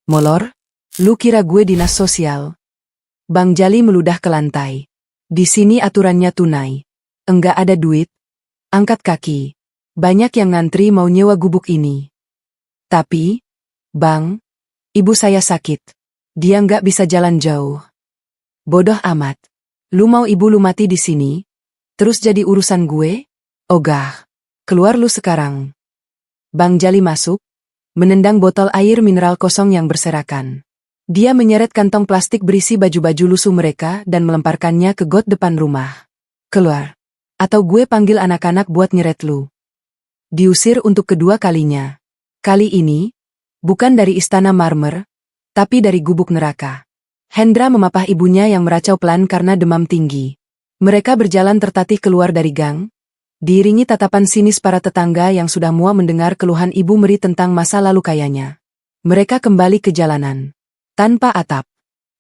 Molor? Lu kira gue dinas sosial? Bang Jali meludah ke lantai. Di sini aturannya tunai. Enggak ada duit. Angkat kaki. Banyak yang ngantri mau nyewa gubuk ini. Tapi, Bang, ibu saya sakit. Dia nggak bisa jalan jauh. Bodoh amat. Lu mau ibu lu mati di sini? Terus jadi urusan gue? Ogah. Keluar lu sekarang. Bang Jali masuk, menendang botol air mineral kosong yang berserakan. Dia menyeret kantong plastik berisi baju-baju lusuh mereka dan melemparkannya ke got depan rumah. Keluar. Atau gue panggil anak-anak buat nyeret lu. Diusir untuk kedua kalinya. Kali ini, bukan dari istana marmer, tapi dari gubuk neraka. Hendra memapah ibunya yang meracau pelan karena demam tinggi. Mereka berjalan tertatih keluar dari gang, diiringi tatapan sinis para tetangga yang sudah muak mendengar keluhan Ibu Meri tentang masa lalu kayanya. Mereka kembali ke jalanan. Tanpa atap.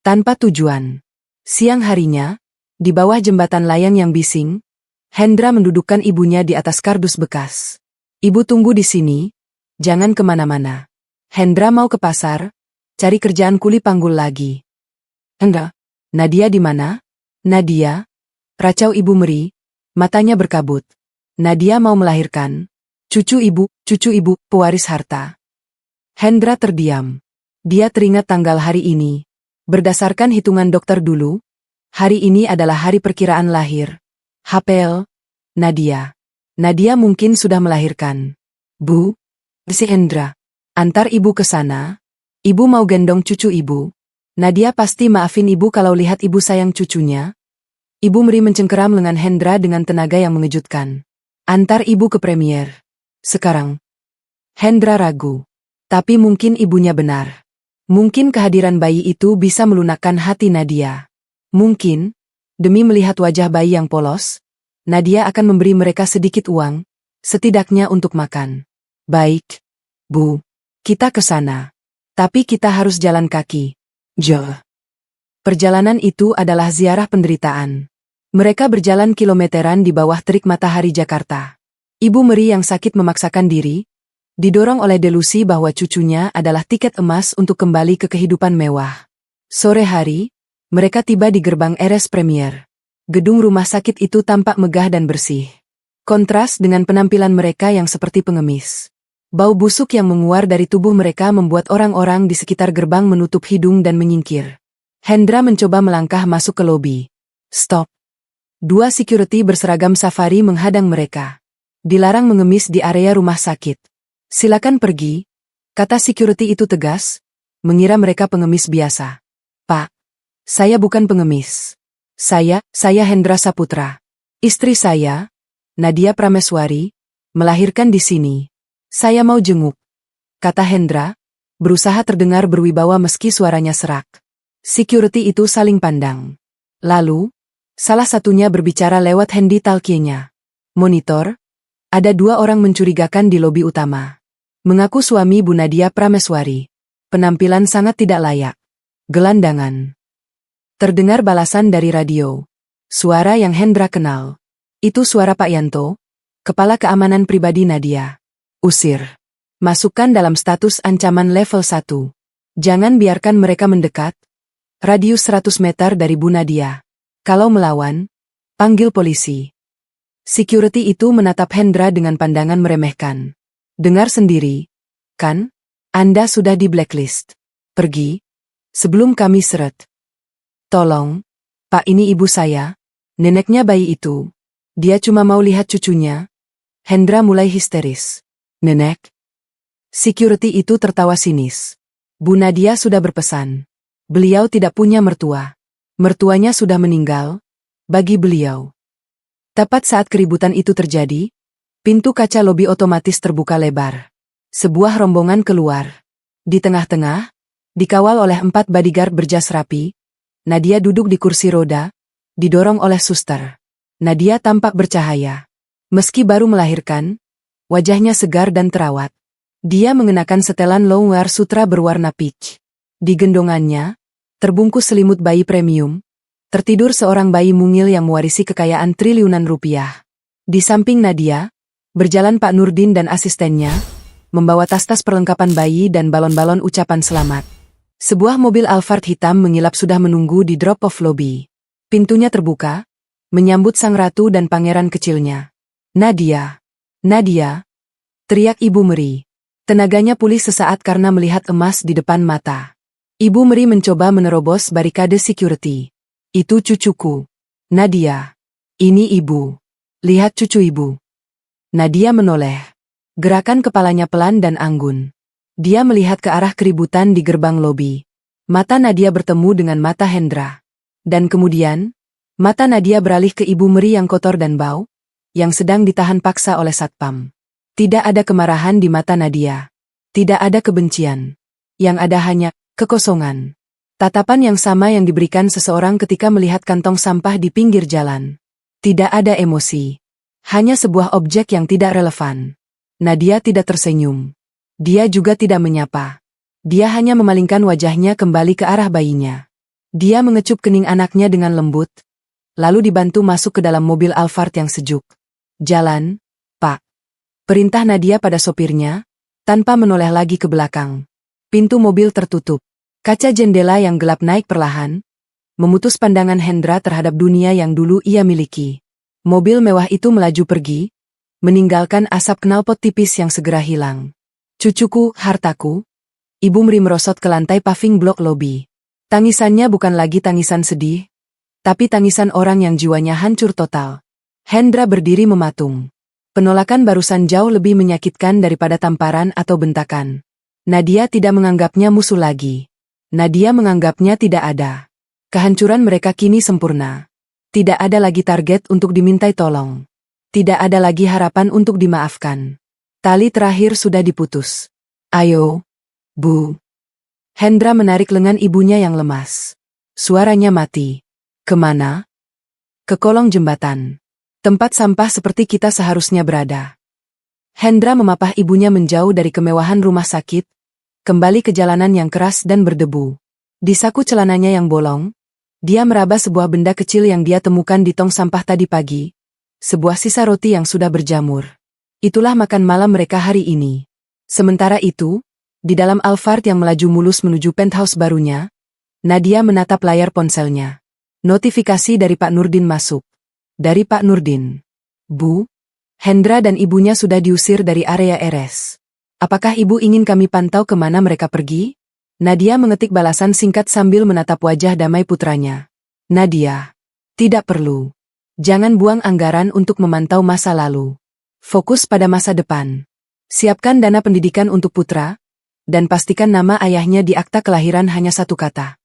Tanpa tujuan. Siang harinya, di bawah jembatan layang yang bising, Hendra mendudukkan ibunya di atas kardus bekas. Ibu tunggu di sini, jangan kemana-mana. Hendra mau ke pasar, cari kerjaan kuli panggul lagi. Enggak. Nadia di mana? Nadia? Racau Ibu Meri, matanya berkabut. Nadia mau melahirkan. Cucu ibu, pewaris harta. Hendra terdiam. Dia teringat tanggal hari ini. Berdasarkan hitungan dokter dulu, hari ini adalah hari perkiraan lahir. HPL, Nadia. Nadia mungkin sudah melahirkan. Bu, si Hendra. Antar ibu ke sana. Ibu mau gendong cucu ibu. Nadia pasti maafin ibu kalau lihat ibu sayang cucunya. Ibu Meri mencengkeram lengan Hendra dengan tenaga yang mengejutkan. Antar ibu ke premier. Sekarang. Hendra ragu. Tapi mungkin ibunya benar. Mungkin kehadiran bayi itu bisa melunakkan hati Nadia. Mungkin, demi melihat wajah bayi yang polos, Nadia akan memberi mereka sedikit uang, setidaknya untuk makan. Baik, Bu. Kita ke sana. Tapi kita harus jalan kaki. Perjalanan itu adalah ziarah penderitaan. Mereka berjalan kilometeran di bawah terik matahari Jakarta. Ibu Meri yang sakit memaksakan diri, didorong oleh delusi bahwa cucunya adalah tiket emas untuk kembali ke kehidupan mewah. Sore hari, mereka tiba di gerbang RS Premier. Gedung rumah sakit itu tampak megah dan bersih. Kontras dengan penampilan mereka yang seperti pengemis. Bau busuk yang menguar dari tubuh mereka membuat orang-orang di sekitar gerbang menutup hidung dan menyingkir. Hendra mencoba melangkah masuk ke lobi. Stop. 2 security berseragam safari menghadang mereka. Dilarang mengemis di area rumah sakit. Silakan pergi, kata security itu tegas, mengira mereka pengemis biasa. Pak, saya bukan pengemis. Saya Hendra Saputra. Istri saya, Nadia Prameswari, melahirkan di sini. Saya mau jenguk, kata Hendra, berusaha terdengar berwibawa meski suaranya serak. Security itu saling pandang. Lalu, salah satunya berbicara lewat handy talkie-nya. Monitor, ada 2 orang mencurigakan di lobi utama. Mengaku suami Bu Nadia Prameswari. Penampilan sangat tidak layak. Gelandangan. Terdengar balasan dari radio. Suara yang Hendra kenal. Itu suara Pak Yanto, Kepala Keamanan Pribadi Nadia. Usir. Masukkan dalam status ancaman level 1. Jangan biarkan mereka mendekat. Radius 100 meter dari Bu Nadia. Kalau melawan, panggil polisi. Security itu menatap Hendra dengan pandangan meremehkan. Dengar sendiri, kan? Anda sudah di blacklist. Pergi, sebelum kami seret. Tolong, Pak, ini ibu saya, neneknya bayi itu. Dia cuma mau lihat cucunya. Hendra mulai histeris. Nenek? Security itu tertawa sinis. Bu Nadia sudah berpesan. Beliau tidak punya mertua. Mertuanya sudah meninggal, bagi beliau. Tepat saat keributan itu terjadi, pintu kaca lobi otomatis terbuka lebar. Sebuah rombongan keluar. Di tengah-tengah, dikawal oleh 4 bodyguard berjas rapi, Nadia duduk di kursi roda, didorong oleh suster. Nadia tampak bercahaya. Meski baru melahirkan, wajahnya segar dan terawat. Dia mengenakan setelan loungewear sutra berwarna peach. Di gendongannya, terbungkus selimut bayi premium, tertidur seorang bayi mungil yang mewarisi kekayaan triliunan rupiah. Di samping Nadia, berjalan Pak Nurdin dan asistennya, membawa tas-tas perlengkapan bayi dan balon-balon ucapan selamat. Sebuah mobil Alphard hitam mengilap sudah menunggu di drop-off lobby. Pintunya terbuka, menyambut sang ratu dan pangeran kecilnya. Nadia! Nadia! Teriak Ibu Meri. Tenaganya pulih sesaat karena melihat emas di depan mata. Ibu Meri mencoba menerobos barikade security. Itu cucuku. Nadia. Ini ibu. Lihat cucu ibu. Nadia menoleh. Gerakan kepalanya pelan dan anggun. Dia melihat ke arah keributan di gerbang lobi. Mata Nadia bertemu dengan mata Hendra. Dan kemudian, mata Nadia beralih ke Ibu Meri yang kotor dan bau, yang sedang ditahan paksa oleh satpam. Tidak ada kemarahan di mata Nadia. Tidak ada kebencian. Yang ada hanya kekosongan. Tatapan yang sama yang diberikan seseorang ketika melihat kantong sampah di pinggir jalan. Tidak ada emosi. Hanya sebuah objek yang tidak relevan. Nadia tidak tersenyum. Dia juga tidak menyapa. Dia hanya memalingkan wajahnya kembali ke arah bayinya. Dia mengecup kening anaknya dengan lembut, lalu dibantu masuk ke dalam mobil Alphard yang sejuk. Jalan, Pak. Perintah Nadia pada sopirnya, tanpa menoleh lagi ke belakang. Pintu mobil tertutup. Kaca jendela yang gelap naik perlahan, memutus pandangan Hendra terhadap dunia yang dulu ia miliki. Mobil mewah itu melaju pergi, meninggalkan asap knalpot tipis yang segera hilang. Cucuku, hartaku. Ibu Meri merosot ke lantai paving blok lobi. Tangisannya bukan lagi tangisan sedih, tapi tangisan orang yang jiwanya hancur total. Hendra berdiri mematung. Penolakan barusan jauh lebih menyakitkan daripada tamparan atau bentakan. Nadia tidak menganggapnya musuh lagi. Nadia menganggapnya tidak ada. Kehancuran mereka kini sempurna. Tidak ada lagi target untuk dimintai tolong. Tidak ada lagi harapan untuk dimaafkan. Tali terakhir sudah diputus. Ayo, Bu. Hendra menarik lengan ibunya yang lemas. Suaranya mati. Kemana? Ke kolong jembatan. Tempat sampah seperti kita seharusnya berada. Hendra memapah ibunya menjauh dari kemewahan rumah sakit, kembali ke jalanan yang keras dan berdebu. Di saku celananya yang bolong, dia meraba sebuah benda kecil yang dia temukan di tong sampah tadi pagi. Sebuah sisa roti yang sudah berjamur. Itulah makan malam mereka hari ini. Sementara itu, di dalam Alphard yang melaju mulus menuju penthouse barunya, Nadia menatap layar ponselnya. Notifikasi dari Pak Nurdin masuk. Dari Pak Nurdin. Bu, Hendra dan ibunya sudah diusir dari area RS. Apakah ibu ingin kami pantau kemana mereka pergi? Nadia mengetik balasan singkat sambil menatap wajah damai putranya. Nadia. Tidak perlu. Jangan buang anggaran untuk memantau masa lalu. Fokus pada masa depan. Siapkan dana pendidikan untuk putra, dan pastikan nama ayahnya di akta kelahiran hanya satu kata.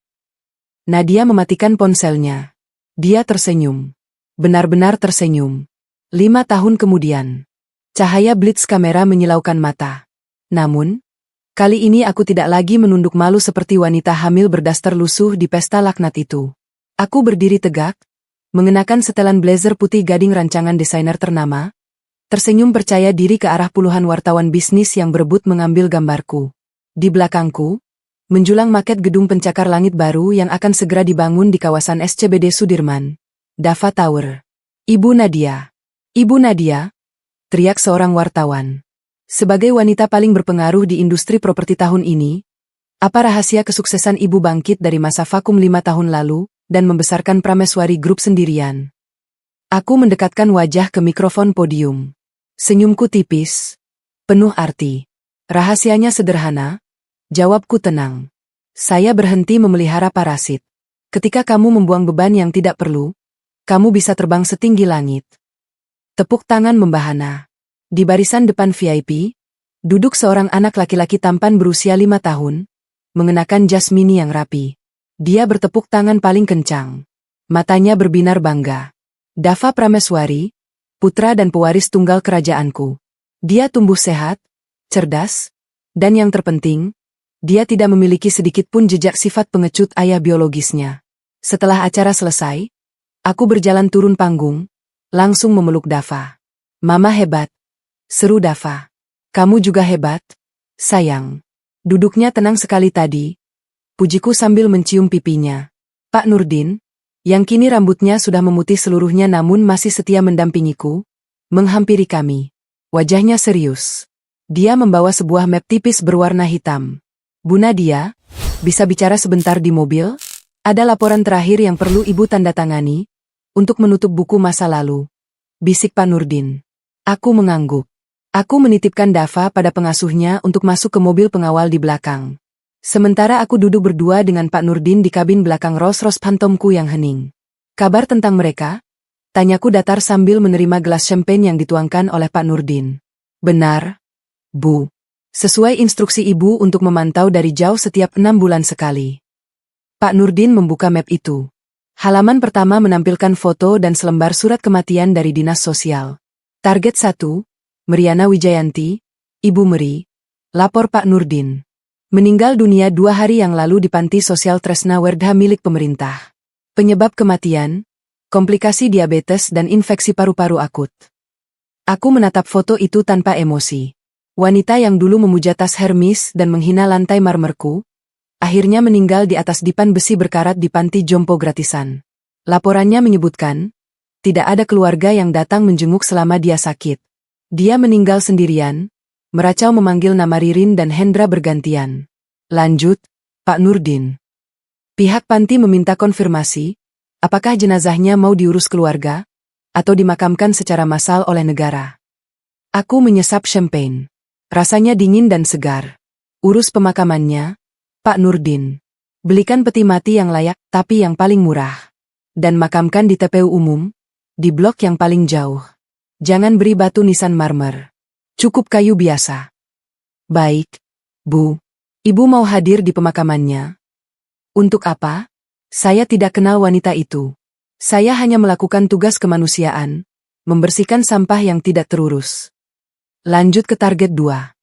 Nadia mematikan ponselnya. Dia tersenyum. Benar-benar tersenyum. 5 tahun kemudian. Cahaya blitz kamera menyilaukan mata. Namun, kali ini aku tidak lagi menunduk malu seperti wanita hamil berdaster lusuh di pesta laknat itu. Aku berdiri tegak, mengenakan setelan blazer putih gading rancangan desainer ternama, tersenyum percaya diri ke arah puluhan wartawan bisnis yang berebut mengambil gambarku. Di belakangku, menjulang maket gedung pencakar langit baru yang akan segera dibangun di kawasan SCBD Sudirman. Dava Tower. Ibu Nadia. Ibu Nadia, teriak seorang wartawan. Sebagai wanita paling berpengaruh di industri properti tahun ini, apa rahasia kesuksesan ibu bangkit dari masa vakum 5 tahun lalu dan membesarkan Prameswari Group sendirian? Aku mendekatkan wajah ke mikrofon podium. Senyumku tipis, penuh arti. Rahasianya sederhana, jawabku tenang. Saya berhenti memelihara parasit. Ketika kamu membuang beban yang tidak perlu, kamu bisa terbang setinggi langit. Tepuk tangan membahana. Di barisan depan VIP, duduk seorang anak laki-laki tampan berusia 5 tahun, mengenakan jas mini yang rapi. Dia bertepuk tangan paling kencang. Matanya berbinar bangga. Dava Prameswari, putra dan pewaris tunggal kerajaanku. Dia tumbuh sehat, cerdas, dan yang terpenting, dia tidak memiliki sedikit pun jejak sifat pengecut ayah biologisnya. Setelah acara selesai, aku berjalan turun panggung, langsung memeluk Dava. Mama hebat, seru Dava. Kamu juga hebat, sayang. Duduknya tenang sekali tadi, pujiku sambil mencium pipinya. Pak Nurdin, yang kini rambutnya sudah memutih seluruhnya namun masih setia mendampingiku, menghampiri kami. Wajahnya serius. Dia membawa sebuah map tipis berwarna hitam. Bu Nadia, bisa bicara sebentar di mobil? Ada laporan terakhir yang perlu ibu tanda tangani, untuk menutup buku masa lalu. Bisik Pak Nurdin. Aku mengangguk. Aku menitipkan Dava pada pengasuhnya untuk masuk ke mobil pengawal di belakang. Sementara aku duduk berdua dengan Pak Nurdin di kabin belakang Rolls-Royce Phantomku yang hening. Kabar tentang mereka? Tanyaku datar sambil menerima gelas champagne yang dituangkan oleh Pak Nurdin. Benar, Bu. Sesuai instruksi Ibu untuk memantau dari jauh setiap 6 bulan sekali. Pak Nurdin membuka map itu. Halaman pertama menampilkan foto dan selembar surat kematian dari Dinas Sosial. Target 1, Meriana Wijayanti, Ibu Meri. Lapor Pak Nurdin. Meninggal dunia 2 hari yang lalu di Panti Sosial Tresna Werdha milik pemerintah. Penyebab kematian, komplikasi diabetes dan infeksi paru-paru akut. Aku menatap foto itu tanpa emosi. Wanita yang dulu memuja tas Hermes dan menghina lantai marmerku, akhirnya meninggal di atas dipan besi berkarat di panti jompo gratisan. Laporannya menyebutkan, tidak ada keluarga yang datang menjenguk selama dia sakit. Dia meninggal sendirian, meracau memanggil nama Ririn dan Hendra bergantian. Lanjut, Pak Nurdin. Pihak panti meminta konfirmasi, apakah jenazahnya mau diurus keluarga, atau dimakamkan secara massal oleh negara. Aku menyesap champagne. Rasanya dingin dan segar. Urus pemakamannya, Pak Nurdin. Belikan peti mati yang layak, tapi yang paling murah. Dan makamkan di TPU umum, di blok yang paling jauh. Jangan beri batu nisan marmer. Cukup kayu biasa. Baik, Bu. Ibu mau hadir di pemakamannya? Untuk apa? Saya tidak kenal wanita itu. Saya hanya melakukan tugas kemanusiaan, membersihkan sampah yang tidak terurus. Lanjut ke target 2.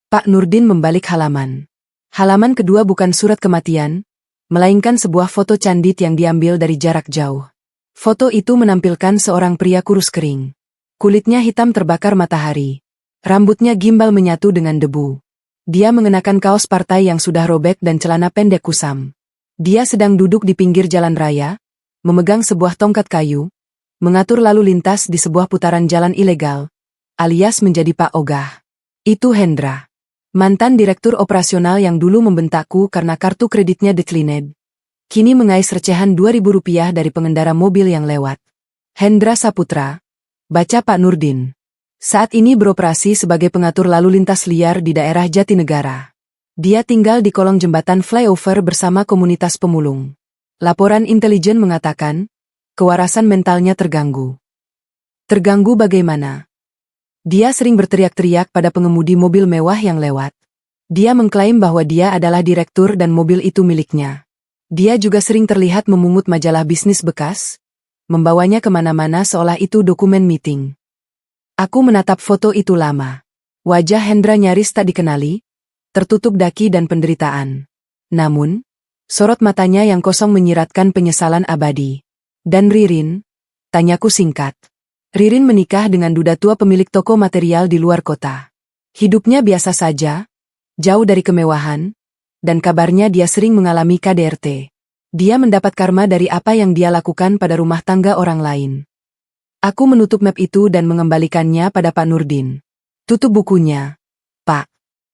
Pak Nurdin membalik halaman. Halaman kedua bukan surat kematian, melainkan sebuah foto candid yang diambil dari jarak jauh. Foto itu menampilkan seorang pria kurus kering. Kulitnya hitam terbakar matahari. Rambutnya gimbal menyatu dengan debu. Dia mengenakan kaos partai yang sudah robek dan celana pendek kusam. Dia sedang duduk di pinggir jalan raya, memegang sebuah tongkat kayu, mengatur lalu lintas di sebuah putaran jalan ilegal, alias menjadi Pak Ogah. Itu Hendra. Mantan direktur operasional yang dulu membentakku karena kartu kreditnya declined. Kini mengais recehan Rp2.000 dari pengendara mobil yang lewat. Hendra Saputra, baca Pak Nurdin. Saat ini beroperasi sebagai pengatur lalu lintas liar di daerah Jatinegara. Dia tinggal di kolong jembatan flyover bersama komunitas pemulung. Laporan intelijen mengatakan, kewarasan mentalnya terganggu. Terganggu bagaimana? Dia sering berteriak-teriak pada pengemudi mobil mewah yang lewat. Dia mengklaim bahwa dia adalah direktur dan mobil itu miliknya. Dia juga sering terlihat memungut majalah bisnis bekas, membawanya kemana-mana seolah itu dokumen meeting. Aku menatap foto itu lama. Wajah Hendra nyaris tak dikenali, tertutup daki dan penderitaan. Namun, sorot matanya yang kosong menyiratkan penyesalan abadi. Dan Ririn? Tanyaku singkat. Ririn menikah dengan duda tua pemilik toko material di luar kota. Hidupnya biasa saja, jauh dari kemewahan, dan kabarnya dia sering mengalami KDRT. Dia mendapat karma dari apa yang dia lakukan pada rumah tangga orang lain. Aku menutup map itu dan mengembalikannya pada Pak Nurdin. Tutup bukunya, Pak.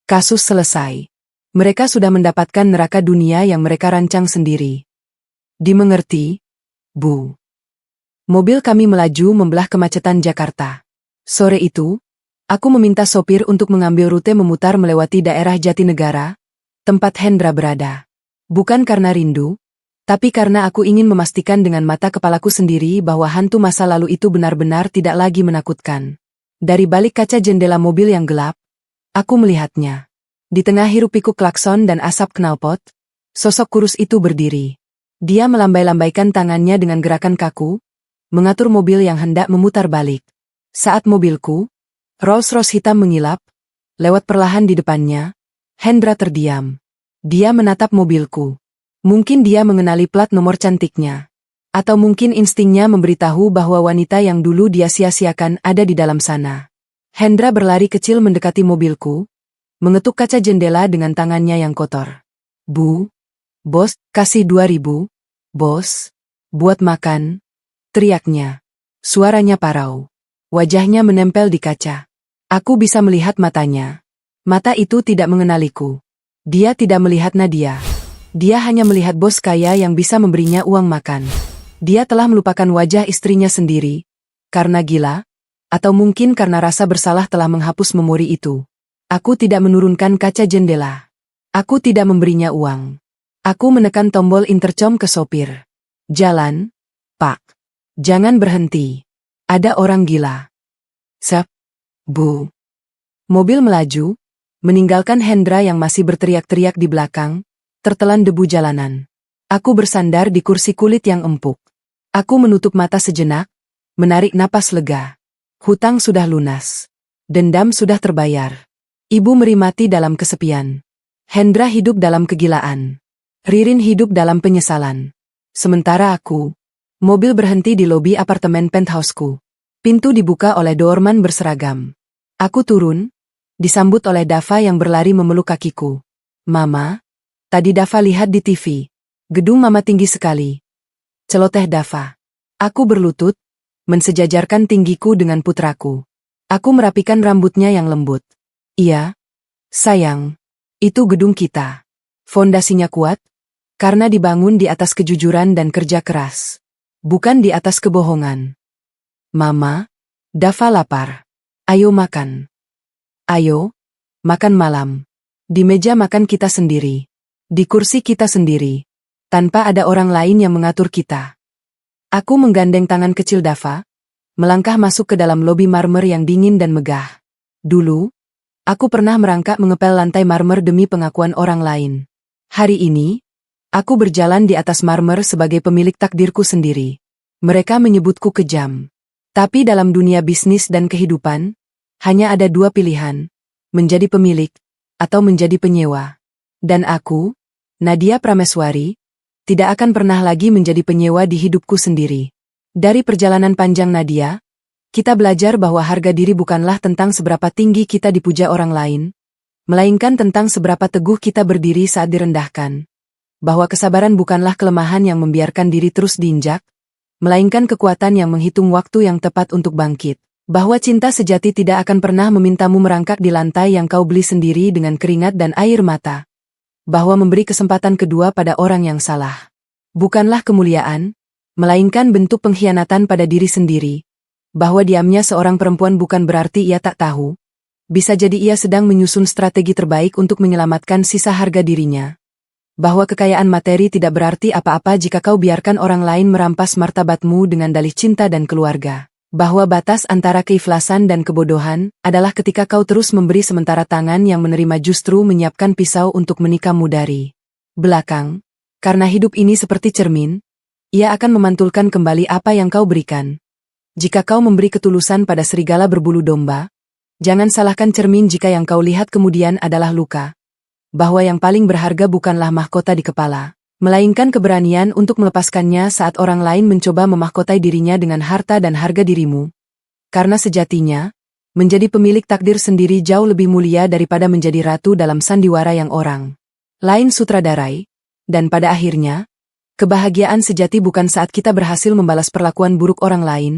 Kasus selesai. Mereka sudah mendapatkan neraka dunia yang mereka rancang sendiri. Dimengerti, Bu. Mobil kami melaju membelah kemacetan Jakarta. Sore itu, aku meminta sopir untuk mengambil rute memutar melewati daerah Jatinegara, tempat Hendra berada. Bukan karena rindu, tapi karena aku ingin memastikan dengan mata kepalaku sendiri bahwa hantu masa lalu itu benar-benar tidak lagi menakutkan. Dari balik kaca jendela mobil yang gelap, aku melihatnya. Di tengah hiruk-pikuk klakson dan asap knalpot, sosok kurus itu berdiri. Dia melambai-lambaikan tangannya dengan gerakan kaku, mengatur mobil yang hendak memutar balik. Saat mobilku, Rolls-Royce hitam mengilap, lewat perlahan di depannya, Hendra terdiam. Dia menatap mobilku. Mungkin dia mengenali plat nomor cantiknya. Atau mungkin instingnya memberitahu bahwa wanita yang dulu dia sia-siakan ada di dalam sana. Hendra berlari kecil mendekati mobilku, mengetuk kaca jendela dengan tangannya yang kotor. Bu, bos, kasih 2.000, bos, buat makan, teriaknya. Suaranya parau. Wajahnya menempel di kaca. Aku bisa melihat matanya. Mata itu tidak mengenaliku. Dia tidak melihat Nadia. Dia hanya melihat bos kaya yang bisa memberinya uang makan. Dia telah melupakan wajah istrinya sendiri, karena gila, atau mungkin karena rasa bersalah telah menghapus memori itu. Aku tidak menurunkan kaca jendela. Aku tidak memberinya uang. Aku menekan tombol intercom ke sopir. Jalan, Pak. Jangan berhenti. Ada orang gila. Sep. Bu. Mobil melaju, meninggalkan Hendra yang masih berteriak-teriak di belakang, tertelan debu jalanan. Aku bersandar di kursi kulit yang empuk. Aku menutup mata sejenak, menarik napas lega. Hutang sudah lunas. Dendam sudah terbayar. Ibu Meri mati dalam kesepian. Hendra hidup dalam kegilaan. Ririn hidup dalam penyesalan. Sementara aku, mobil berhenti di lobi apartemen penthouseku. Pintu dibuka oleh doorman berseragam. Aku turun, disambut oleh Dava yang berlari memeluk kakiku. Mama, tadi Dava lihat di TV. Gedung Mama tinggi sekali. Celoteh Dava. Aku berlutut, mensejajarkan tinggiku dengan putraku. Aku merapikan rambutnya yang lembut. Iya, sayang, itu gedung kita. Fondasinya kuat, karena dibangun di atas kejujuran dan kerja keras. Bukan di atas kebohongan. Mama, Dava lapar. Ayo makan. Ayo, makan malam. Di meja makan kita sendiri. Di kursi kita sendiri. Tanpa ada orang lain yang mengatur kita. Aku menggandeng tangan kecil Dava, melangkah masuk ke dalam lobi marmer yang dingin dan megah. Dulu, aku pernah merangkak mengepel lantai marmer demi pengakuan orang lain. Hari ini, aku berjalan di atas marmer sebagai pemilik takdirku sendiri. Mereka menyebutku kejam. Tapi dalam dunia bisnis dan kehidupan, hanya ada dua pilihan, menjadi pemilik, atau menjadi penyewa. Dan aku, Nadia Prameswari, tidak akan pernah lagi menjadi penyewa di hidupku sendiri. Dari perjalanan panjang Nadia, kita belajar bahwa harga diri bukanlah tentang seberapa tinggi kita dipuja orang lain, melainkan tentang seberapa teguh kita berdiri saat direndahkan. Bahwa kesabaran bukanlah kelemahan yang membiarkan diri terus diinjak, melainkan kekuatan yang menghitung waktu yang tepat untuk bangkit. Bahwa cinta sejati tidak akan pernah memintamu merangkak di lantai yang kau beli sendiri dengan keringat dan air mata. Bahwa memberi kesempatan kedua pada orang yang salah bukanlah kemuliaan, melainkan bentuk pengkhianatan pada diri sendiri. Bahwa diamnya seorang perempuan bukan berarti ia tak tahu. Bisa jadi ia sedang menyusun strategi terbaik untuk menyelamatkan sisa harga dirinya. Bahwa kekayaan materi tidak berarti apa-apa jika kau biarkan orang lain merampas martabatmu dengan dalih cinta dan keluarga. Bahwa batas antara keikhlasan dan kebodohan adalah ketika kau terus memberi sementara tangan yang menerima justru menyiapkan pisau untuk menikam dari belakang. Karena hidup ini seperti cermin, ia akan memantulkan kembali apa yang kau berikan. Jika kau memberi ketulusan pada serigala berbulu domba, jangan salahkan cermin jika yang kau lihat kemudian adalah luka. Bahwa yang paling berharga bukanlah mahkota di kepala, melainkan keberanian untuk melepaskannya saat orang lain mencoba memahkotai dirinya dengan harta dan harga dirimu. Karena sejatinya, menjadi pemilik takdir sendiri jauh lebih mulia daripada menjadi ratu dalam sandiwara yang orang lain sutradarai. Dan pada akhirnya, kebahagiaan sejati bukan saat kita berhasil membalas perlakuan buruk orang lain,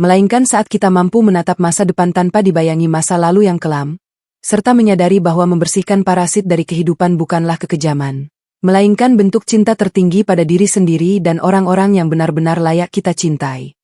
melainkan saat kita mampu menatap masa depan tanpa dibayangi masa lalu yang kelam, serta menyadari bahwa membersihkan parasit dari kehidupan bukanlah kekejaman, melainkan bentuk cinta tertinggi pada diri sendiri dan orang-orang yang benar-benar layak kita cintai.